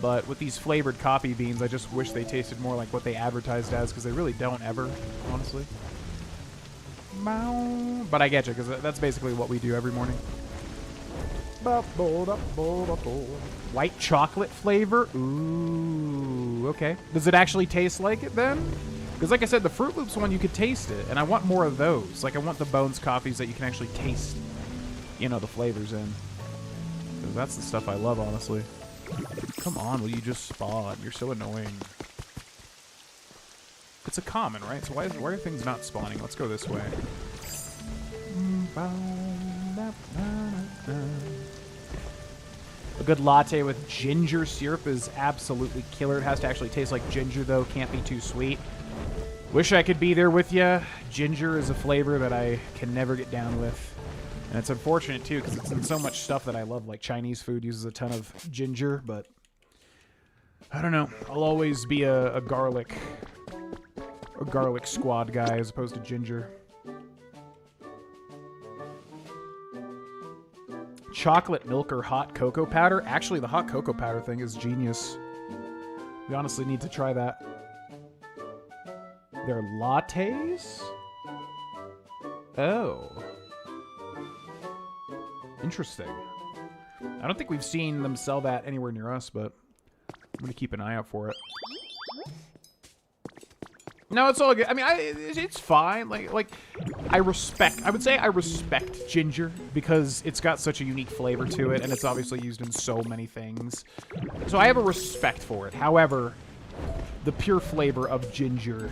But with these flavored coffee beans, I just wish they tasted more like what they advertised as, because they really don't ever, honestly. But I get you, because that's basically what we do every morning. White chocolate flavor? Ooh, okay. Does it actually taste like it then? Because like I said, the Fruit Loops one, you could taste it, and I want more of those. Like, I want the Bones coffees that you can actually taste, the flavors in. Because that's the stuff I love, honestly. Come on, will you just spawn? You're so annoying. It's a common, right? So why are things not spawning? Let's go this way. good latte with ginger syrup is absolutely killer. It has to actually taste like ginger, though. Can't be too sweet. Wish I could be there with you. Ginger is a flavor that I can never get down with. And it's unfortunate, too, because it's in so much stuff that I love. Like, Chinese food uses a ton of ginger, but I don't know. I'll always be a garlic squad guy as opposed to ginger. Chocolate milk or hot cocoa powder? Actually, the hot cocoa powder thing is genius. We honestly need to try that. They're lattes? Oh. Interesting. I don't think we've seen them sell that anywhere near us, but I'm going to keep an eye out for it. No, it's all good. I mean, it's fine. Like I would say I respect ginger because it's got such a unique flavor to it, and it's obviously used in so many things. So I have a respect for it. However, the pure flavor of ginger,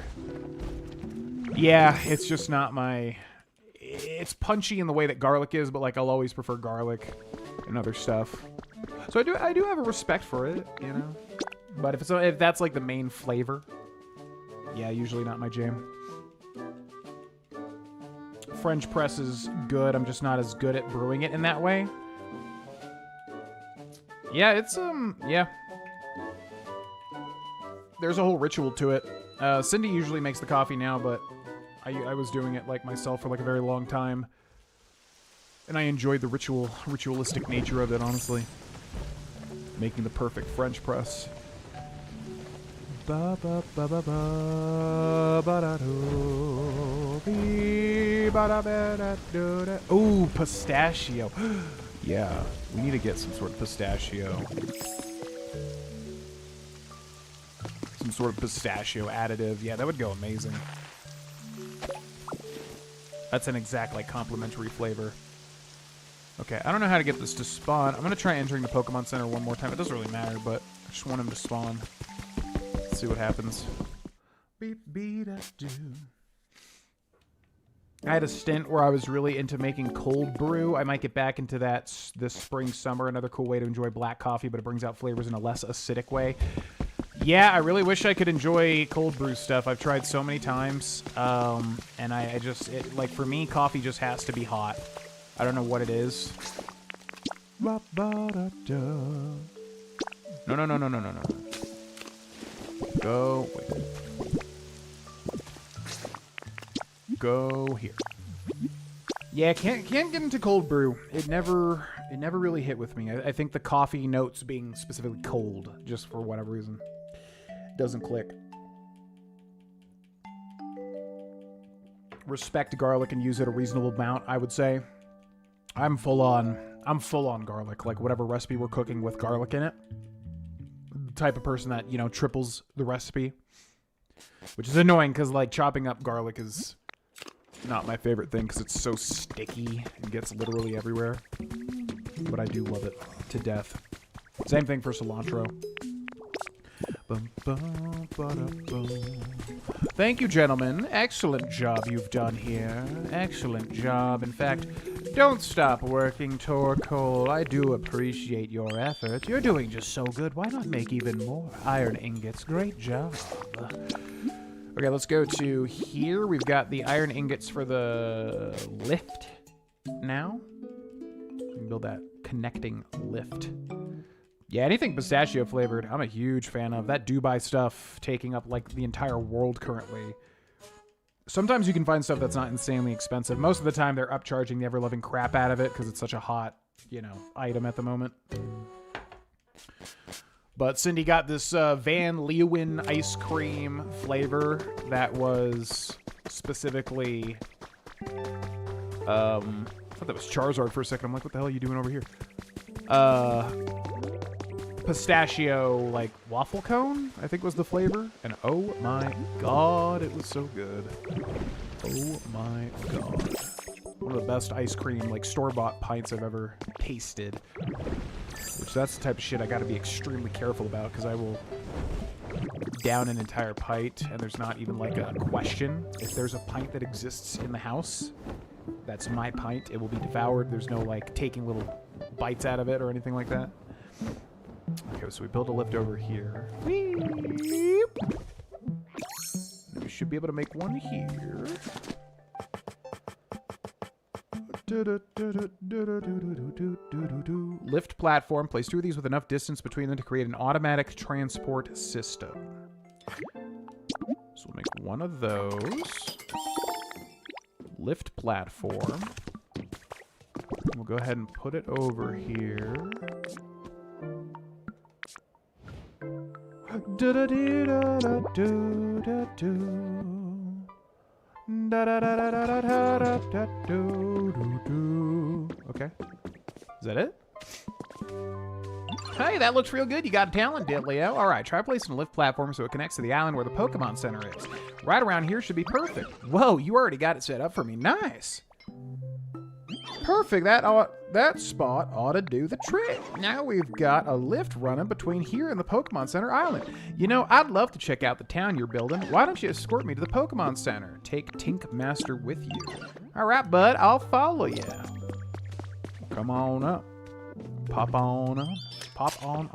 yeah, it's just not my... It's punchy in the way that garlic is, but like I'll always prefer garlic and other stuff. So I do have a respect for it, you know. But if that's like the main flavor, yeah, usually not my jam. French press is good. I'm just not as good at brewing it in that way. Yeah, it's yeah. There's a whole ritual to it. Cindy usually makes the coffee now, but I was doing it like myself for like a very long time, and I enjoyed the ritualistic nature of it. Honestly, making the perfect French press. Ba ba ba ba ba ba da do be ba da ba da do da. Ooh, pistachio. Yeah, we need to get some sort of pistachio. Some sort of pistachio additive. Yeah, that would go amazing. That's an exact, like, complimentary flavor. Okay, I don't know how to get this to spawn. I'm going to try entering the Pokemon Center one more time. It doesn't really matter, but I just want him to spawn. Let's see what happens. Beep, beep, da, do. I had a stint where I was really into making cold brew. I might get back into that this spring, summer. Another cool way to enjoy black coffee, but it brings out flavors in a less acidic way. Yeah, I really wish I could enjoy cold brew stuff. I've tried so many times, and I just, like, for me, coffee just has to be hot. I don't know what it is. No. Go, wait. Go here. Yeah, can't get into cold brew. It never really hit with me. I think the coffee notes being specifically cold, just for whatever reason, doesn't click. Respect garlic and use it a reasonable amount, I would say. I'm full on garlic. Like, whatever recipe we're cooking with garlic in it. The type of person that, you know, triples the recipe. Which is annoying, because, like, chopping up garlic is not my favorite thing, because it's so sticky and gets literally everywhere. But I do love it to death. Same thing for cilantro. Thank you, gentlemen. Excellent job you've done here. Excellent job. In fact, don't stop working, Torkoal. I do appreciate your effort. You're doing just so good. Why not make even more iron ingots? Great job. Okay, let's go to here. We've got the iron ingots for the lift now. We can build that connecting lift. Yeah, anything pistachio flavored, I'm a huge fan of. That Dubai stuff taking up, like, the entire world currently. Sometimes you can find stuff that's not insanely expensive. Most of the time, they're upcharging the ever-loving crap out of it because it's such a hot, you know, item at the moment. But Cindy got this Van Leeuwen ice cream flavor that was specifically... I thought that was Charizard for a second. I'm like, what the hell are you doing over here? Pistachio, like, waffle cone, I think was the flavor. And oh my god, it was so good. Oh my god. One of the best ice cream, like, store-bought pints I've ever tasted. Which, that's the type of shit I gotta be extremely careful about, because I will down an entire pint, and there's not even, like, a question. If there's a pint that exists in the house, that's my pint. It will be devoured. There's no, like, taking little bites out of it or anything like that. Okay, so we build a lift over here. We should be able to make one here. Lift platform. Place 2 of these with enough distance between them to create an automatic transport system. So we'll make one of those. Lift platform. We'll go ahead and put it over here. Okay. Is that it? Hey, that looks real good. You got a talent, Ditlio. All right, try placing a lift platform so it connects to the island where the Pokemon Center is. Right around here should be perfect. Whoa, you already got it set up for me. Nice. Perfect. That spot ought to do the trick. Now we've got a lift running between here and the Pokemon Center Island. You know, I'd love to check out the town you're building. Why don't you escort me to the Pokemon Center? Take Tink Master with you. All right, bud. I'll follow you. Come on up. Pop on up. Pop on.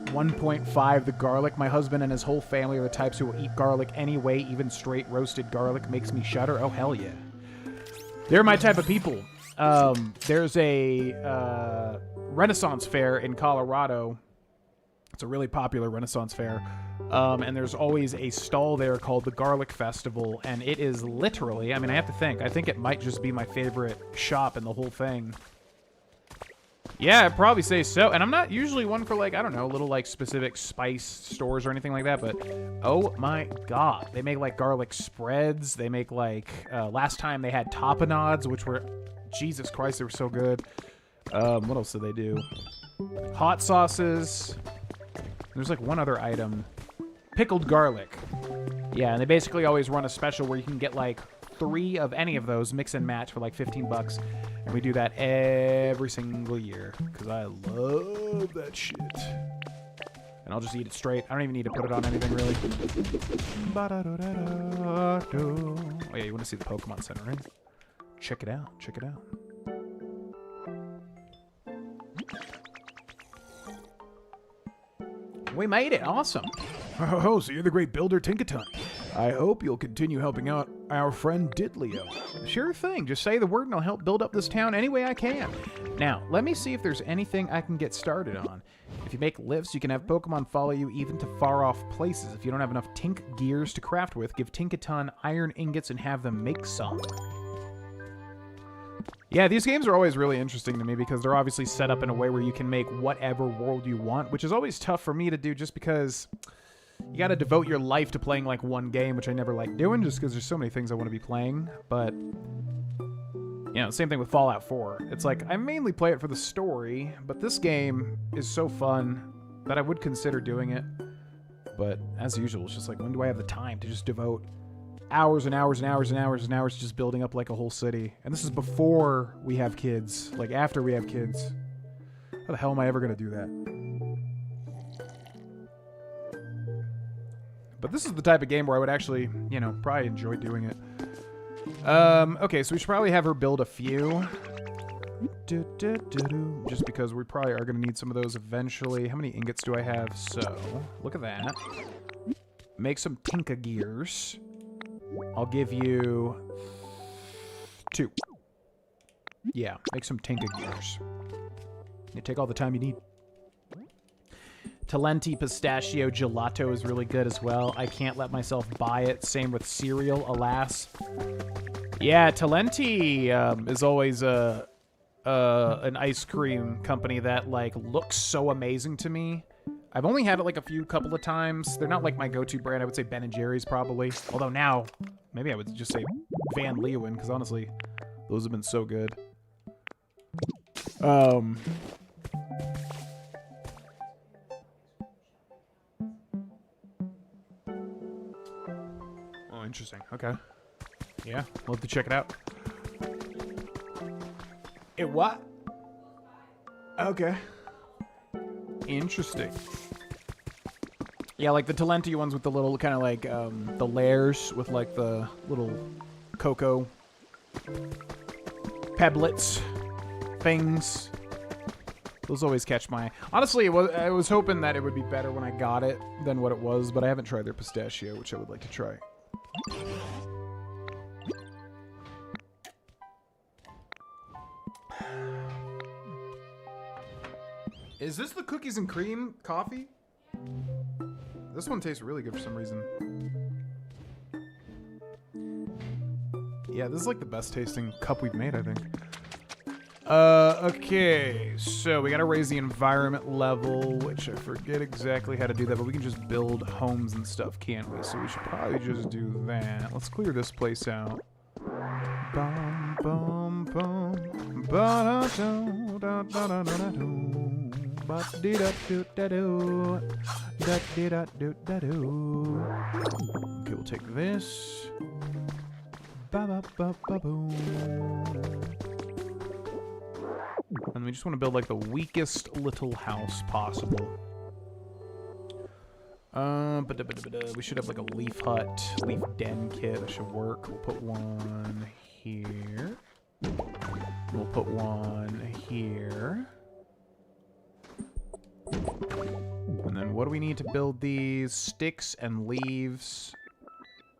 1.5, the garlic. My husband and his whole family are the types who will eat garlic anyway. Even straight roasted garlic makes me shudder. Oh, hell yeah. They're my type of people. There's a Renaissance fair in Colorado. It's a really popular Renaissance fair. And there's always a stall there called the Garlic Festival. And it is literally, I mean, I have to think. I think it might just be my favorite shop in the whole thing. Yeah, I'd probably say so. And I'm not usually one for, like, I don't know, little, like, specific spice stores or anything like that. But, oh, my God. They make, like, garlic spreads. They make, like, last time they had tapenades, which were, Jesus Christ, they were so good. What else do they do? Hot sauces. There's, like, one other item. Pickled garlic. Yeah, and they basically always run a special where you can get, like, 3 of any of those, mix and match for, like, 15 bucks. And we do that every single year because I love that shit. And I'll just eat it straight. I don't even need to put it on anything, really. Oh, yeah, you want to see the Pokemon Center, right? Check it out. Check it out. We made it. Awesome. Oh, so you're the great builder Tinkaton. I hope you'll continue helping out our friend Ditlio. Sure thing. Just say the word and I'll help build up this town any way I can. Now, let me see if there's anything I can get started on. If you make lifts, you can have Pokemon follow you even to far-off places. If you don't have enough Tink gears to craft with, give Tinkaton iron ingots and have them make some. Yeah, these games are always really interesting to me because they're obviously set up in a way where you can make whatever world you want, which is always tough for me to do just because you got to devote your life to playing, like, one game, which I never like doing just because there's so many things I want to be playing. But, you know, same thing with Fallout 4. It's like, I mainly play it for the story, but this game is so fun that I would consider doing it. But, as usual, it's just like, when do I have the time to just devote hours and hours and hours and hours and hours just building up, like, a whole city? And this is before we have kids. Like, after we have kids. How the hell am I ever going to do that? But this is the type of game where I would actually, you know, probably enjoy doing it. Okay, so we should probably have her build a few. Just because we probably are going to need some of those eventually. How many ingots do I have? So, look at that. Make some Tinka gears. I'll give you 2. Yeah, make some Tinka gears. You take all the time you need. Talenti pistachio gelato is really good as well. I can't let myself buy it. Same with cereal, alas. Yeah, Talenti is always an ice cream company that, like, looks so amazing to me. I've only had it, like, couple of times. They're not, like, my go-to brand. I would say Ben & Jerry's probably. Although now, maybe I would just say Van Leeuwen, because honestly, those have been so good. Interesting. Okay. Yeah, we'll have to check it out. It what? Okay. Interesting. Yeah, like the Talenti ones with the little kind of like the layers with like the little cocoa Pebblets. Things. Those always catch my eye. Honestly, I was hoping that it would be better when I got it than what it was, but I haven't tried their pistachio, which I would like to try. Is this the cookies and cream coffee? This one tastes really good for some reason. Yeah, this is like the best tasting cup we've made, I think. Okay, so we gotta raise the environment level, which I forget exactly how to do that, but we can just build homes and stuff, can't we? So we should probably just do that. Let's clear this place out. Bum, bum, bum. Ba-da-do, da-da-da-da-da-do. Ba-dee-da-do-da-do. Da-dee-da-do-da-do. Okay, we'll take this. Ba-ba-ba-ba-boom. And we just want to build like the weakest little house possible. We should have like a leaf hut, leaf den kit. That should work. We'll put one here. We'll put one here. And then what do we need to build these? Sticks and leaves.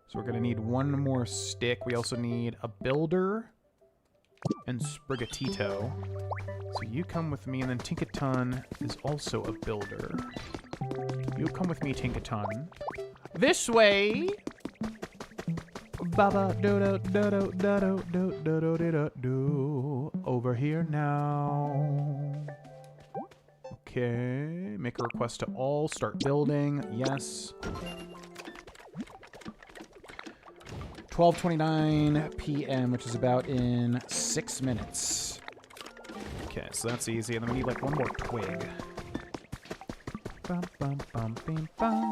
So we're going to need one more stick. We also need a builder and Sprigatito. So you come with me, and then Tinkaton is also a builder. You come with me, Tinkaton. This way! Baba do do do do do do do do do do. Over here now. Okay, make a request to all. Start building. Yes. 12:29 p.m., which is about in 6 minutes. Okay, so that's easy. And then we need like one more twig. Bum, bum, bum, bim, bum.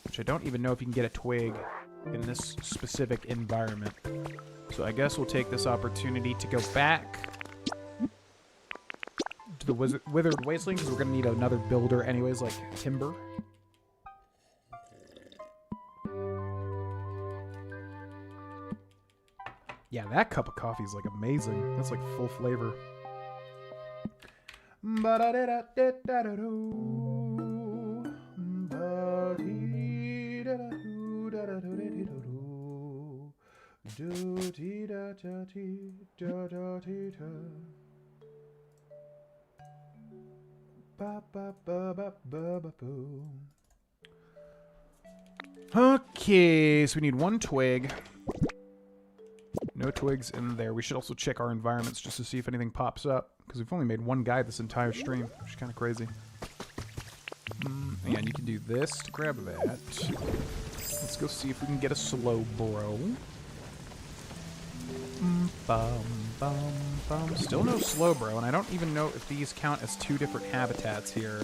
Which I don't even know if you can get a twig in this specific environment. So I guess we'll take this opportunity to go back to the Withered Wasteland, because we're going to need another builder anyways, like timber. Yeah, that cup of coffee is like amazing. That's like full flavor. Okay, so we need one twig. No twigs in there. We should also check our environments just to see if anything pops up, because we've only made one guy this entire stream, which is kind of crazy. And you can do this to grab that. Let's go see if we can get a slow bro. Bum, bum, bum. Still no slow bro, and I don't even know if these count as two different habitats here.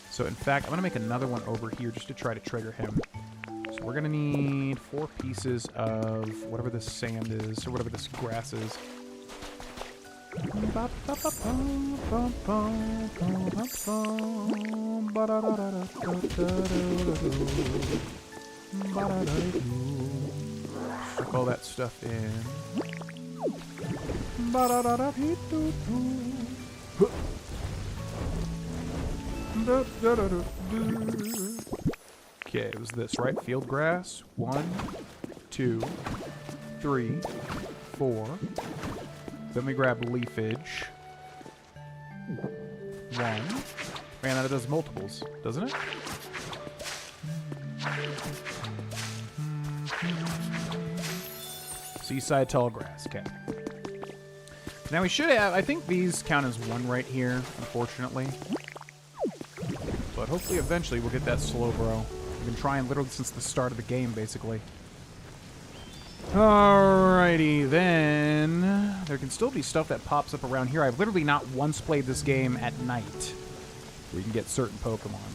So in fact, I'm going to make another one over here just to try to trigger him. So we're going to need 4 pieces of whatever this sand is, or whatever this grass is. Stick all that stuff in. Okay, it was this, right? Field grass. 1, 2, 3, 4. Then we grab leafage. 1. Man, that does multiples, doesn't it? Seaside tall grass. Okay. Now we should have... I think these count as 1 right here, unfortunately. But hopefully eventually we'll get that slow bro. We've been trying literally since the start of the game, basically. Alrighty, then... There can still be stuff that pops up around here. I've literally not once played this game at night, where you can get certain Pokemon.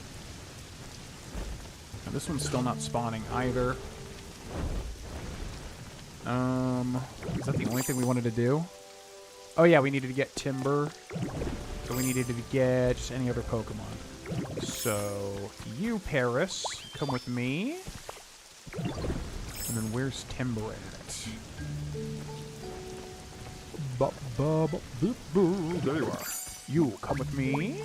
Now, this one's still not spawning either. Is that the only thing we wanted to do? Oh yeah, we needed to get Timber. So we needed to get just any other Pokemon. So, you, Paris, come with me. And then where's Timber at? There you are. You come with me.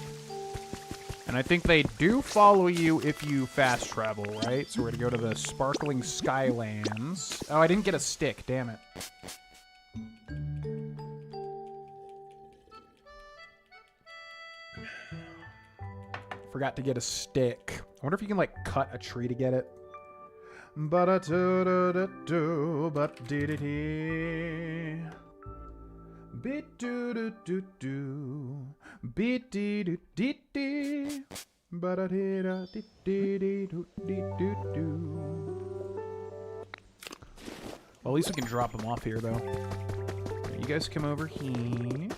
And I think they do follow you if you fast travel, right? So we're gonna go to the Sparkling Skylands. Oh, I didn't get a stick. Damn it. Forgot to get a stick. I wonder if you can, like, cut a tree to get it. Ba-da-do-do-do-do, ba-dee-dee-dee. Be-do-do-do-do, be-dee-do-dee-dee, ba-da-dee-da-dee-dee-dee-do-dee-do-do. Well, at least we can drop them off here, though. You guys come over here.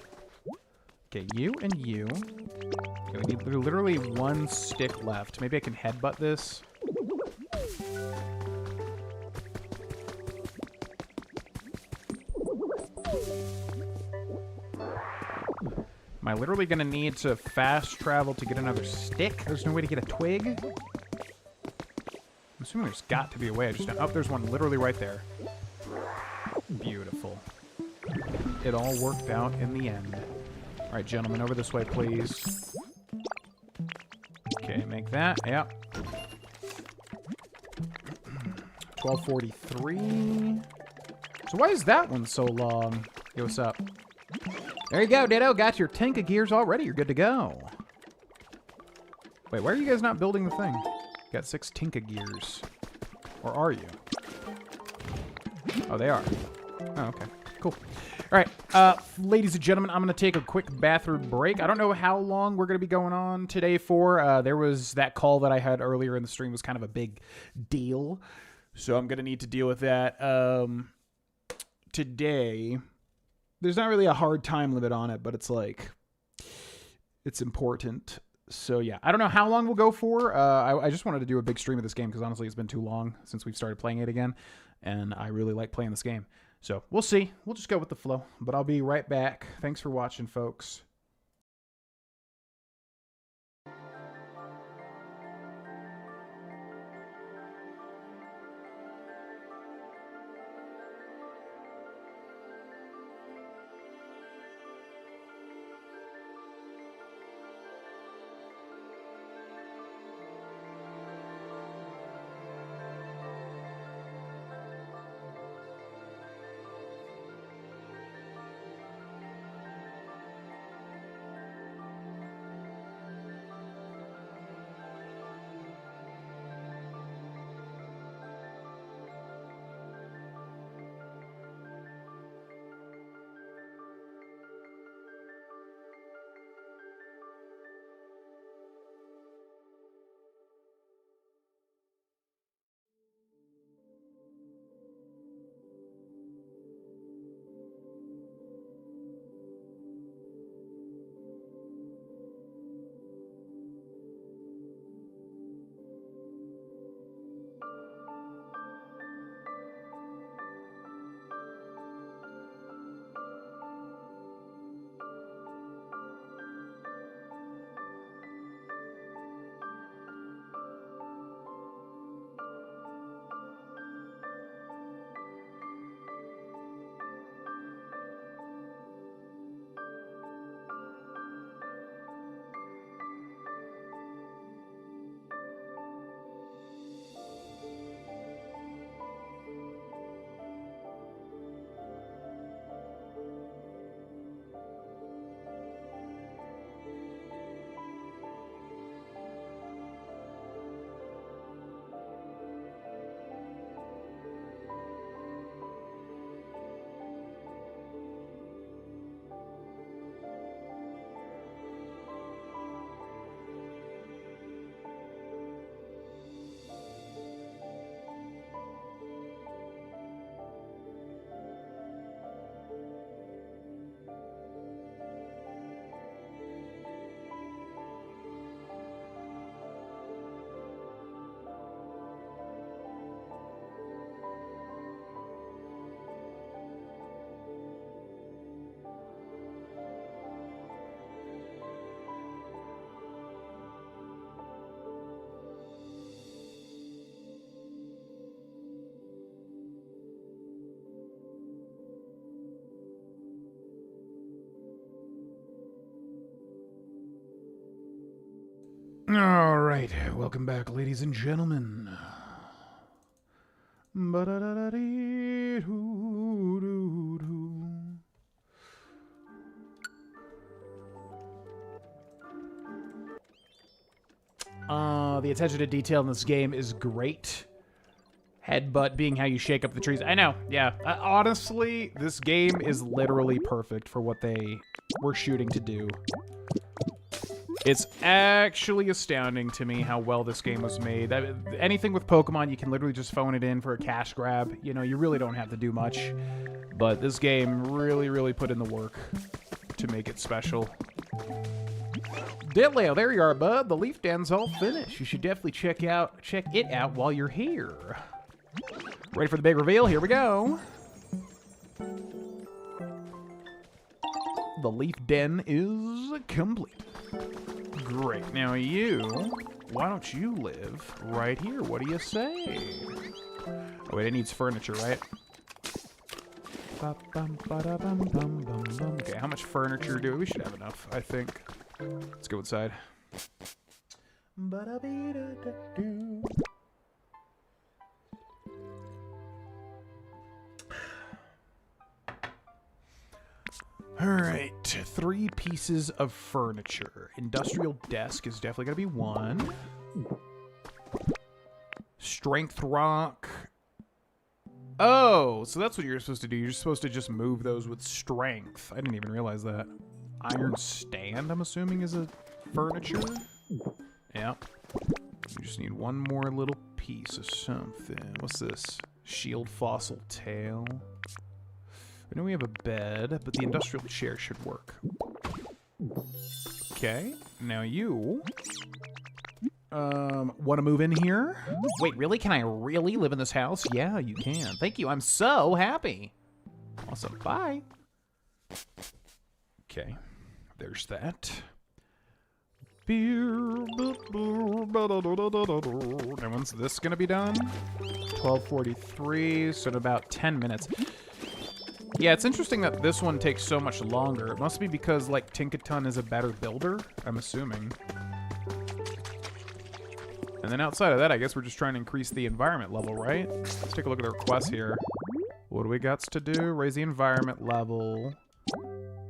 Okay, you and you. Okay, we need literally one stick left. Maybe I can headbutt this. Am I literally going to need to fast travel to get another stick? There's no way to get a twig? I'm assuming there's got to be a way. I just don't... Oh, there's one literally right there. Beautiful. It all worked out in the end. All right, gentlemen, over this way, please. Okay, make that. Yep. 1243. So why is that one so long? Yo, what's up? There you go, Ditto. Got your Tinka gears already. You're good to go. Wait, why are you guys not building the thing? Got 6 Tinka gears. Or are you? Oh, they are. Oh, okay. Cool. All right, ladies and gentlemen, I'm going to take a quick bathroom break. I don't know how long we're going to be going on today for. There was that call that I had earlier in the stream was kind of a big deal. So I'm going to need to deal with that. Today, there's not really a hard time limit on it, but it's like, it's important. So yeah, I don't know how long we'll go for. I just wanted to do a big stream of this game because honestly, it's been too long since we've started playing it again. And I really like playing this game. So we'll see. We'll just go with the flow. But I'll be right back. Thanks for watching, folks. All right, welcome back, ladies and gentlemen. The attention to detail in this game is great. Headbutt being how you shake up the trees. I know, yeah. Honestly, this game is literally perfect for what they were shooting to do. It's actually astounding to me how well this game was made. Anything with Pokemon, you can literally just phone it in for a cash grab. You know, you really don't have to do much. But this game really, really put in the work to make it special. Diddley, there you are, bud. The leaf den's all finished. You should definitely check it out while you're here. Ready for the big reveal? Here we go. The leaf den is complete. Great. Now why don't you live right here? What do you say? Oh, wait, it needs furniture, right? Okay, how much furniture do we should have enough, I think. Let's go inside. Alright, 3 pieces of furniture. Industrial desk is definitely going to be 1. Strength rock. Oh, so that's what you're supposed to do. You're supposed to just move those with strength. I didn't even realize that. Iron stand, I'm assuming, is a furniture. Yep. You just need 1 more little piece of something. What's this? Shield fossil tail. I know we have a bed, but the industrial chair should work. Okay. Now you... want to move in here? Wait, really? Can I really live in this house? Yeah, you can. Thank you. I'm so happy. Awesome. Bye. Okay. There's that. And when's this going to be done? 12:43, so in about 10 minutes. Yeah, it's interesting that this one takes so much longer. It must be because, like, Tinkaton is a better builder, I'm assuming. And then outside of that, I guess we're just trying to increase the environment level, right? Let's take a look at the requests here. What do we got to do? Raise the environment level.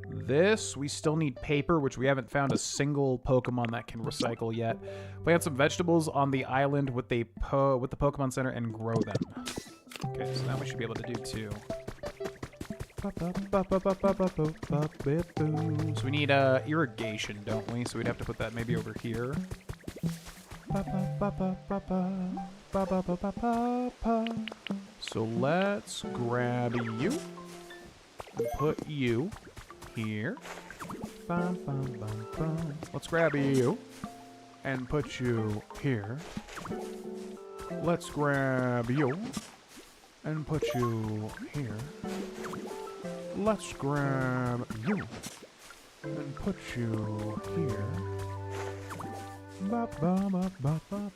This, we still need paper, which we haven't found a single Pokemon that can recycle yet. Plant some vegetables on the island with the Pokemon Center and grow them. Okay, so now we should be able to do 2. So we need irrigation, don't we? So we'd have to put that maybe over here. So let's grab you and put you here. Let's grab you and put you here. Let's grab you and put you here. Let's grab you and put you here.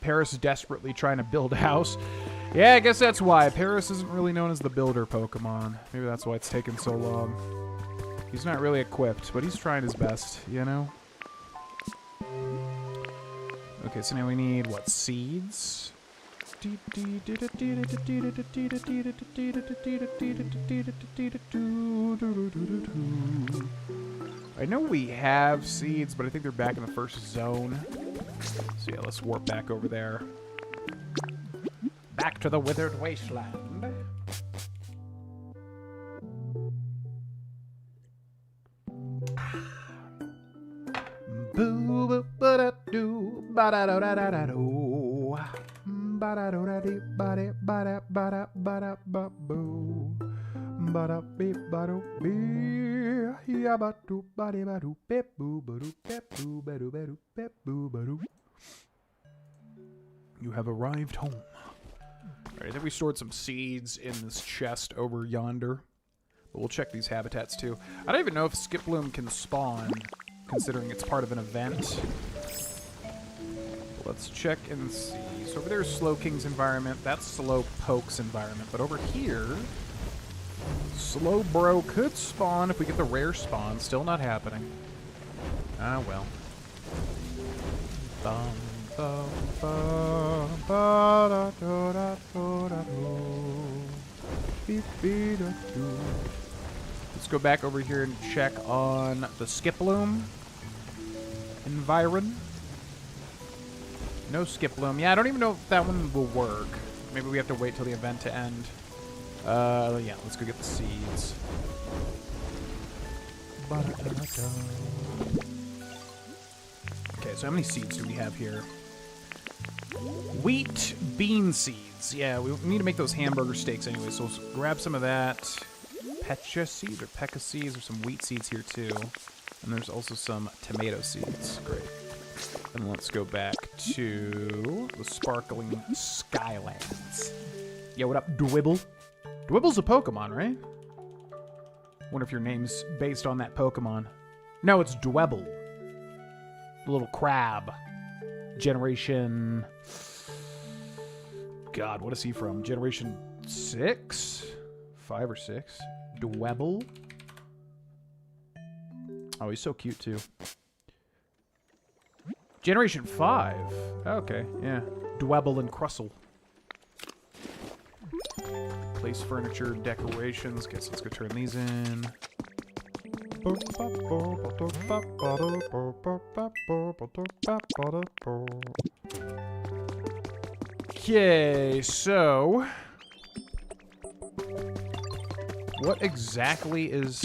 Paris is desperately trying to build a house. Yeah, I guess that's why. Paris isn't really known as the builder Pokemon. Maybe that's why it's taken so long. He's not really equipped, but he's trying his best, you know? Okay, so now we need, what, seeds? I know we have seeds, but I think they're back in the first zone. So yeah, let's warp back over there. Back to the Withered Wasteland. Boo ba da doo ba da da da da da doo ba da do da dee ba da ba da ba da ba da ba boo ba da beep ba do bee ya ba do ba de ba do beep boo ba do beep boo ba do beep boo ba do. You have arrived home. Alright, I think we stored some seeds in this chest over yonder. But we'll check these habitats too. I don't even know if Skiploom can spawn, considering it's part of an event. Let's check and see. So over there is Slowking's environment. That's Slowpoke's environment. But over here, Slowbro could spawn if we get the rare spawn. Still not happening. Ah, well. Bum, Let's go back over here and check on the Skiploom environ. No Skiploom. Yeah, I don't even know if that one will work. Maybe we have to wait till the event to end. Yeah, let's go get the seeds. Okay, so how many seeds do we have here? Wheat bean seeds. Yeah, we need to make those hamburger steaks anyway, so let's grab some of that. Pecha seeds or pekka seeds. There's some wheat seeds here too. And there's also some tomato seeds. Great. And let's go back to the sparkling Skylands. Yeah, what up, Dwibble? Dwibble's a Pokemon, right? Wonder if your name's based on that Pokemon. No, it's Dwebble. The little crab. Generation... God, what is he from? Generation 6? 5 or 6? Dwebble? Oh, he's so cute, too. Generation 5. Okay, yeah. Dwebble and Crustle. Place furniture, decorations. Okay, so let's go turn these in. Okay, so... what exactly is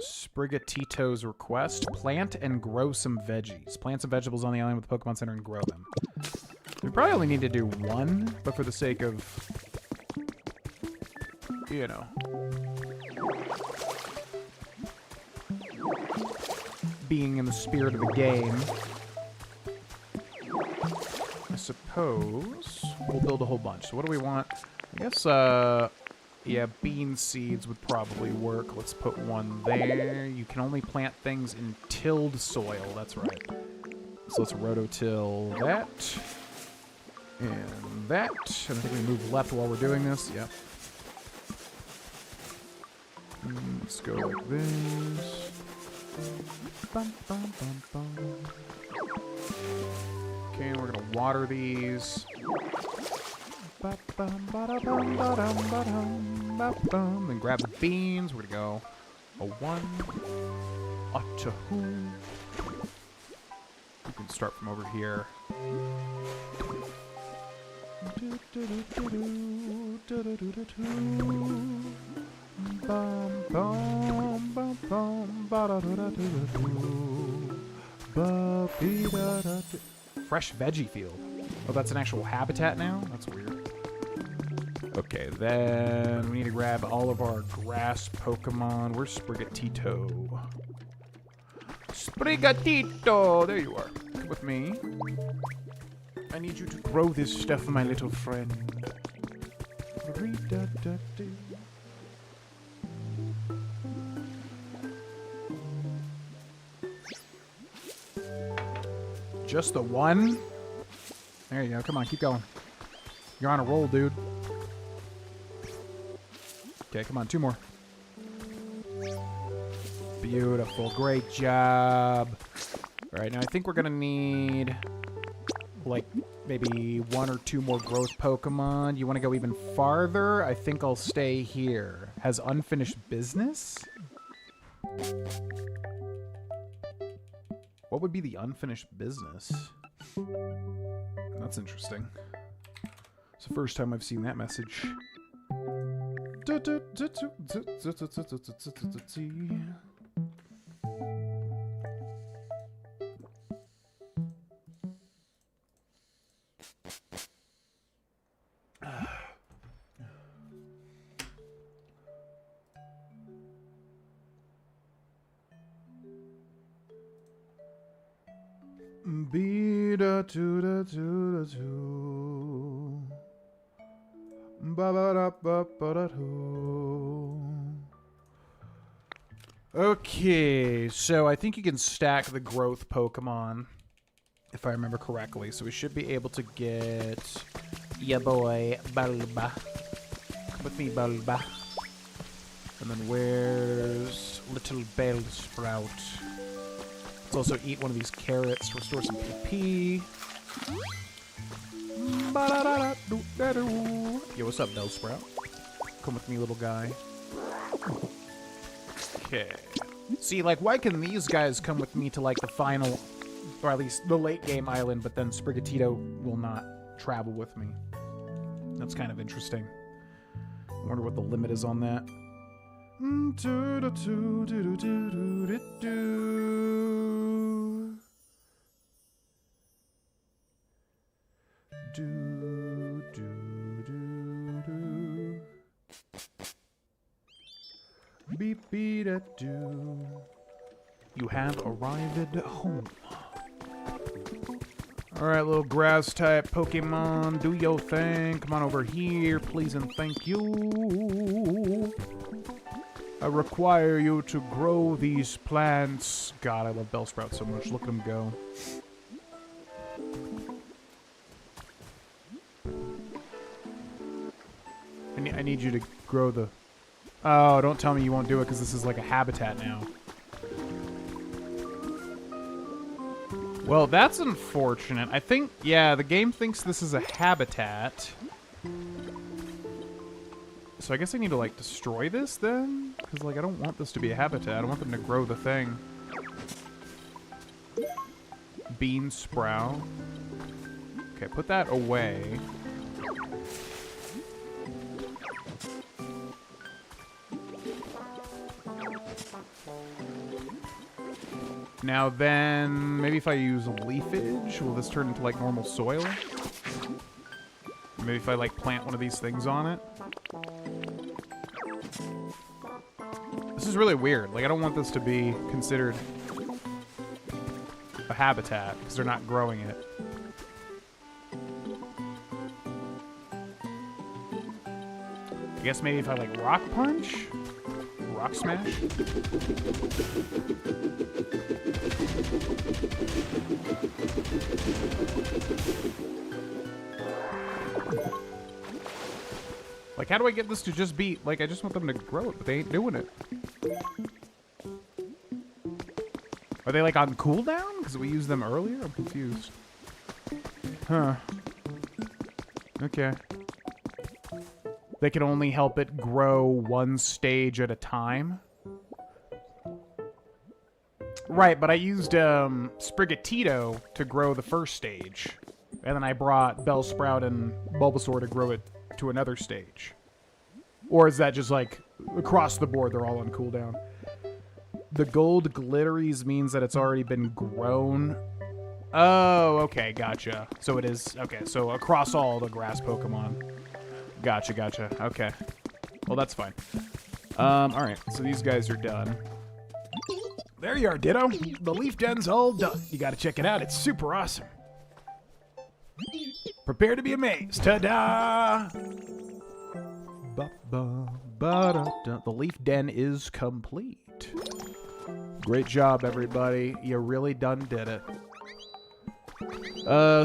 Sprigatito's request? Plant and grow some veggies. Plant some vegetables on the island with the Pokemon Center and grow them. We probably only need to do one, but for the sake of... you know... being in the spirit of the game, I suppose we'll build a whole bunch. So what do we want? I guess, yeah, bean seeds would probably work. Let's put one there. You can only plant things in tilled soil. That's right. So let's rototill that. And that. And I think we move left while we're doing this. Yep. And let's go like this. Bum, bum, bum, bum. Okay, we're gonna water these. Then grab the beans. We're gonna go a 1, a 2. We can start from over here. Fresh veggie field. Oh, that's an actual habitat now? That's weird. Okay, then we need to grab all of our grass Pokemon. Where's Sprigatito? Sprigatito! There you are. Come with me. I need you to grow this stuff, my little friend. Just the one? There you go. Come on, keep going. You're on a roll, dude. Okay, come on, 2 more. Beautiful. Great job. All right, now I think we're going to need, like, maybe 1 or 2 more growth Pokemon. You want to go even farther? I think I'll stay here. Has unfinished business? What would be the unfinished business? That's interesting. It's the first time I've seen that message. Okay, so I think you can stack the growth Pokemon, if I remember correctly. So we should be able to get ya boy Bulba. Come with me, Bulba. And then where's little Bellsprout? Let's also eat one of these carrots to restore some PP. Yo, what's up, Bellsprout? Come with me, little guy. Okay. See, like, why can these guys come with me to, like, the final, or at least the late game island, but then Sprigatito will not travel with me? That's kind of interesting. I wonder what the limit is on that. Beep beep da do. You have arrived home. Alright, little grass type Pokemon, do your thing. Come on over here, please and thank you. I require you to grow these plants. God, I love Bellsprout so much. Look at him go. I need you to grow the... Oh, don't tell me you won't do it because this is like a habitat now. Well, that's unfortunate. I think, yeah, the game thinks this is a habitat. So I guess I need to, like, destroy this then? Because, like, I don't want this to be a habitat. I want them to grow the thing. Bean sprout. Okay, put that away. Now then, maybe if I use leafage, will this turn into like normal soil? Maybe if I like plant one of these things on it? This is really weird. Like, I don't want this to be considered a habitat because they're not growing it. I guess maybe if I like rock punch? Rock smash? Like, how do I get this to just be... Like, I just want them to grow it, but they ain't doing it. Are they, like, on cooldown? Because we used them earlier? I'm confused. Huh. Okay. They can only help it grow one stage at a time? Right, but I used Sprigatito to grow the first stage. And then I brought Bellsprout and Bulbasaur to grow it to another stage. Or is that just like across the board they're all on cooldown? The gold glitteries means that it's already been grown. Oh, okay, gotcha. So it is, okay, so across all the grass Pokemon. Gotcha, gotcha, okay. Well, that's fine. Alright, so these guys are done. There you are, Ditto. The leaf den's all done. You gotta check it out. It's super awesome. Prepare to be amazed. Ta-da! The leaf den is complete. Great job, everybody. You really done did it.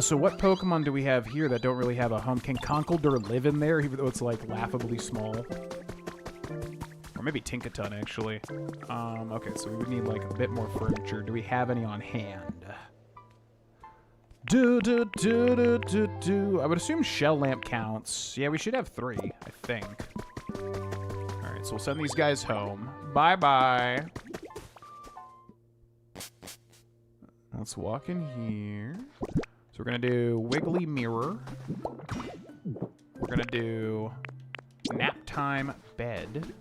So what Pokemon do we have here that don't really have a home? Can Conkeldurr live in there, even though it's, like, laughably small? Or maybe Tinkaton, actually. Okay, so we would need, like, a bit more furniture. Do we have any on hand? I would assume shell lamp counts. Yeah, we should have 3, I think. Alright, so we'll send these guys home. Bye-bye. Let's walk in here. So we're going to do Wiggly Mirror. We're going to do Nap Time Bed.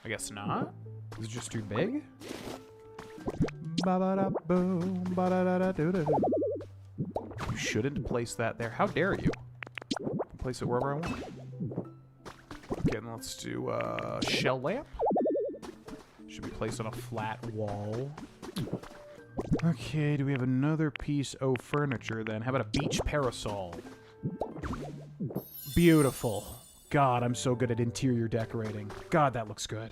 I guess not. Is it just too big? You shouldn't place that there. How dare you? Place it wherever I want. Okay, then let's do shell lamp. Should be placed on a flat wall. Okay, do we have another piece of furniture then? How about a beach parasol? Beautiful. God, I'm so good at interior decorating. God, that looks good.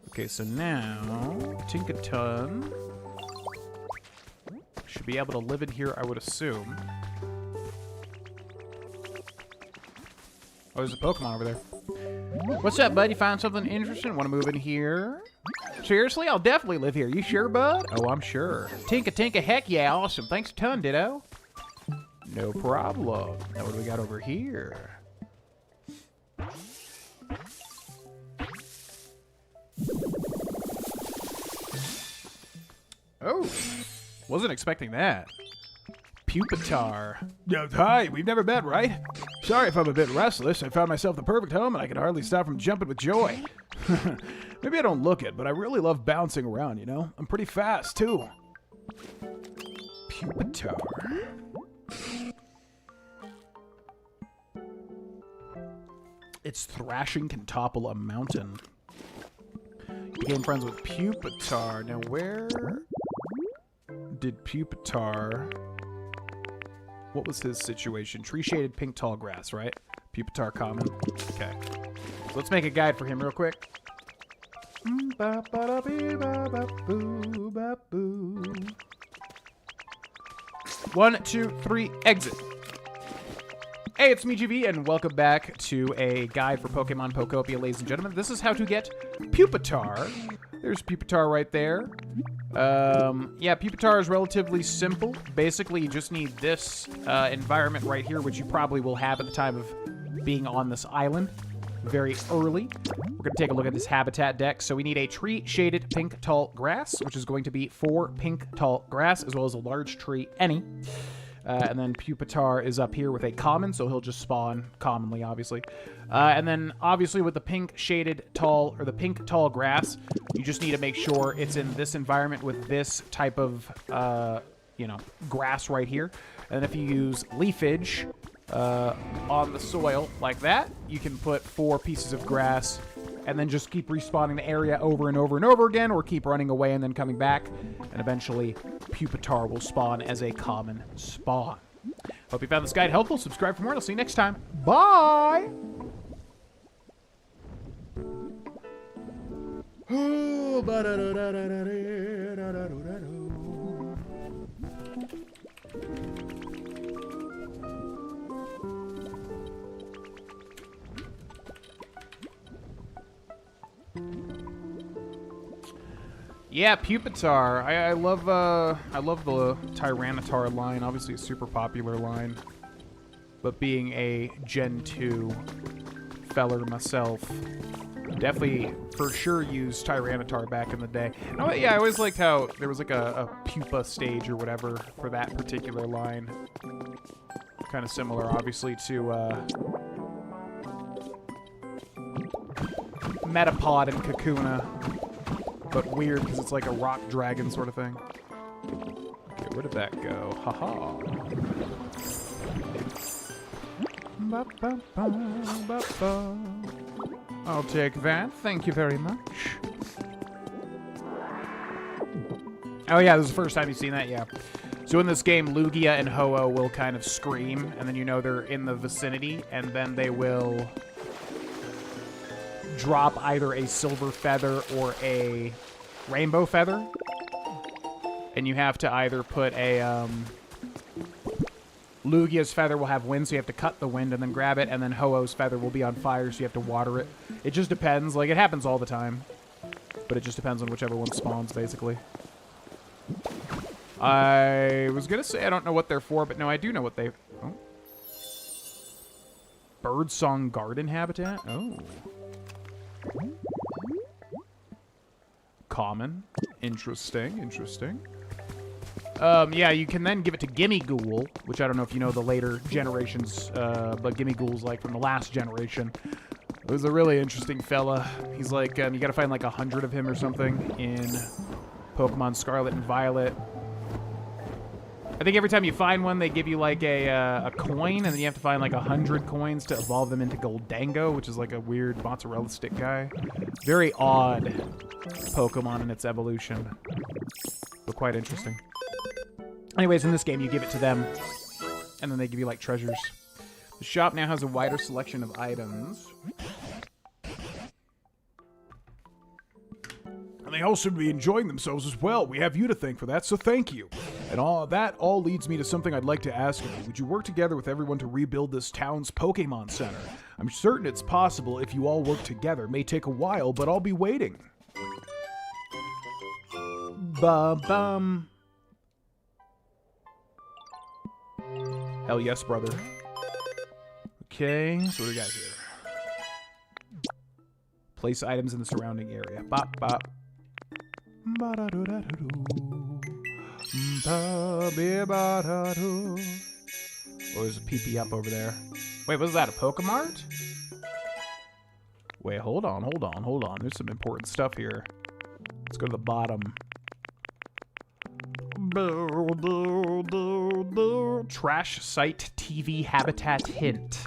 Okay, so now Tinkaton should be able to live in here, I would assume. Oh, there's a Pokemon over there. What's up, bud? You find something interesting? Want to move in here? Seriously? I'll definitely live here. You sure, bud? Oh, I'm sure. Tinka, heck yeah, awesome. Thanks a ton, Ditto. No problem. Now what do we got over here? Oh, wasn't expecting that. Pupitar. Hi, we've never met, right? Sorry if I'm a bit restless. I found myself the perfect home and I can hardly stop from jumping with joy. Maybe I don't look it, but I really love bouncing around, you know? I'm pretty fast, too. Pupitar. Its thrashing can topple a mountain. You became friends with Pupitar. Now, where did Pupitar... What was his situation? Tree-shaded pink tall grass, right? Pupitar common. Okay. So let's make a guide for him real quick. 1, 2, 3, exit. Hey, it's me, GV, and welcome back to a guide for Pokemon Pokopia, ladies and gentlemen. This is how to get Pupitar. There's Pupitar right there. Yeah, Pupitar is relatively simple. Basically, you just need this environment right here, which you probably will have at the time of being on this island very early. We're going to take a look at this habitat deck. So we need a tree-shaded pink tall grass, which is going to be 4 pink tall grass, as well as a large tree, any. And then Pupitar is up here with a common, so he'll just spawn commonly, obviously. And then, obviously, with the pink shaded tall, or the pink tall grass, you just need to make sure it's in this environment with this type of, you know, grass right here. And then if you use leafage on the soil like that, you can put 4 pieces of grass and then just keep respawning the area over and over and over again, or keep running away and then coming back, and eventually Pupitar will spawn as a common spawn. Hope you found this guide helpful. Subscribe for more, and I'll see you next time. Bye! Yeah, Pupitar. I love the Tyranitar line. Obviously a super popular line. But being a Gen 2 feller myself, definitely for sure used Tyranitar back in the day. Oh yeah, I always liked how there was like a pupa stage or whatever for that particular line. Kind of similar, obviously, to Metapod and Kakuna. But weird, because it's like a rock dragon sort of thing. Okay, where did that go? Haha. I'll take that. Thank you very much. Oh yeah, this is the first time you've seen that, yeah. So in this game, Lugia and Ho-Oh will kind of scream, and then you know they're in the vicinity, and then they will drop either a silver feather or a rainbow feather, and you have to either put a Lugia's feather will have wind, so you have to cut the wind and then grab it, and then Ho-Oh's feather will be on fire, so you have to water it. It just depends. Like, it happens all the time, but it just depends on whichever one spawns, basically. I was gonna say I don't know what they're for, but no, I do know what they... Oh. Birdsong Garden Habitat? Oh. Common. Interesting, interesting. Yeah, you can then give it to Gimme Ghoul, which I don't know if you know the later generations, but Gimme Ghoul's like from the last generation. It was a really interesting fella. He's like, you gotta find like 100 of him or something in Pokemon Scarlet and Violet. I think every time you find one, they give you like a coin, and then you have to find like 100 coins to evolve them into Goldango, which is like a weird mozzarella stick guy. Very odd Pokemon in its evolution, but quite interesting. Anyways, in this game, you give it to them, and then they give you like treasures. The shop now has a wider selection of items. And they all seem to be enjoying themselves as well. We have you to thank for that, so thank you. And that all leads me to something I'd like to ask of you. Would you work together with everyone to rebuild this town's Pokemon Center? I'm certain it's possible if you all work together. May take a while, but I'll be waiting. Ba-bum. Hell yes, brother. Okay, so what do we got here? Place items in the surrounding area. Bop, bop. Oh, there's a PP up over there. Wait, was that a Pokemart? Wait, hold on. There's some important stuff here. Let's go to the bottom. Trash site TV habitat hint.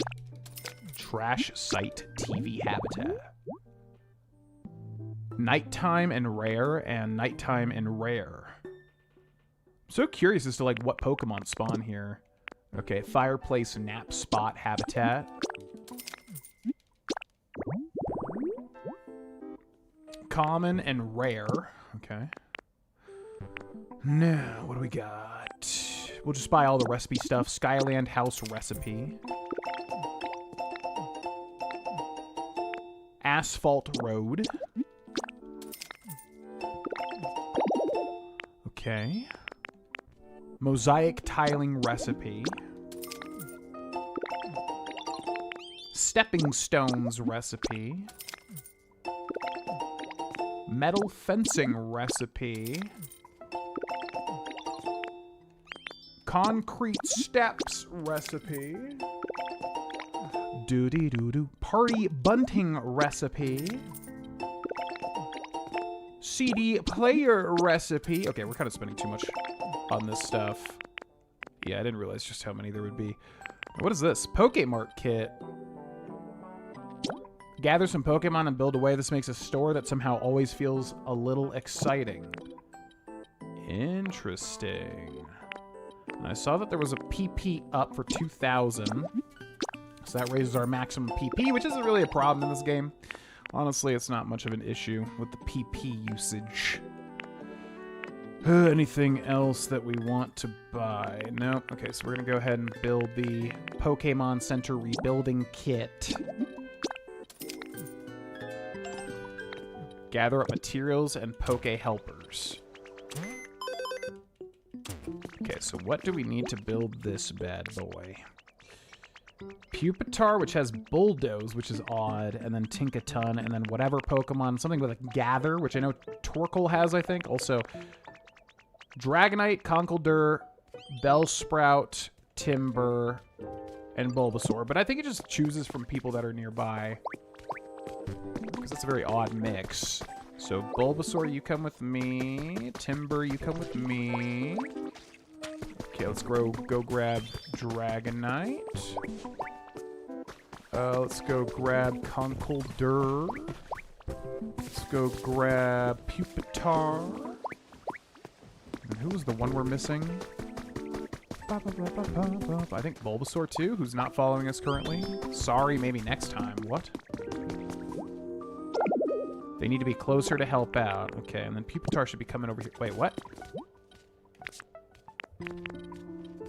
Trash site TV habitat. Nighttime and rare and nighttime and rare. I'm so curious as to like what Pokemon spawn here. Okay, fireplace nap spot habitat. Common and rare. Okay. Now, what do we got? We'll just buy all the recipe stuff. Skyland house recipe. Asphalt road. Okay. Mosaic tiling recipe. Stepping stones recipe. Metal fencing recipe. Concrete steps recipe. Doo-dee-doo-doo. Party bunting recipe. CD player recipe. Okay, we're kind of spending too much on this stuff. Yeah, I didn't realize just how many there would be. What is this? Pokemart kit. Gather some Pokemon and build away. This makes a store that somehow always feels a little exciting. Interesting. And I saw that there was a PP up for 2,000. So that raises our maximum PP, which isn't really a problem in this game. Honestly, it's not much of an issue with the PP usage. Anything else that we want to buy? Nope. Okay, so we're going to go ahead and build the Pokemon Center Rebuilding Kit. Gather up materials and Poke Helpers. Okay, so what do we need to build this bad boy? Pupitar, which has Bulldoze, which is odd, and then Tinkaton, and then whatever Pokemon, something with a Gather, which I know Torkoal has, I think. Also, Dragonite, Conkeldurr, Bellsprout, Timber, and Bulbasaur. But I think it just chooses from people that are nearby, because it's a very odd mix. So Bulbasaur, you come with me. Timber, you come with me. Okay, let's go grab Dragonite. Let's go grab Conkeldurr. Let's go grab Pupitar. And who was the one we're missing? I think Bulbasaur too, who's not following us currently. Sorry, maybe next time. What? They need to be closer to help out. Okay, and then Pupitar should be coming over here. Wait, what?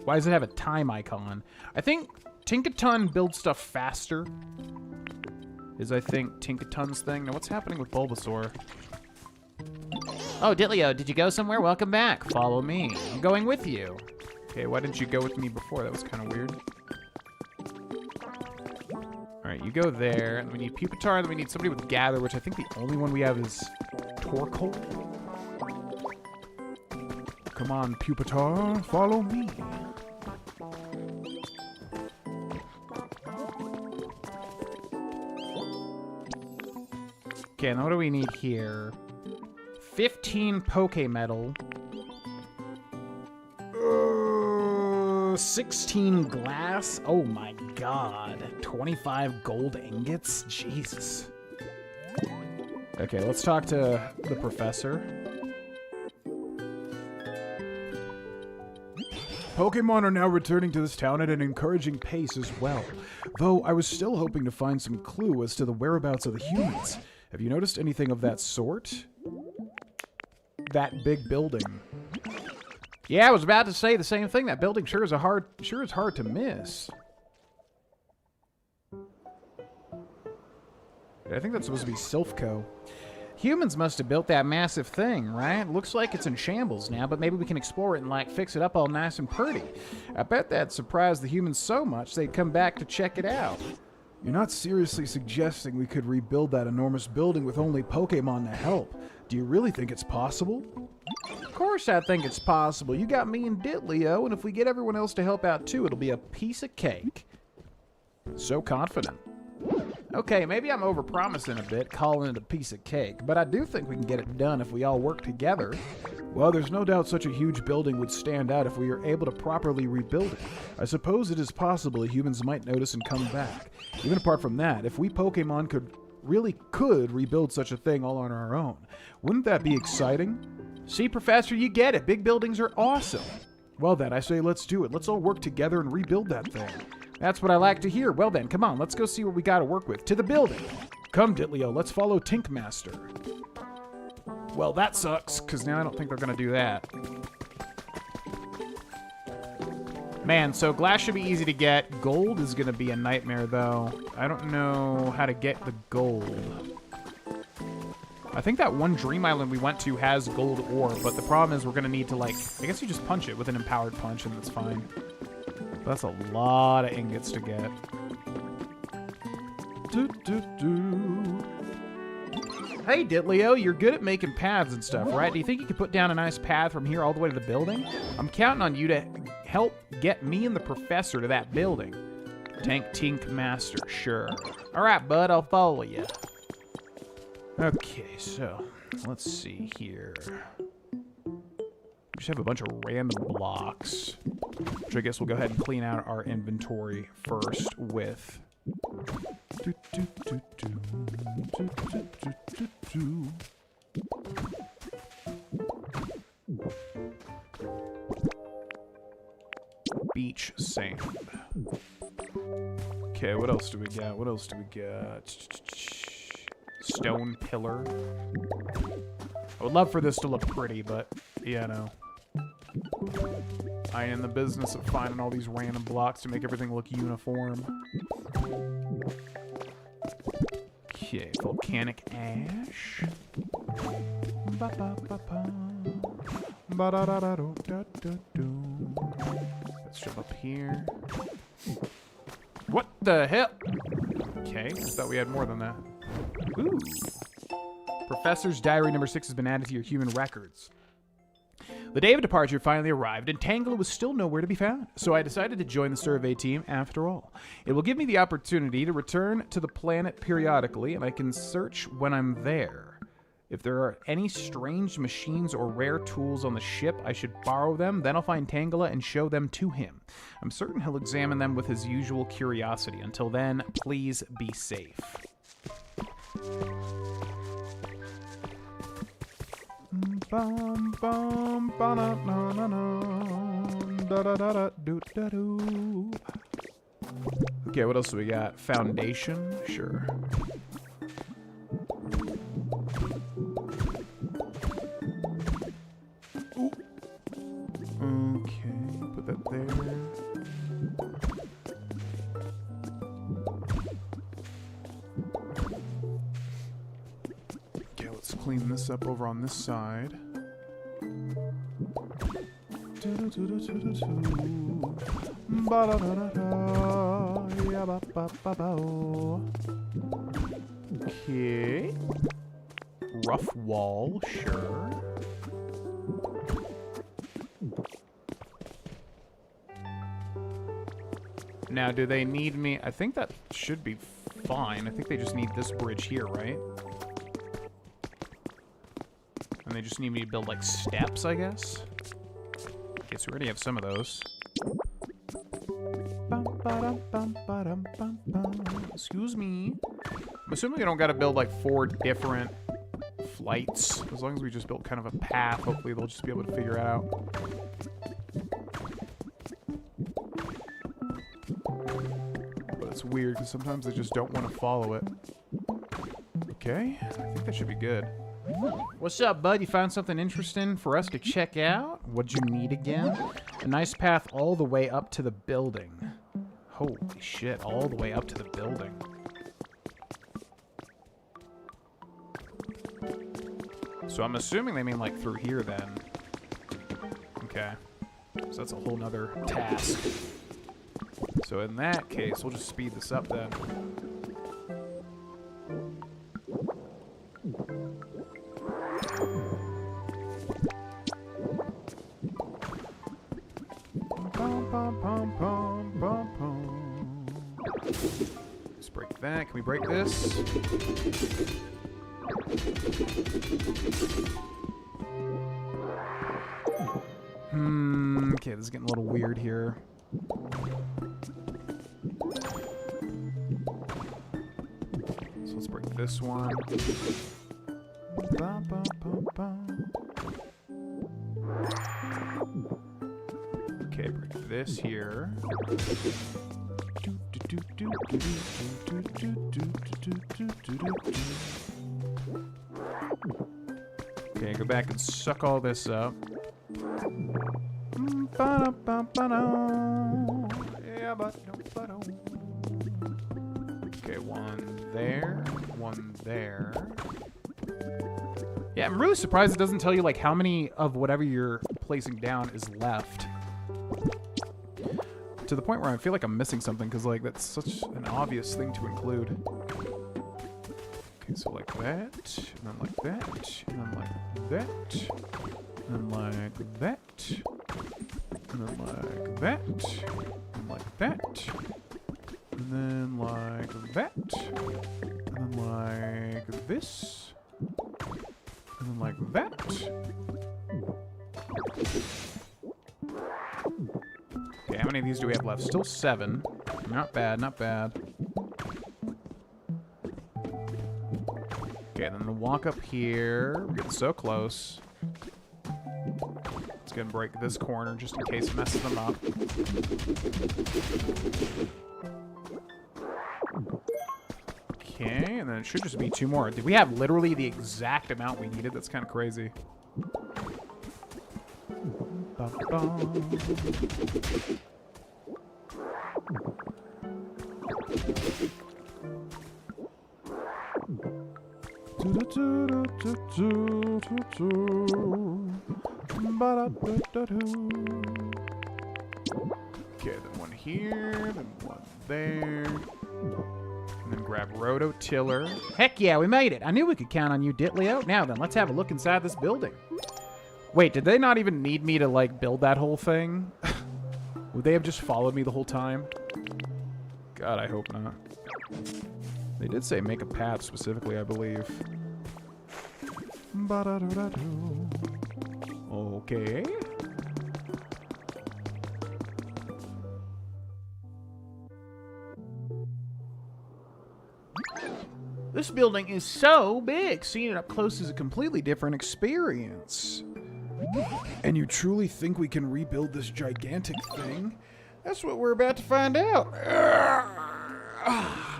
Why does it have a time icon? I think Tinkaton builds stuff faster. Is I think Tinkaton's thing. Now what's happening with Bulbasaur? Oh, Ditlio, did you go somewhere? Welcome back. Follow me. I'm going with you. Okay, why didn't you go with me before? That was kind of weird. Alright, you go there. And we need Pupitar, and then we need somebody with Gather, which I think the only one we have is Torkoal. Come on, Pupitar, follow me. Okay, now what do we need here? 15 Pokemetal. 16 glass. Oh my god. 25 gold ingots. Jesus. Okay, let's talk to the professor. Pokemon are now returning to this town at an encouraging pace as well. Though I was still hoping to find some clue as to the whereabouts of the humans. Have you noticed anything of that sort? That big building. Yeah, I was about to say the same thing. That building sure is hard to miss. I think that's supposed to be Silphco. Humans must have built that massive thing, right? Looks like it's in shambles now, but maybe we can explore it and, like, fix it up all nice and pretty. I bet that surprised the humans so much they'd come back to check it out. You're not seriously suggesting we could rebuild that enormous building with only Pokemon to help. Do you really think it's possible? Of course I think it's possible. You got me and Ditlio, and if we get everyone else to help out too, it'll be a piece of cake. So confident. Okay, maybe I'm overpromising a bit, calling it a piece of cake, but I do think we can get it done if we all work together. Well, there's no doubt such a huge building would stand out if we are able to properly rebuild it. I suppose it is possible humans might notice and come back. Even apart from that, if we Pokemon could rebuild such a thing all on our own, wouldn't that be exciting? See, Professor, you get it. Big buildings are awesome. Well then, I say let's do it. Let's all work together and rebuild that thing. That's what I like to hear. Well then, come on, let's go see what we got to work with. To the building. Come, Ditlio, let's follow Tinkmaster. Well, that sucks, because now I don't think they're going to do that. Man, so glass should be easy to get. Gold is going to be a nightmare, though. I don't know how to get the gold. I think that one Dream Island we went to has gold ore, but the problem is we're going to need to, like, I guess you just punch it with an empowered punch, and that's fine. That's a lot of ingots to get. Hey, Ditlio, you're good at making paths and stuff, right? Do you think you could put down a nice path from here all the way to the building? I'm counting on you to help get me and the professor to that building. Tink Master, sure. All right, bud, I'll follow you. Okay, so let's see here. We just have a bunch of random blocks, which I guess we'll go ahead and clean out our inventory first with. Beach sand. Okay, what else do we got? What else do we got? Stone pillar. I would love for this to look pretty, but, yeah, no. I am in the business of finding all these random blocks to make everything look uniform. Okay, volcanic ash. Let's jump up here. What the hell? Okay, I thought we had more than that. Ooh. Professor's diary number 6 has been added to your human records. The day of departure finally arrived, and Tangela was still nowhere to be found, so I decided to join the survey team after all. It will give me the opportunity to return to the planet periodically, and I can search when I'm there. If there are any strange machines or rare tools on the ship, I should borrow them, then I'll find Tangela and show them to him. I'm certain he'll examine them with his usual curiosity. Until then, please be safe. Okay, what else do we got? Foundation? Sure. Ooh. Okay, put that there. Okay, let's clean this up over on this side. Okay. Rough wall, sure. Now, do they need me? I think that should be fine. I think they just need this bridge here, right? And they just need me to build, like, steps, I guess? Okay, so we already have some of those. Excuse me. I'm assuming we don't gotta build, like, 4 different flights. As long as we just build kind of a path, hopefully they'll just be able to figure it out. But it's weird, because sometimes they just don't want to follow it. Okay, I think that should be good. What's up, bud? You found something interesting for us to check out? What'd you need again? A nice path all the way up to the building. Holy shit, all the way up to the building. So I'm assuming they mean like through here then. Okay. So that's a whole nother task. So in that case, we'll just speed this up then. Let's break that. Can we break this? Okay, this is getting a little weird here. So let's break this one. Okay, break this here. Okay, go back and suck all this up. Okay, one there, one there. Yeah, I'm really surprised it doesn't tell you like how many of whatever you're placing down is left. To the point where I feel like I'm missing something because like that's such an obvious thing to include. Okay, so like that, and then like that, and then like that, and then like that, and then like that, and like that, and then like that, and then like this, and then like that. Okay, how many of these do we have left? Still 7. Not bad, not bad. Okay, then the walk up here. We're getting so close. Let's go and break this corner just in case it messes them up. Okay, and then it should just be 2 more. Did we have literally the exact amount we needed? That's kind of crazy. Okay, then one here, then one there. And then grab Rototiller. Heck yeah, we made it. I knew we could count on you, Ditlio. Now then, let's have a look inside this building. Wait, did they not even need me to, like, build that whole thing? Would they have just followed me the whole time? God, I hope not. They did say make a path specifically, I believe. Okay. This building is so big. Seeing it up close is a completely different experience. And you truly think we can rebuild this gigantic thing? That's what we're about to find out.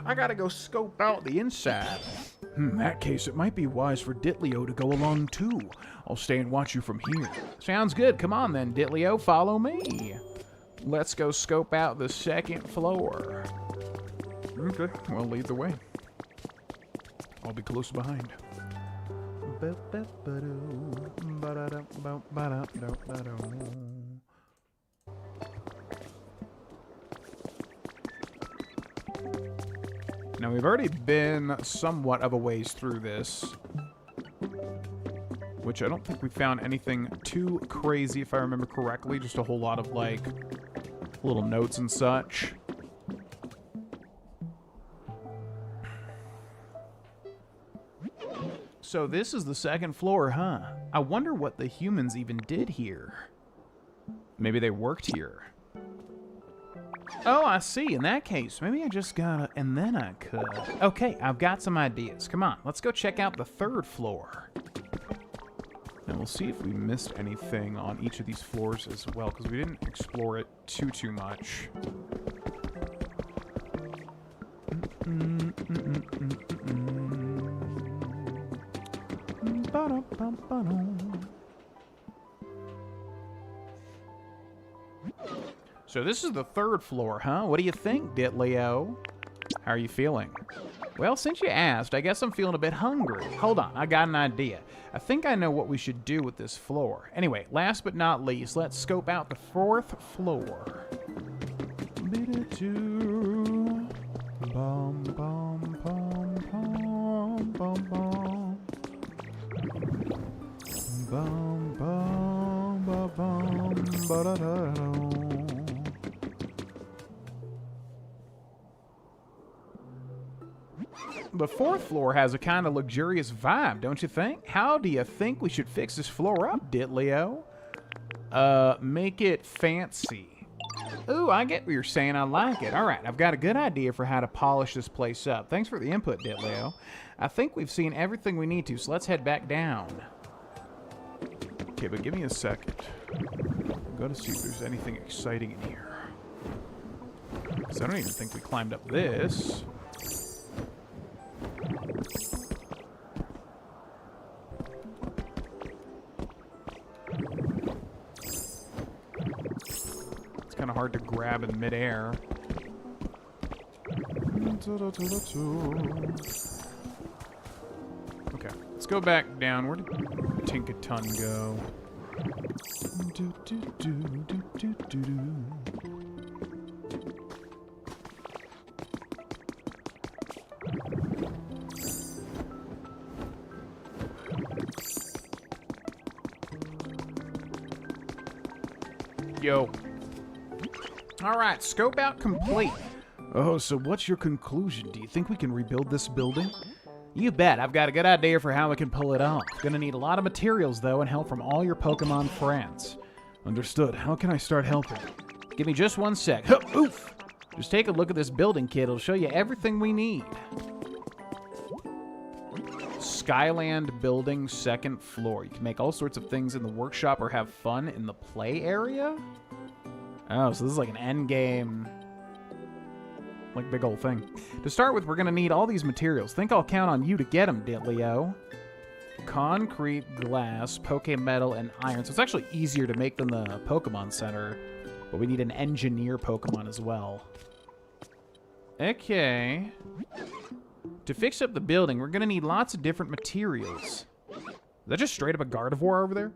I gotta go scope out the inside. In that case, it might be wise for Ditlio to go along too. I'll stay and watch you from here. Sounds good. Come on then, Ditlio, follow me. Let's go scope out the 2nd floor. Okay, well, lead the way. I'll be close behind. Now, we've already been somewhat of a ways through this, which I don't think we found anything too crazy, if I remember correctly. Just a whole lot of, like, little notes and such. So this is the 2nd floor, huh? I wonder what the humans even did here. Maybe they worked here. Oh, I see. In that case, maybe I just gotta... And then I could... Okay, I've got some ideas. Come on, let's go check out the 3rd floor. And we'll see if we missed anything on each of these floors as well, because we didn't explore it too much. So this is the 3rd floor, huh? What do you think, Ditlio? How are you feeling? Well, since you asked, I guess I'm feeling a bit hungry. Hold on, I got an idea. I think I know what we should do with this floor. Anyway, last but not least, let's scope out the 4th floor. Bum, bum, bum, bum, bum, bum. Bum, bum, bum, bum, ba-da-da-da. The 4th floor has a kind of luxurious vibe, don't you think? How do you think we should fix this floor up, Ditlio? Make it fancy. Ooh, I get what you're saying. I like it. All right, I've got a good idea for how to polish this place up. Thanks for the input, Ditlio. I think we've seen everything we need to, so let's head back down. Okay, but give me a second. I'm gonna see if there's anything exciting in here. Because I don't even think we climbed up this. It's kind of hard to grab in midair. Okay, let's go back down. Where did Tinkaton go? Yo. All right, scope out complete. Oh, so what's your conclusion? Do you think we can rebuild this building? You bet. I've got a good idea for how we can pull it off. Gonna need a lot of materials, though, and help from all your Pokemon friends. Understood. How can I start helping? Give me just 1 sec. Oof! Just take a look at this building kit. It'll show you everything we need. Skyland building, 2nd floor. You can make all sorts of things in the workshop or have fun in the play area? Oh, so this is like an end game, like big old thing. To start with, we're going to need all these materials. Think I'll count on you to get them, Ditlio. Concrete, glass, Pokemetal, and iron. So it's actually easier to make than the Pokemon Center. But we need an engineer Pokemon as well. Okay. To fix up the building, we're going to need lots of different materials. Is that just straight up a Gardevoir over there?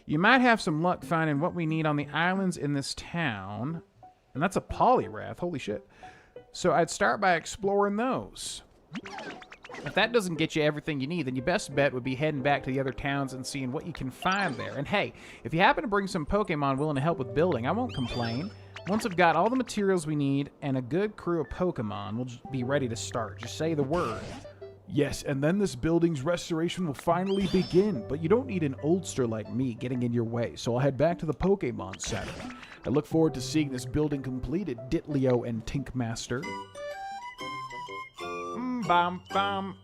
You might have some luck finding what we need on the islands in this town. And that's a Poliwrath. Holy shit. So I'd start by exploring those. If that doesn't get you everything you need, then your best bet would be heading back to the other towns and seeing what you can find there. And hey, if you happen to bring some Pokemon willing to help with building, I won't complain. Once I've got all the materials we need and a good crew of Pokemon, we'll just be ready to start. Just say the word. Yes, and then this building's restoration will finally begin. But you don't need an oldster like me getting in your way, so I'll head back to the Pokemon Center. I look forward to seeing this building completed, Ditlio and Tinkmaster. Bum, bum.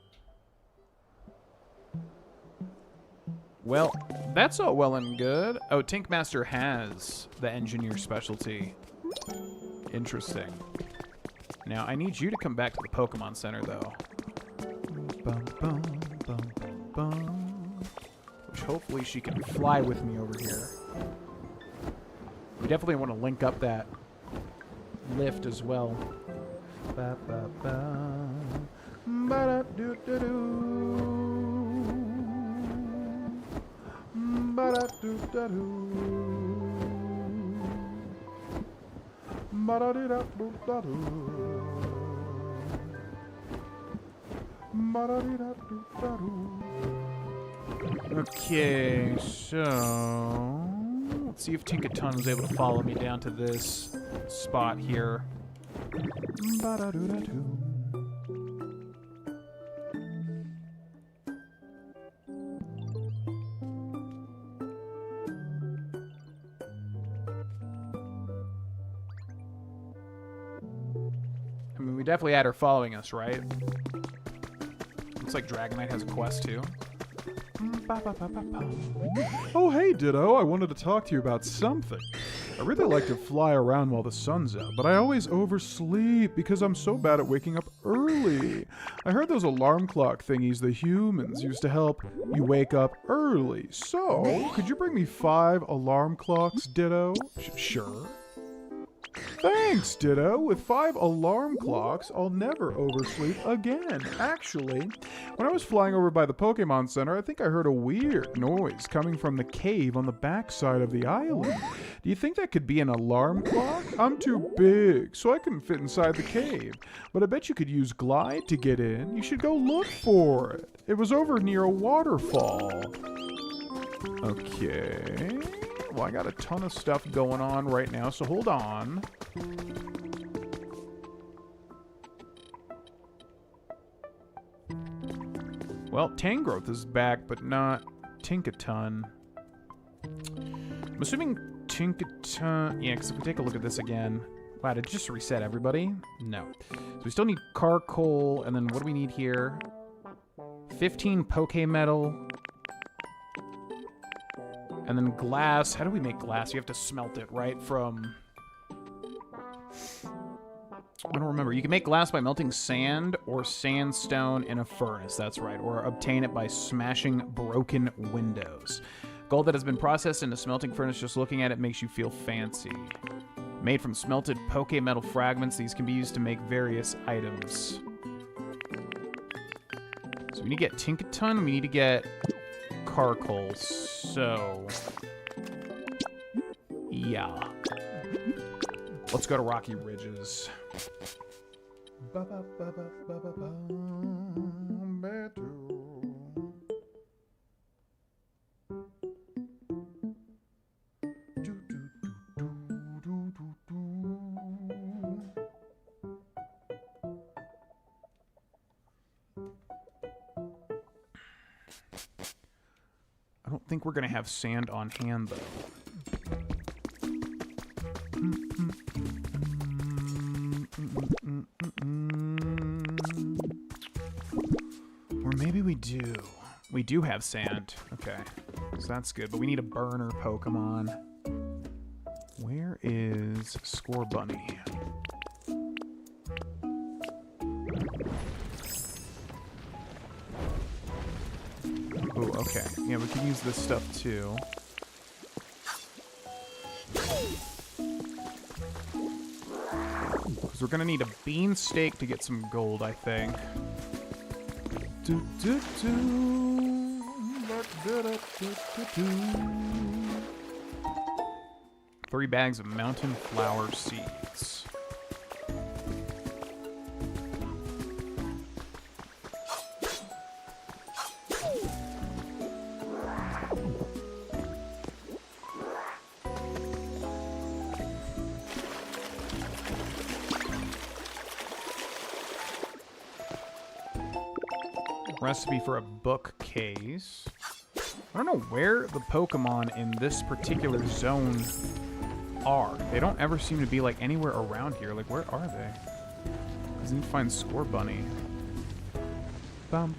Well, that's all well and good. Oh, Tinkmaster has the engineer specialty. Interesting. Now, I need you to come back to the Pokemon Center, though. Bum, bum, bum, bum. Which hopefully she can fly with me over here. We definitely want to link up that lift as well. Ba, ba, ba. Ba-da-doo-da-doo. Ba-da-doo-da-doo. Ba-da-dee-da-doo-da-doo. Okay, so let's see if Tinkaton was able to follow me down to this spot here. I mean, we definitely had her following us, right? Looks like Dragonite has a quest too. Oh, hey, Ditto. I wanted to talk to you about something. I really like to fly around while the sun's out, but I always oversleep because I'm so bad at waking up early. I heard those alarm clock thingies the humans used to help you wake up early. So, could you bring me 5 alarm clocks, Ditto? Sure. Thanks, Ditto. With 5 alarm clocks, I'll never oversleep again. Actually, when I was flying over by the Pokemon Center, I think I heard a weird noise coming from the cave on the backside of the island. Do you think that could be an alarm clock? I'm too big, so I couldn't fit inside the cave. But I bet you could use Glide to get in. You should go look for it. It was over near a waterfall. Okay. Well, I got a ton of stuff going on right now, so hold on. Well, Tangrowth is back, but not Tinkaton. I'm assuming Tinkaton... Yeah, because if we take a look at this again... Wow, did it just reset everybody? No. So we still need Charcoal, and then what do we need here? 15 Pokemetal. And then glass. How do we make glass? You have to smelt it, right? From... I don't remember. You can make glass by melting sand or sandstone in a furnace. That's right. Or obtain it by smashing broken windows. Gold that has been processed in a smelting furnace, just looking at it makes you feel fancy. Made from smelted Pokemetal fragments, these can be used to make various items. So we need to get Tinkaton. We need to get Charcoal. So... yeah. Let's go to Rocky Ridges. I don't think we're going to have sand on hand, though. Or maybe we do. We do have sand. Okay. So that's good. But we need a burner Pokemon. Where is Scorbunny? Oh, okay. Yeah, we can use this stuff too. Because we're gonna need a beansteak to get some gold, I think. 3 bags of mountain flower seeds. Recipe for a bookcase. I don't know where the Pokemon in this particular zone are. They don't ever seem to be like anywhere around here. Like, where are they? Because I need to find Scorbunny. Then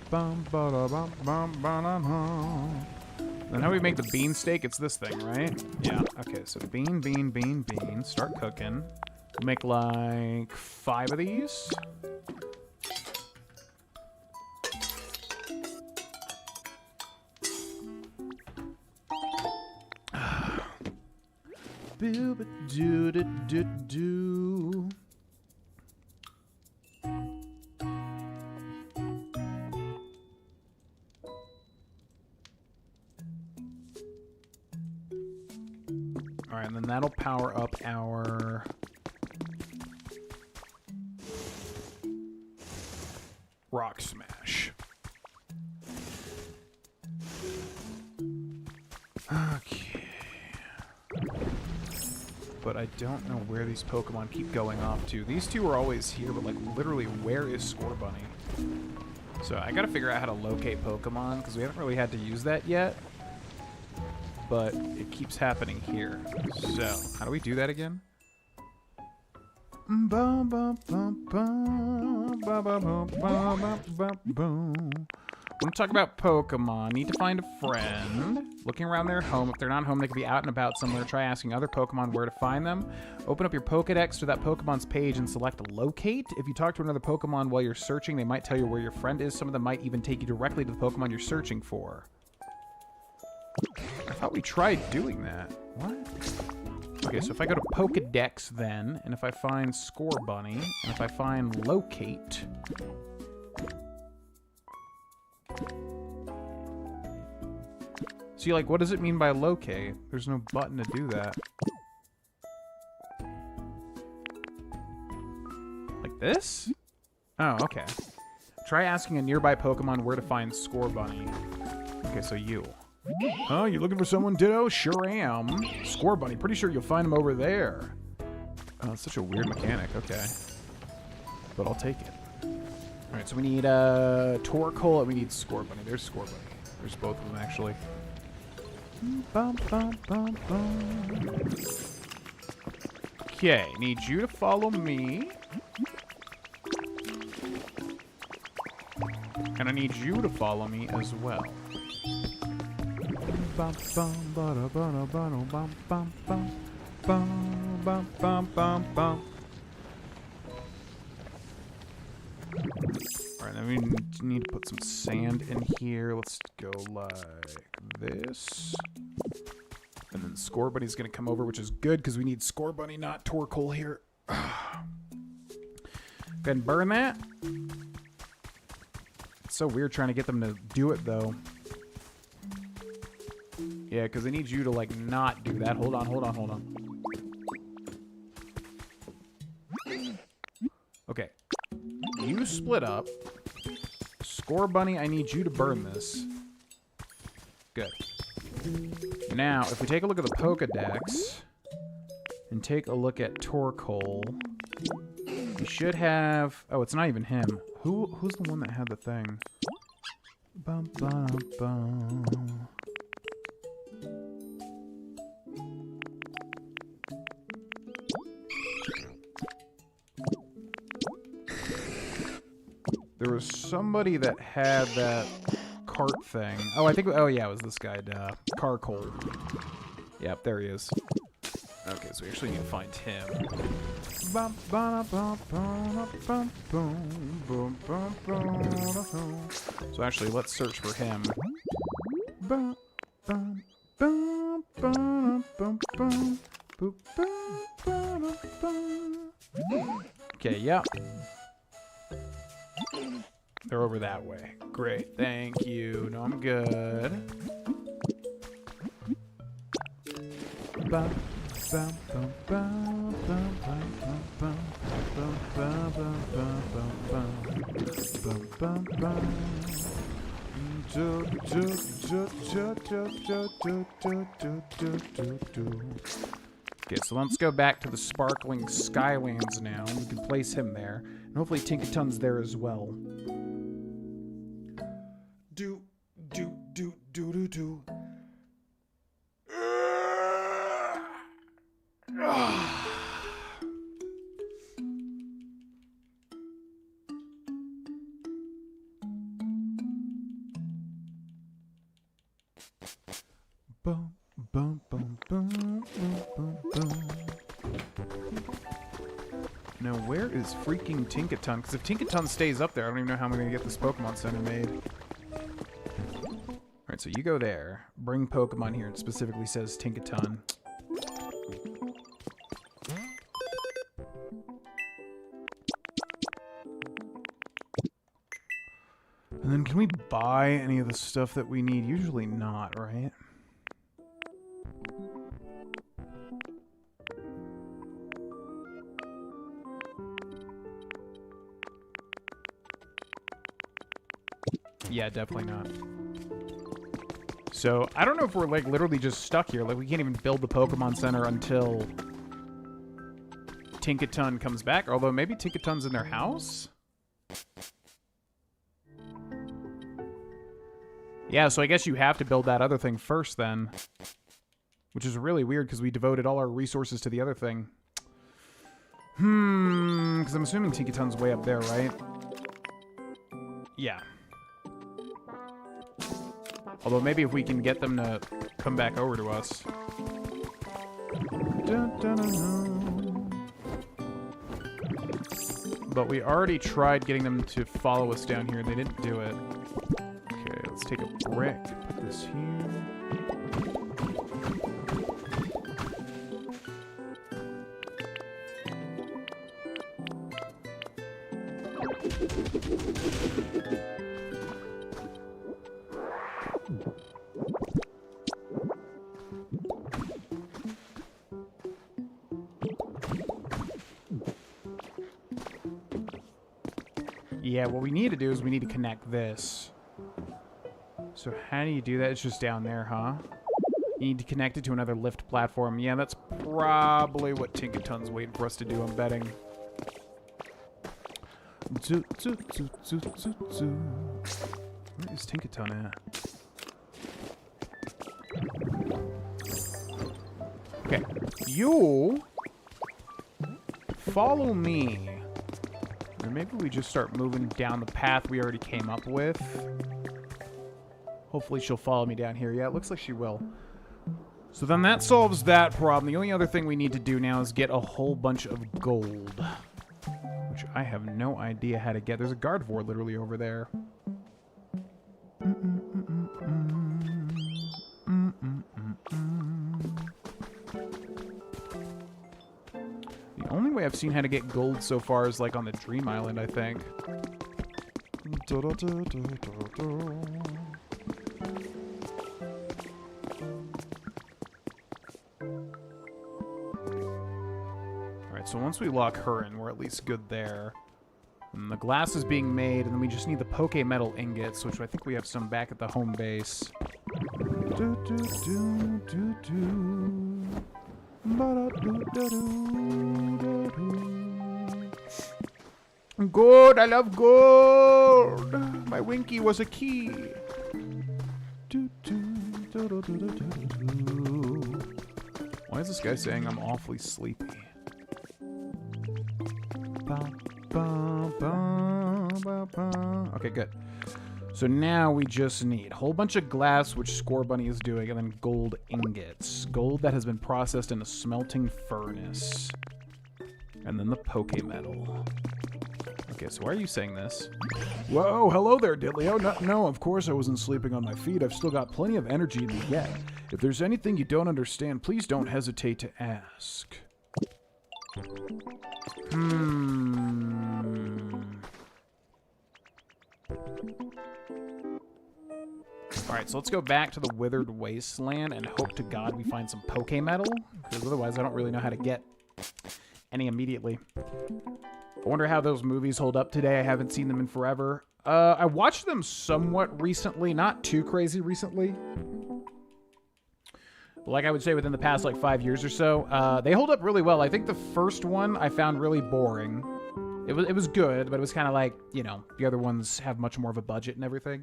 how do we make the beansteak? It's this thing, right? Yeah. Okay, so bean. Start cooking. We'll make like 5 of these. Do. All right, and then that'll power up our Rock Smash. Okay. But I don't know where these Pokemon keep going off to. These two are always here, but like literally, where is Scorbunny? So I gotta figure out how to locate Pokemon, because we haven't really had to use that yet. But it keeps happening here. So, how do we do that again? When we talk about Pokemon, need to find a friend. Looking around their home. If they're not home, they could be out and about somewhere. Try asking other Pokemon where to find them. Open up your Pokedex to that Pokemon's page and select Locate. If you talk to another Pokemon while you're searching, they might tell you where your friend is. Some of them might even take you directly to the Pokemon you're searching for. I thought we tried doing that. What? Okay, so if I go to Pokedex then, and if I find Score Bunny, and if I find Locate... See, like, what does it mean by locate? There's no button to do that. Like this? Oh, okay. Try asking a nearby Pokemon where to find Score Bunny. Okay, so you. Oh, you looking for someone, Ditto? Sure am. Score Bunny, pretty sure you'll find him over there. Oh, it's such a weird mechanic. Okay. But I'll take it. Alright, so we need Torkoal and we need Score Bunny. There's Score Bunny. There's both of them, actually. Bum, bum, bum, bum. Okay, need you to follow me. And I need you to follow me as well. Bum, bum, bada, bada, bada, bum, bum, bum, bum, bum, bum, bum, bum. Alright, then we need to put some sand in here. Let's go like this. And then Score Bunny's going to come over, which is good because we need Score Bunny, not Torkoal here. Go ahead and burn that. It's so weird trying to get them to do it, though. Yeah, because I need you to, like, not do that. Hold on, hold on, hold on. Okay. You split up. Score Bunny, I need you to burn this. Good. Now, if we take a look at the Pokedex and take a look at Torkoal, we should have... Oh, it's not even him. Who's the one that had the thing? Bum, bum, bum. There was somebody that had that cart thing. Oh, I think... Oh, yeah, it was this guy, Carcoal. Yep, there he is. Okay, so we actually need to find him. So actually, let's search for him. Okay, yep. They're over that way. Great, thank you. No, I'm good. Okay, so let's go back to the Sparkling Skylands now. We can place him there. And hopefully Tinkaton's there as well. Do. Bum, bum, bum, bum, bum, bum, bum. Now, where is freaking Tinkaton? Because if Tinkaton stays up there, I don't even know how I'm going to get this Pokemon Center made. Alright, so you go there. Bring Pokemon here. It specifically says Tinkaton. And then can we buy any of the stuff that we need? Usually not, right? Yeah, definitely not. So, I don't know if we're, like, literally just stuck here. Like, we can't even build the Pokemon Center until Tinkaton comes back. Although, maybe Tinkaton's in their house? Yeah, so I guess you have to build that other thing first, then. Which is really weird, because we devoted all our resources to the other thing. Because I'm assuming Tinkaton's way up there, right? Yeah. Although maybe if we can get them to come back over to us. But we already tried getting them to follow us down here. They didn't do it. Okay, let's take a brick. Put this here. Yeah, what we need to do is we need to connect this. So how do you do that? It's just down there, huh? You need to connect it to another lift platform. Yeah, that's probably what Tinkaton's waiting for us to do, I'm betting. Where is Tinkaton at? Okay, you follow me. Or maybe we just start moving down the path we already came up with. Hopefully she'll follow me down here. Yeah, it looks like she will. So then that solves that problem. The only other thing we need to do now is get a whole bunch of gold. Which I have no idea how to get. There's a Gardevoir literally over there. The only way I've seen how to get gold so far is like on the Dream Island, I think. Alright, so once we lock her in, we're at least good there. And the glass is being made, and then we just need the Poké Metal ingots, which I think we have some back at the home base. Gold! I love gold! My Winky was a key. Why is this guy saying I'm awfully sleepy? Okay, good. So now we just need a whole bunch of glass, which Score Bunny is doing, and then gold ingots. Gold that has been processed in a smelting furnace. And then the Poké Metal. Okay, so why are you saying this? Whoa, hello there, Diddley. No, of course I wasn't sleeping on my feet. I've still got plenty of energy to get. If there's anything you don't understand, please don't hesitate to ask. Alright, so let's go back to the Withered Wasteland and hope to God we find some Poké Metal, because otherwise I don't really know how to get any immediately. I wonder how those movies hold up today. I haven't seen them in forever. I watched them somewhat recently, not too crazy recently. But like I would say within the past like 5 years or so, they hold up really well. I think the first one I found really boring. It was good, but it was kind of like, you know, the other ones have much more of a budget and everything.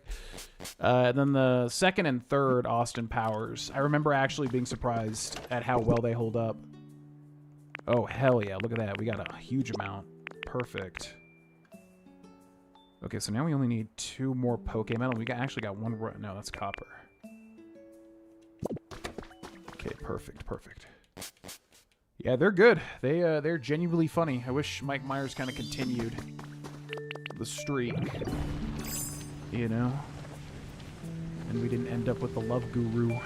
And then the second and third Austin Powers, I remember actually being surprised at how well they hold up. Oh, hell yeah. Look at that. We got a huge amount. Perfect. Okay, so now we only need 2 more Poké Metal. We actually got 1... No, that's copper. Okay, perfect, perfect. Yeah, they're good. They're genuinely funny. I wish Mike Myers kind of continued the streak. You know? And we didn't end up with the Love Guru.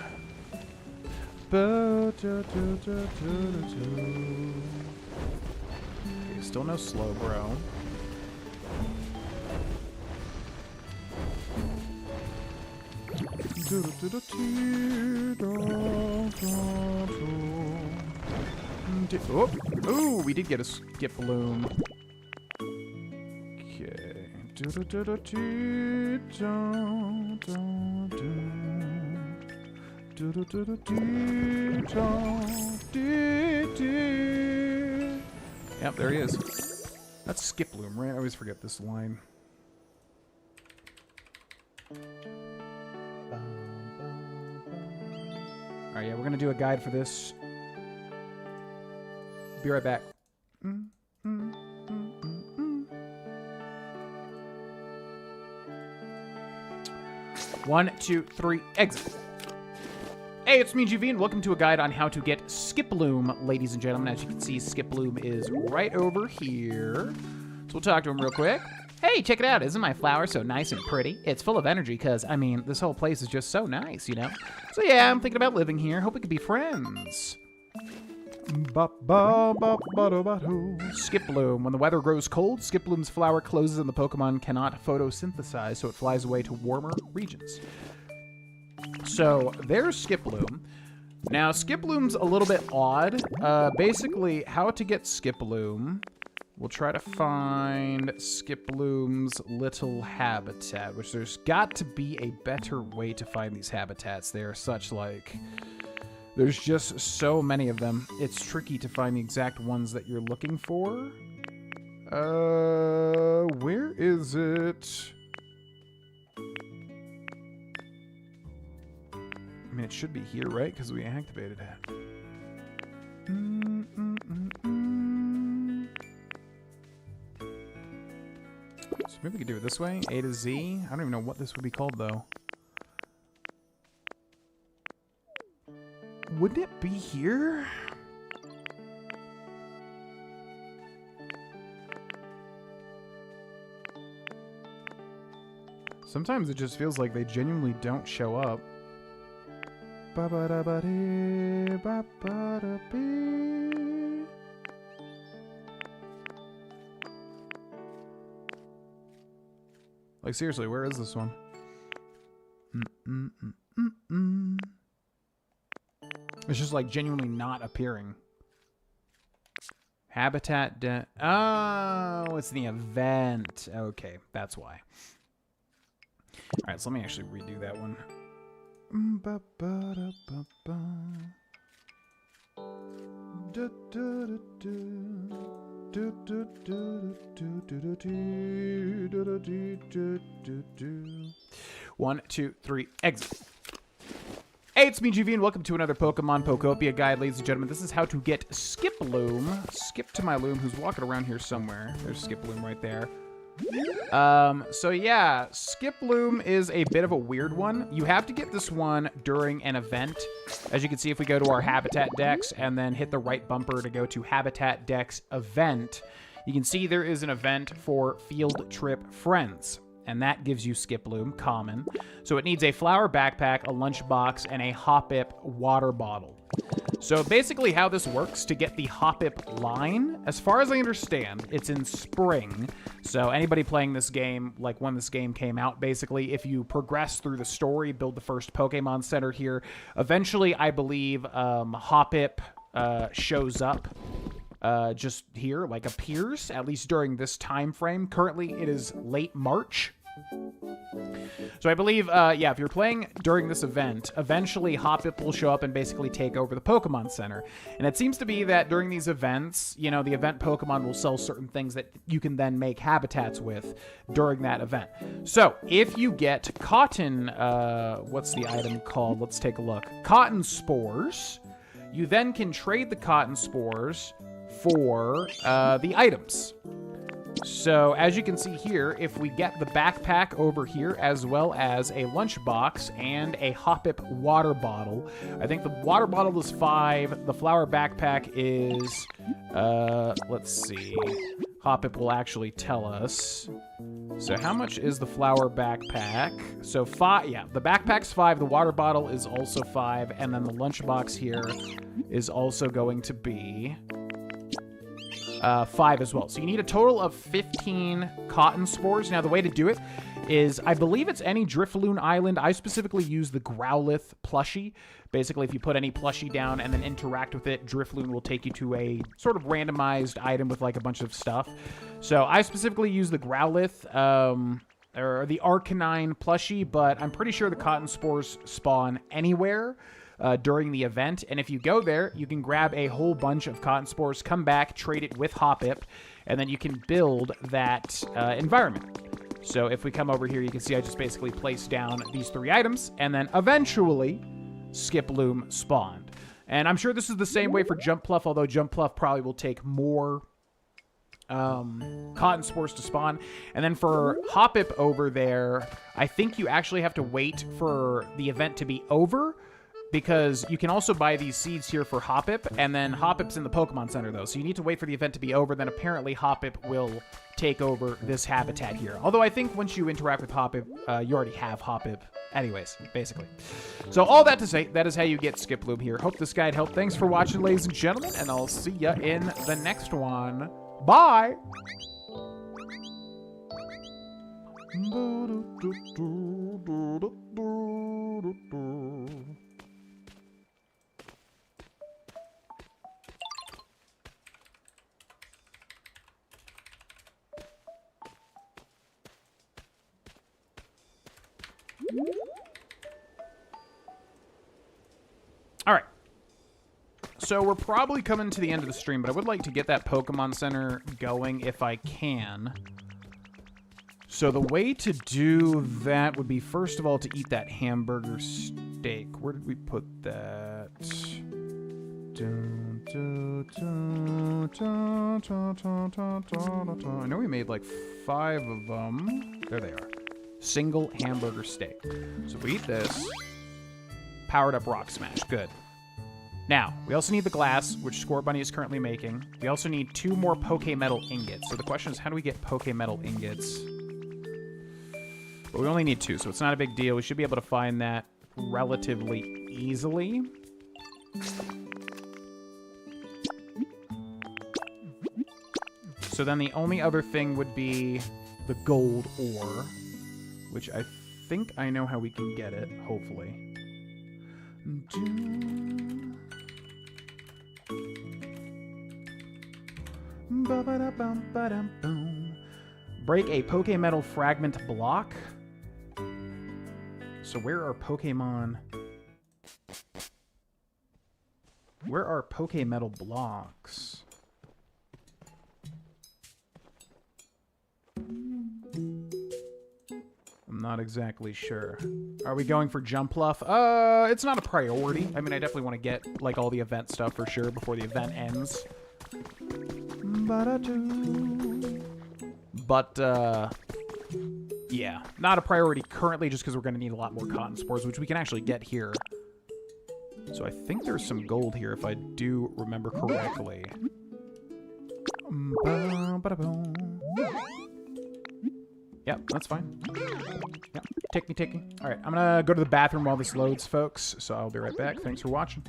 Okay, still no slow, bro. Oh, ooh, we did get a Skiploom. Okay. Yep, there he is. That's Skiploom, right? I always forget this line. Alright, yeah, we're gonna do a guide for this. Be right back. 1, 2, 3, exit. Hey, it's me, GV, and welcome to a guide on how to get Skiploom, ladies and gentlemen. As you can see, Skiploom is right over here. So we'll talk to him real quick. Hey, check it out. Isn't my flower so nice and pretty? It's full of energy because, I mean, this whole place is just so nice, you know? So yeah, I'm thinking about living here. Hope we could be friends. Skiploom. When the weather grows cold, Skiploom's flower closes and the Pokemon cannot photosynthesize, so it flies away to warmer regions. So there's Skiploom. Now, Skiploom's a little bit odd. Basically, how to get Skiploom We'll try to find Skiploom's little habitat, which there's got to be a better way to find these habitats. They are such, like... There's just so many of them. It's tricky to find the exact ones that you're looking for. Where is it? I mean, it should be here, right? Because we activated it. So maybe we could do it this way. A to Z. I don't even know what this would be called, though. Wouldn't it be here? Sometimes it just feels like they genuinely don't show up. Ba-ba-da-ba-dee, ba-ba-da-bee. Like, seriously, where is this one? It's just, like, genuinely not appearing. Habitat oh, it's the event. Okay, that's why. Alright, so let me actually redo that one. One, two, three, exit. Hey, it's me, GV, and welcome to another Pokemon Pokopia guide, ladies and gentlemen. This is how to get Skiploom. Skip to my Loom, who's walking around here somewhere. There's Skiploom right there. So yeah, Skiploom is a bit of a weird one. You have to get this one during an event. As you can see, if we go to our Habitat Dex and then hit the right bumper to go to Habitat Dex Event, you can see there is an event for Field Trip Friends. And that gives you Skiploom, common. So it needs a flower backpack, a lunchbox, and a Hoppip water bottle. So basically how this works to get the Hoppip line, as far as I understand, it's in spring. So anybody playing this game, like when this game came out, basically, if you progress through the story, build the first Pokemon Center here, eventually I believe Hoppip shows up. Just here, like appears, at least during this time frame. Currently, it is late March. So I believe, yeah, if you're playing during this event, eventually Hoppip will show up and basically take over the Pokemon Center. And it seems to be that during these events, you know, the event Pokemon will sell certain things that you can then make habitats with during that event. So if you get cotton, what's the item called? Let's take a look. Cotton spores. You then can trade the cotton spores for the items. So as you can see here, if we get the backpack over here as well as a lunchbox and a Hoppip water bottle, I think the water bottle is 5, the flower backpack is, let's see, Hoppip will actually tell us. So how much is the flower backpack? So 5, yeah, the backpack's 5, the water bottle is also 5, and then the lunchbox here is also going to be 5 as well. So you need a total of 15 cotton spores. Now, the way to do it is, I believe it's any Drifloon Island. I specifically use the Growlithe plushie. Basically, if you put any plushie down and then interact with it, Drifloon will take you to a sort of randomized item with like a bunch of stuff. So I specifically use the Growlithe, or the Arcanine plushie, but I'm pretty sure the cotton spores spawn anywhere during the event, and if you go there, you can grab a whole bunch of cotton spores, come back, trade it with Hoppip, and then you can build that environment. So if we come over here, you can see I just basically placed down these 3 items, and then eventually Skiploom spawned. And I'm sure this is the same way for Jumpluff, although Jumpluff probably will take more cotton spores to spawn. And then for Hoppip over there, I think you actually have to wait for the event to be over, because you can also buy these seeds here for Hoppip, and then Hoppip's in the Pokemon Center, though. So you need to wait for the event to be over, then apparently Hoppip will take over this habitat here. Although I think once you interact with Hoppip, you already have Hoppip anyways, basically. So all that to say, that is how you get Skiploom here. Hope this guide helped. Thanks for watching, ladies and gentlemen, and I'll see ya in the next one. Bye! All right. So we're probably coming to the end of the stream, but I would like to get that Pokemon Center going if I can. So the way to do that would be, first of all, to eat that hamburger steak. Where did we put that? I know we made like 5 of them. There they are. Single hamburger steak. So if we eat this, powered up Rock Smash. Good. Now, we also need the glass, which Score Bunny is currently making. We also need 2 more Pokemetal ingots. So the question is, how do we get Pokemetal ingots? But we only need 2, so it's not a big deal. We should be able to find that relatively easily. So then the only other thing would be the gold ore, which I think I know how we can get it, hopefully. Break a Pokemetal fragment block. So where are Pokemon? Where are Pokemetal blocks? I'm not exactly sure. Are we going for Jumpluff? It's not a priority. I mean, I definitely want to get, like, all the event stuff for sure before the event ends. But, yeah. Not a priority currently just because we're going to need a lot more cotton spores, which we can actually get here. So I think there's some gold here if I do remember correctly. Yep, that's fine. Yep, take me, take me. All right, I'm gonna go to the bathroom while this loads, folks. So I'll be right back. Thanks for watching.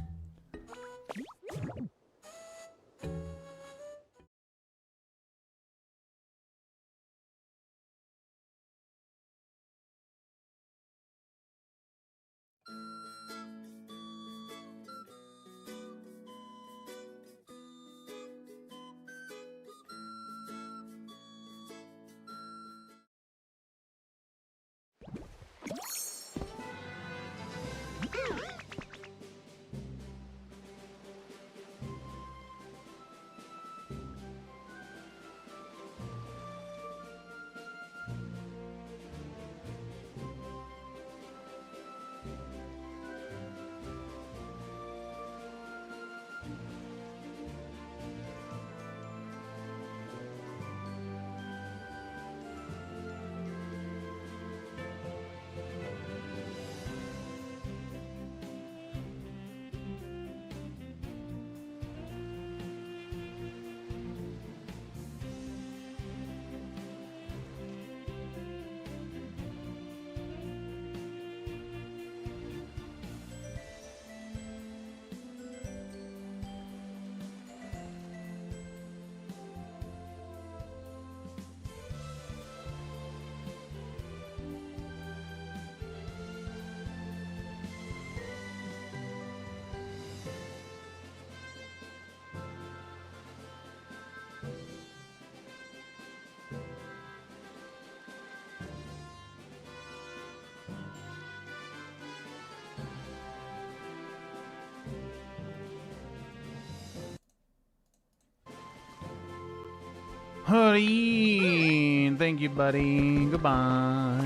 Hoodie, thank you, buddy. Goodbye.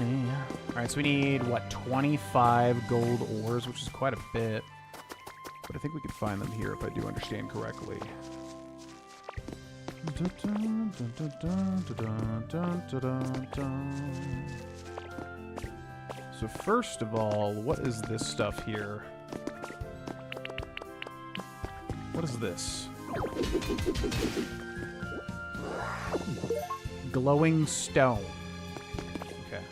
All right, so we need, what, 25 gold ores, which is quite a bit. But I think we could find them here if I do understand correctly. So first of all, what is this stuff here? What is this? Glowing stone. Okay.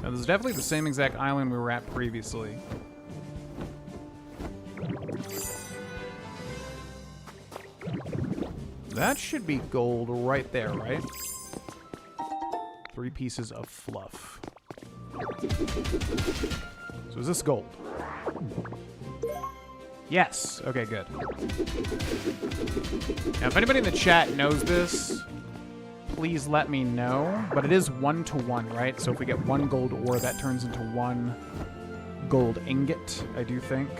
Now, this is definitely the same exact island we were at previously. That should be gold right there, right? 3 pieces of fluff. So is this gold? Yes. Okay, good. Now, if anybody in the chat knows this, please let me know. But it is 1-to-1, right? So if we get 1 gold ore, that turns into 1 gold ingot, I do think.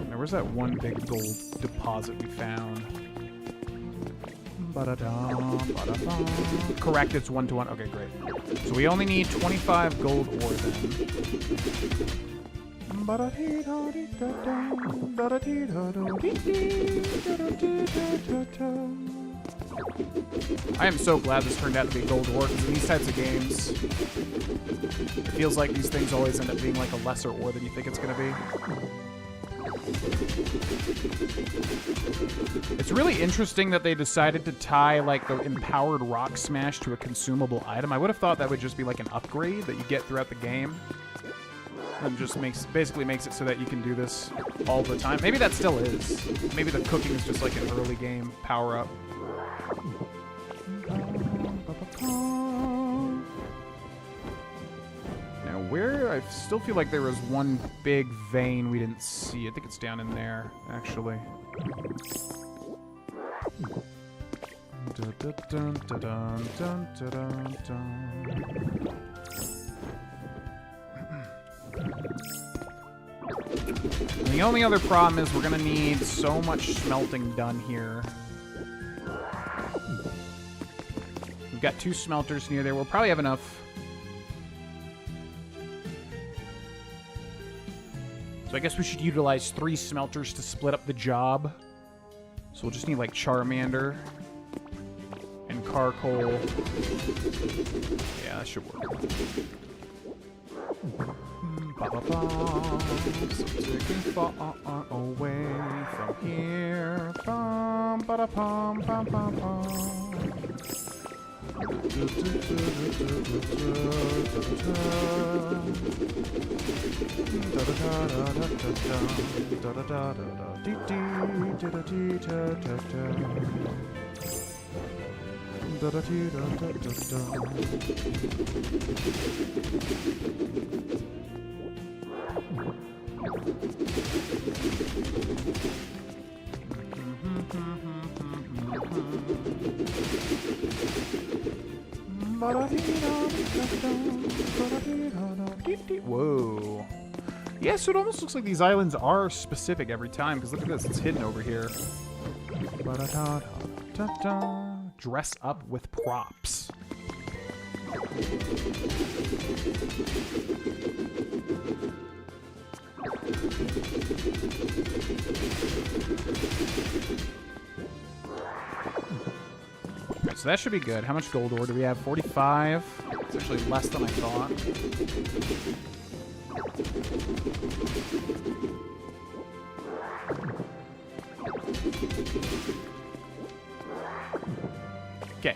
Now, where's that one big gold deposit we found? Correct, it's 1-to-1. Okay, great. So we only need 25 gold ore then. I am so glad this turned out to be gold ore, because in these types of games, it feels like these things always end up being like a lesser ore than you think it's going to be. It's really interesting that they decided to tie like the empowered rock smash to a consumable item. I would have thought that would just be like an upgrade that you get throughout the game. And just basically makes it so that you can do this all the time. Maybe that still is. Maybe the cooking is just like an early game power-up. Now where? I still feel like there was one big vein we didn't see. I think it's down in there, actually. And the only other problem is we're gonna need so much smelting done here. We've got 2 smelters near there. We'll probably have enough. So I guess we should utilize 3 smelters to split up the job. So we'll just need like Charmander and Charcoal. Yeah, that should work. So taking far away from here. Bum, ba pum pum pum pum. Whoa. Yeah, so it almost looks like these islands are specific every time, because look at this, it's hidden over here. Dress up with props. Alright, so that should be good. How much gold ore do we have? 45. It's actually less than I thought. Okay.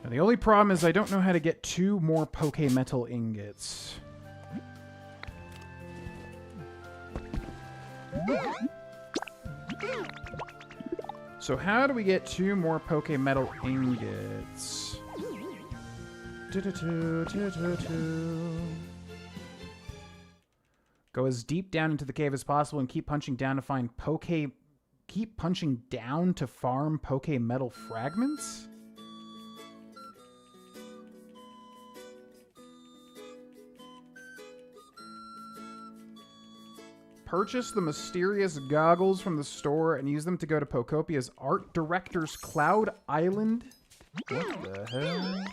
Now the only problem is I don't know how to get 2 more Pokemetal ingots. So how do we get 2 more Pokemetal ingots? Go as deep down into the cave as possible and keep punching down to find Keep punching down to farm Pokemetal fragments? Purchase the mysterious goggles from the store and use them to go to Pokopia's art director's Cloud Island. What the hell?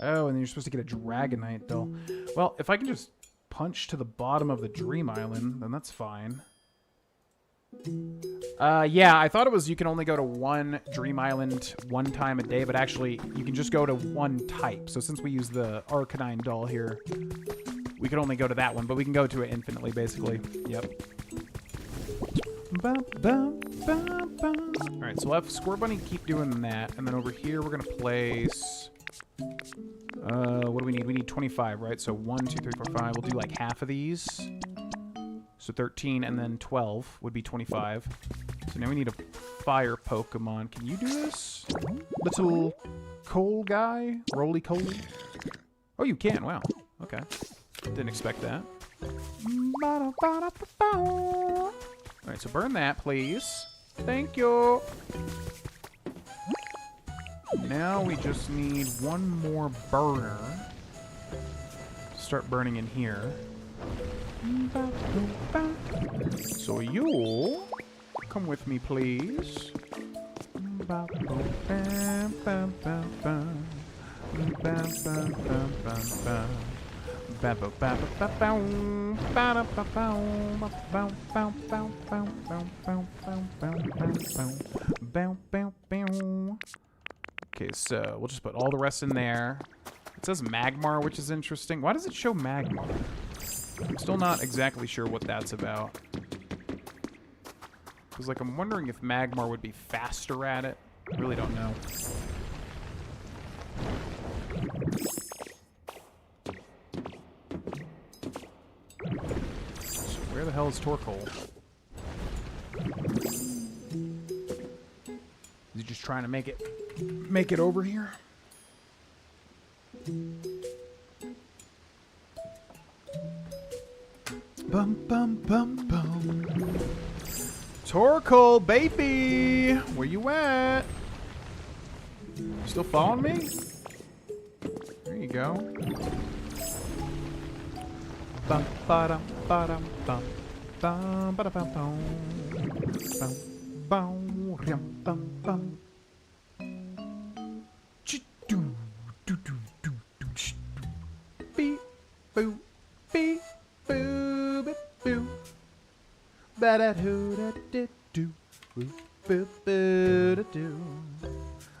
Oh, and then you're supposed to get a Dragonite, though. Well, if I can just punch to the bottom of the Dream Island, then that's fine. Yeah, I thought it was you can only go to 1 Dream Island 1 time a day, but actually, you can just go to 1 type. So since we use the Arcanine doll here, we can only go to that one, but we can go to it infinitely, basically. Yep. Alright, so we'll have Squirt Bunny keep doing that, and then over here we're going to place... what do we need? We need 25, right? So 1, 2, 3, 4, 5. We'll do like half of these. So 13, and then 12 would be 25. So now we need a fire Pokemon. Can you do this? Little coal guy? Roly Coal? Oh, you can. Wow. Okay. Didn't expect that. Alright, so burn that, please. Thank you. Now we just need one more burner. Start burning in here. So you come with me, please. Okay, so we'll just put all the rest in there. It says Magmar, which is interesting. Why does it show Magmar? I'm still not exactly sure what that's about. Because, like, I'm wondering if Magmar would be faster at it. I really don't know. So where the hell is Torkoal? Is he just trying to make it over here? Bum bum bum bum. Torkoal, baby, where you at? Still following me? There you go. Bum ba-dum ba-dum bum bum ba-dum bum bum bum bum bum bum. Choo-doo, doo-doo-doo-doo, sh-doo. Beep boo beep boo beep boo. Ba-da-hoo-da-doo-doo. Boo boo boo-da-doo.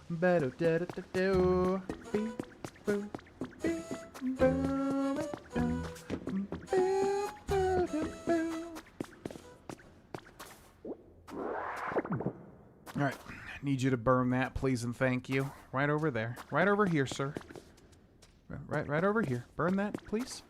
Ba-do-da-da-da-doo. Beep boo beep boo beep boo. All right, need you to burn that, please and thank you. Right over there. Right over here, sir. Right over here. Burn that, please.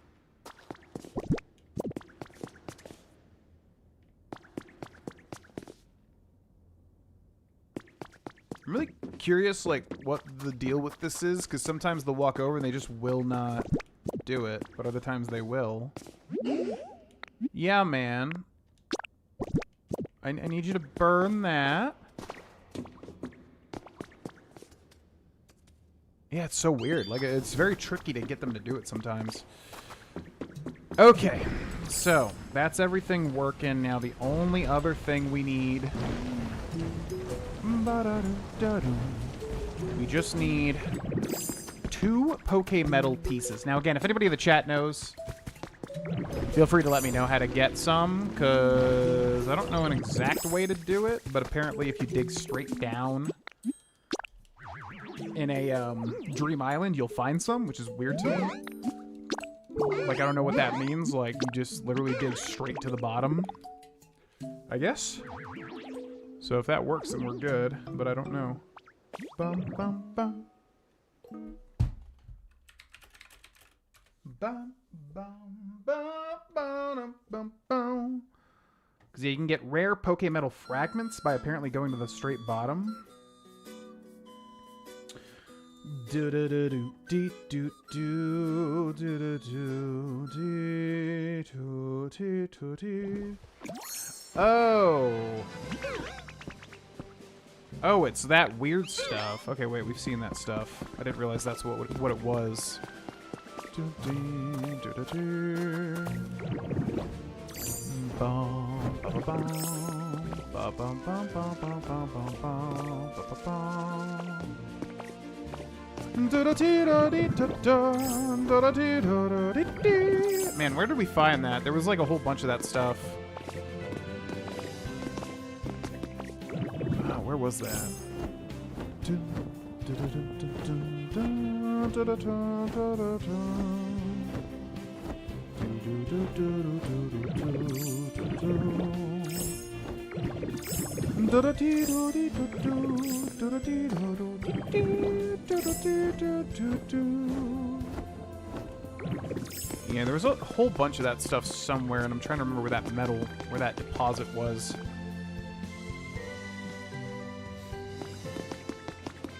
I'm really curious, like, what the deal with this is, because sometimes they'll walk over and they just will not do it, but other times they will. Yeah, man. I need you to burn that. Yeah, it's so weird. Like, it's very tricky to get them to do it sometimes. Okay, so that's everything working. Now the only other thing we need... We just need 2 Pokemetal pieces. Now again, if anybody in the chat knows, feel free to let me know how to get some, because I don't know an exact way to do it, but apparently if you dig straight down in a Dream Island, you'll find some, which is weird to me. Like, I don't know what that means. Like, you just literally dig straight to the bottom, I guess. So if that works, then we're good, but I don't know. Bum, bum, bum. Bum, bum, bum, bum, bum, bum. Because yeah, you can get rare Pokemetal fragments by apparently going to the straight bottom. Do do do do do do do do do do do do do. Oh. Oh, it's that weird stuff. Okay, wait, we've seen that stuff. I didn't realize that's what it was. Man, where did we find that? There was like a whole bunch of that stuff. Oh, where was that? Yeah, there was a whole bunch of that stuff somewhere, and I'm trying to remember where that deposit was.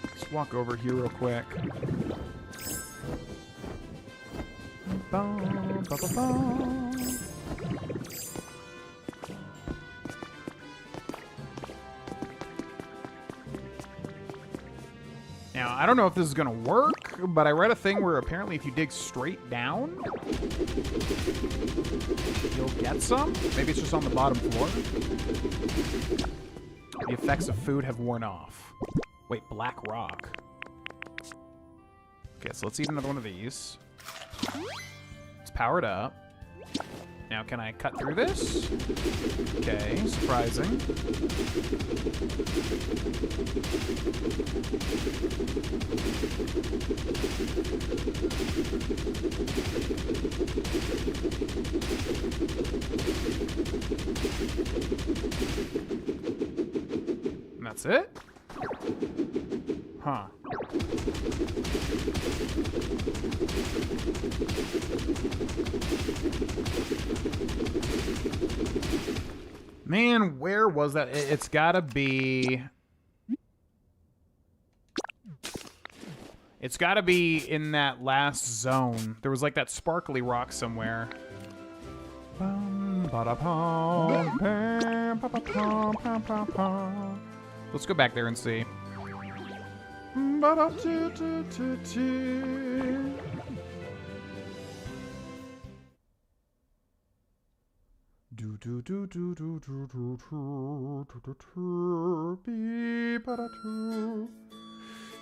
Let's walk over here real quick. Bum, ba, ba, bum. Now, I don't know if this is going to work, but I read a thing where apparently if you dig straight down, you'll get some. Maybe it's just on the bottom floor. The effects of food have worn off. Wait, black rock. Okay, so let's eat another one of these. It's powered up. Now, can I cut through this? Okay, surprising. And that's it? Huh. Man, where was that? It's gotta be... It's gotta be in that last zone. There was like that sparkly rock somewhere. Let's go back there and see.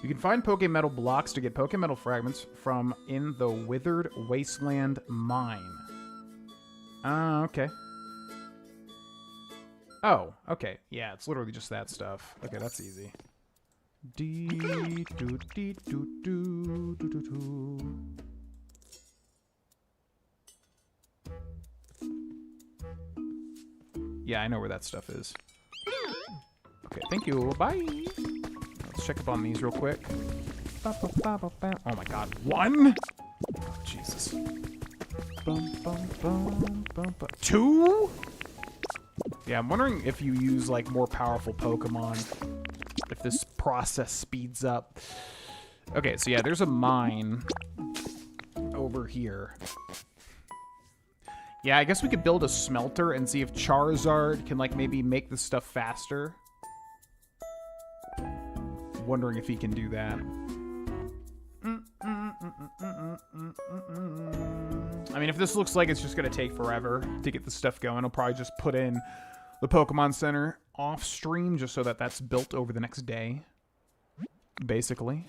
You can find Pokemetal blocks to get Pokemetal fragments from in the Withered Wasteland mine. Okay. Oh, okay. Yeah, it's literally just that stuff. Okay, that's easy. Yeah, I know where that stuff is. Okay, thank you. Bye. Let's check up on these real quick. Oh my god, one? Oh, Jesus. Two? Yeah, I'm wondering if you use like more powerful Pokemon, if this process speeds up. Okay, so yeah, there's a mine over here. Yeah, I guess we could build a smelter and see if Charizard can, like, maybe make this stuff faster. Wondering if he can do that. I mean, if this looks like it's just going to take forever to get this stuff going, I'll probably just put in the Pokemon Center off stream just so that that's built over the next day. Basically.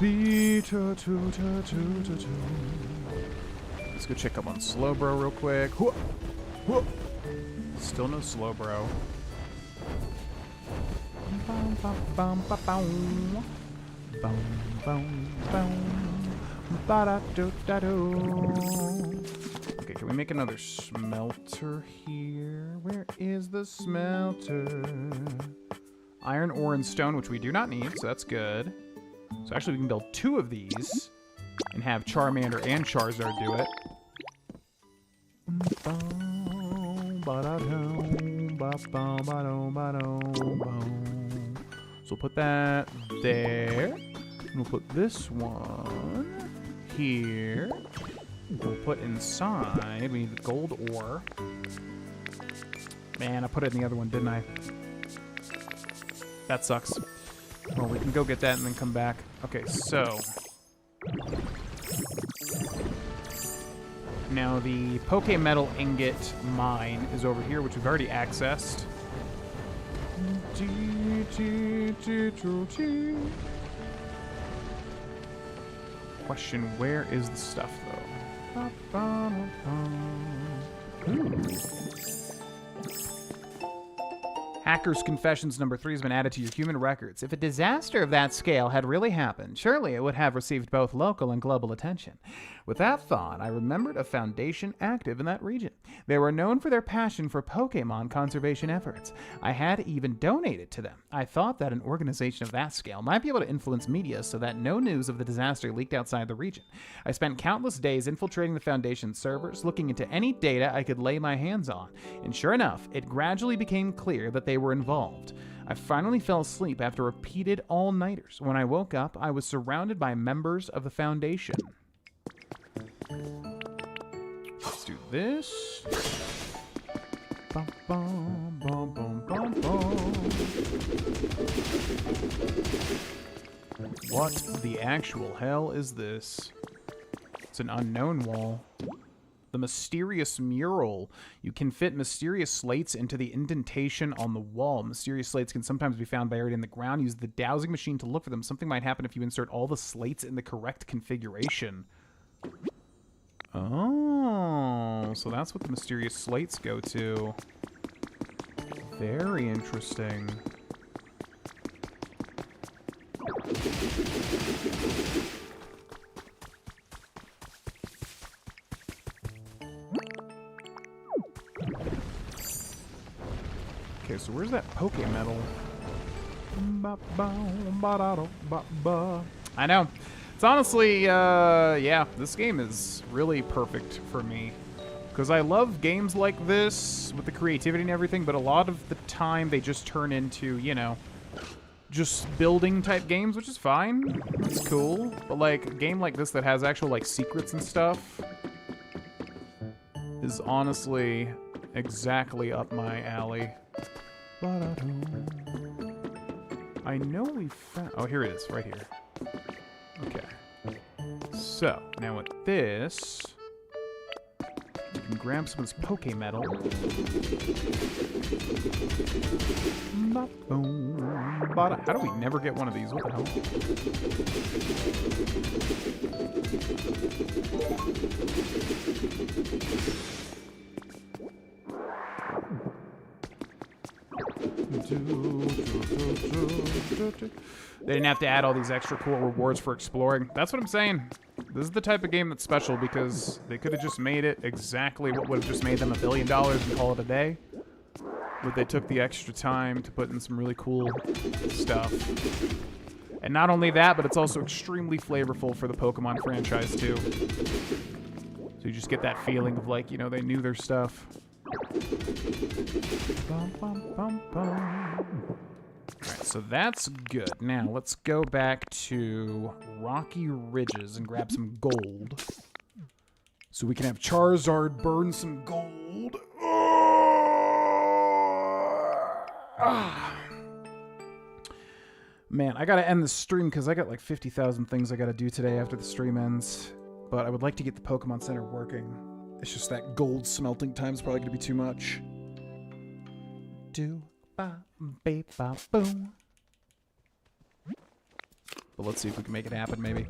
Let's go check up on Slowbro real quick. Still no Slowbro. Okay, can we make another smelter here? Where is the smelter? Iron, ore, and stone, which we do not need, so that's good. So actually we can build two of these and have Charmander and Charizard do it. So we'll put that there. And we'll put this one here. We'll put inside. We need the gold ore. Man, I put it in the other one, didn't I? That sucks. Well, we can go get that and then come back. Okay, so... Now, the Pokemetal Ingot mine is over here, which we've already accessed. Question, where is the stuff, though? Ooh. Hacker's Confessions number 3 has been added to your human records. If a disaster of that scale had really happened, surely it would have received both local and global attention. With that thought, I remembered a foundation active in that region. They were known for their passion for Pokemon conservation efforts. I had even donated to them. I thought that an organization of that scale might be able to influence media so that no news of the disaster leaked outside the region. I spent countless days infiltrating the Foundation servers, looking into any data I could lay my hands on. And sure enough, it gradually became clear that they were involved. I finally fell asleep after repeated all-nighters. When I woke up, I was surrounded by members of the Foundation. Let's do this. Bum, bum, bum, bum, bum, bum. What the actual hell is this? It's an unknown wall. The mysterious mural. You can fit mysterious slates into the indentation on the wall. Mysterious slates can sometimes be found buried in the ground. Use the dowsing machine to look for them. Something might happen if you insert all the slates in the correct configuration. Oh, so that's what the mysterious slates go to. Very interesting. Okay, so where's that Pokemetal? I know. It's honestly, yeah, this game is really perfect for me. Because I love games like this with the creativity and everything, but a lot of the time they just turn into, you know, just building type games, which is fine. It's cool. But like a game like this that has actual like secrets and stuff is honestly exactly up my alley. I know we found... Oh, here it is, right here. Okay. So, now with this, you can grab someone's Pokemetal. How do we never get one of these? What the hell? They didn't have to add all these extra cool rewards for exploring. That's what I'm saying. This is the type of game that's special because they could have just made it exactly what would have just made them $1 billion and call it a day. But they took the extra time to put in some really cool stuff. And not only that, but it's also extremely flavorful for the Pokemon franchise too. So you just get that feeling of like, you know, they knew their stuff. Bum, bum, bum, bum. Alright, so that's good. Now, let's go back to Rocky Ridges and grab some gold. So we can have Charizard burn some gold. Man, I gotta end the stream because I got like 50,000 things I gotta do today after the stream ends. But I would like to get the Pokemon Center working. It's just that gold smelting time is probably gonna be too much. Boom. But let's see if we can make it happen, maybe.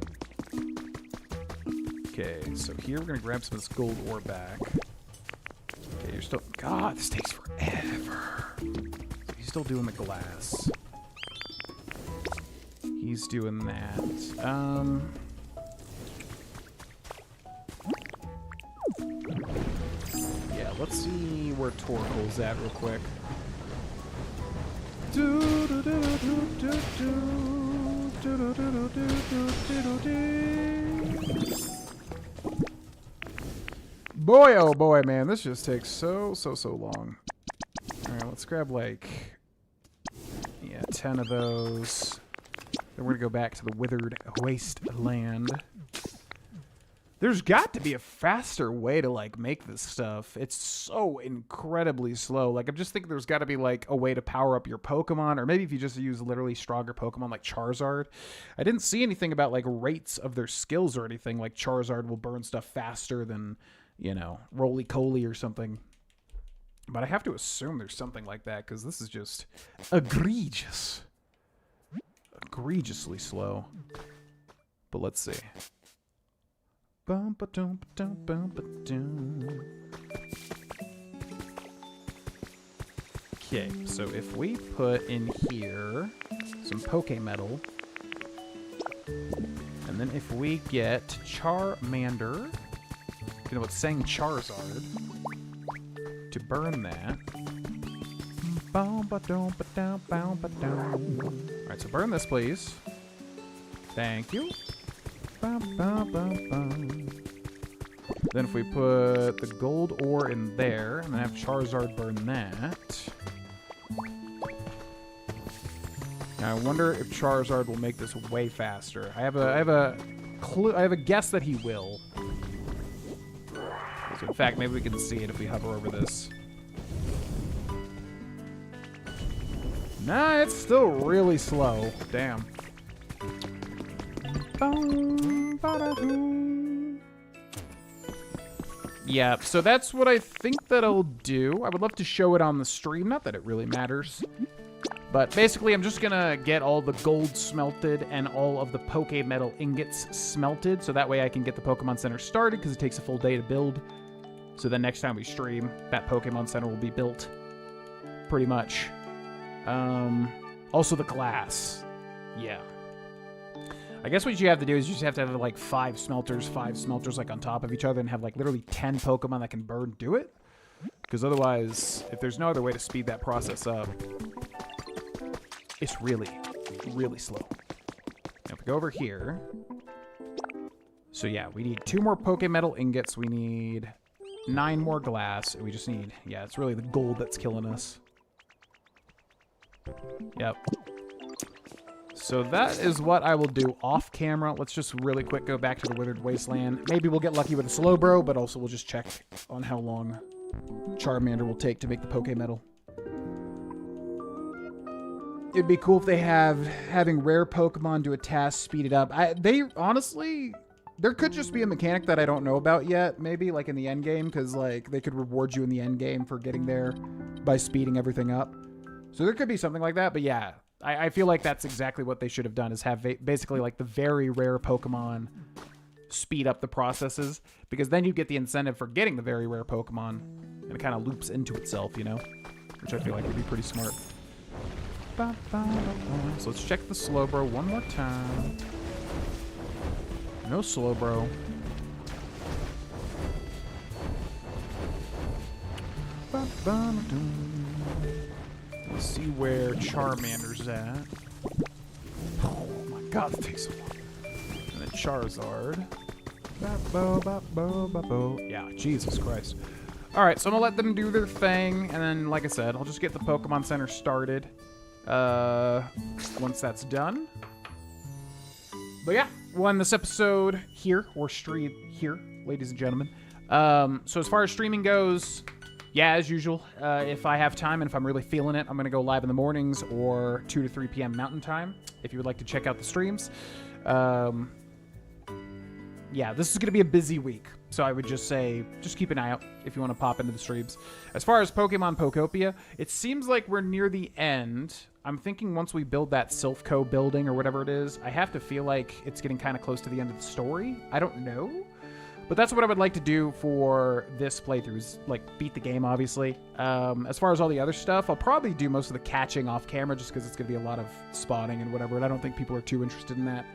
Okay, so here we're gonna grab some of this gold ore back. Okay, you're still... God, this takes forever. So he's still doing the glass. He's doing that. Yeah, let's see where Torkoal's at real quick. Boy, oh boy, man, this just takes so long. Alright, let's grab like, yeah, 10 of those. Then we're gonna go back to the Withered Wasteland. There's got to be a faster way to, like, make this stuff. It's so incredibly slow. Like, I'm just thinking there's got to be, like, a way to power up your Pokemon. Or maybe if you just use literally stronger Pokemon like Charizard. I didn't see anything about, like, rates of their skills or anything. Like, Charizard will burn stuff faster than, you know, Roly-Coly or something. But I have to assume there's something like that, because this is just egregious. Egregiously slow. But let's see. Okay, so if we put in here some Pokemetal, and then if we get Charmander, you know, it's saying Charizard, to burn that. Alright, so burn this, please. Thank you. Then if we put the gold ore in there, and then have Charizard burn that. Now, I wonder if Charizard will make this way faster. I have a guess that he will. So in fact, maybe we can see it if we hover over this. Nah, it's still really slow. Damn. Yeah, so that's what I think that I'll do. I would love to show it on the stream. Not that it really matters. But basically, I'm just going to get all the gold smelted and all of the Poke Metal ingots smelted. So that way I can get the Pokemon Center started because it takes a full day to build. So then next time we stream, that Pokemon Center will be built. Pretty much. Also the glass. Yeah. I guess what you have to do is you just have to have like 5 smelters like on top of each other and have like literally 10 Pokemon that can burn do it. Because otherwise, if there's no other way to speed that process up, it's really, really slow. Now if we go over here. So yeah, we need 2 more Poke Metal ingots. We need 9 more glass. And we just need, yeah, it's really the gold that's killing us. Yep. So that is what I will do off camera. Let's just really quick go back to the Withered Wasteland. Maybe we'll get lucky with a Slowbro, but also we'll just check on how long Charmander will take to make the Poke Metal. It'd be cool if they having rare Pokemon do a task speed it up. They honestly, there could just be a mechanic that I don't know about yet. Maybe like in the end game, because like they could reward you in the end game for getting there by speeding everything up. So there could be something like that. But yeah, I feel like that's exactly what they should have done, is have basically like the very rare Pokemon speed up the processes, because then you get the incentive for getting the very rare Pokemon, and it kind of loops into itself, you know, which I feel like would be pretty smart. So let's check the Slowbro one more time. No Slowbro. Let's see where Charmander's at. Oh my god, that takes so long. And then Charizard. Yeah, Jesus Christ. Alright, so I'm gonna let them do their thing, and then, like I said, I'll just get the Pokemon Center started. Once that's done. But yeah, we'll end this episode here, or stream here, ladies and gentlemen. So as far as streaming goes, yeah, as usual, if I have time and if I'm really feeling it, I'm going to go live in the mornings or 2 to 3 p.m. Mountain Time, if you would like to check out the streams. Yeah, this is going to be a busy week, so I would just say, just keep an eye out if you want to pop into the streams. As far as Pokemon Pokopia, it seems like we're near the end. I'm thinking once we build that Silphco building or whatever it is, I have to feel like it's getting kind of close to the end of the story. I don't know. But that's what I would like to do for this playthrough, is like beat the game, obviously. As far as all the other stuff, I'll probably do most of the catching off camera just because it's going to be a lot of spotting and whatever, and I don't think people are too interested in that.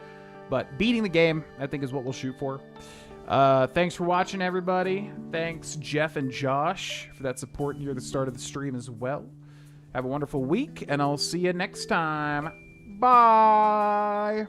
But beating the game, I think, is what we'll shoot for. Thanks for watching, everybody. Thanks, Jeff and Josh, for that support near the start of the stream as well. Have a wonderful week, and I'll see you next time. Bye!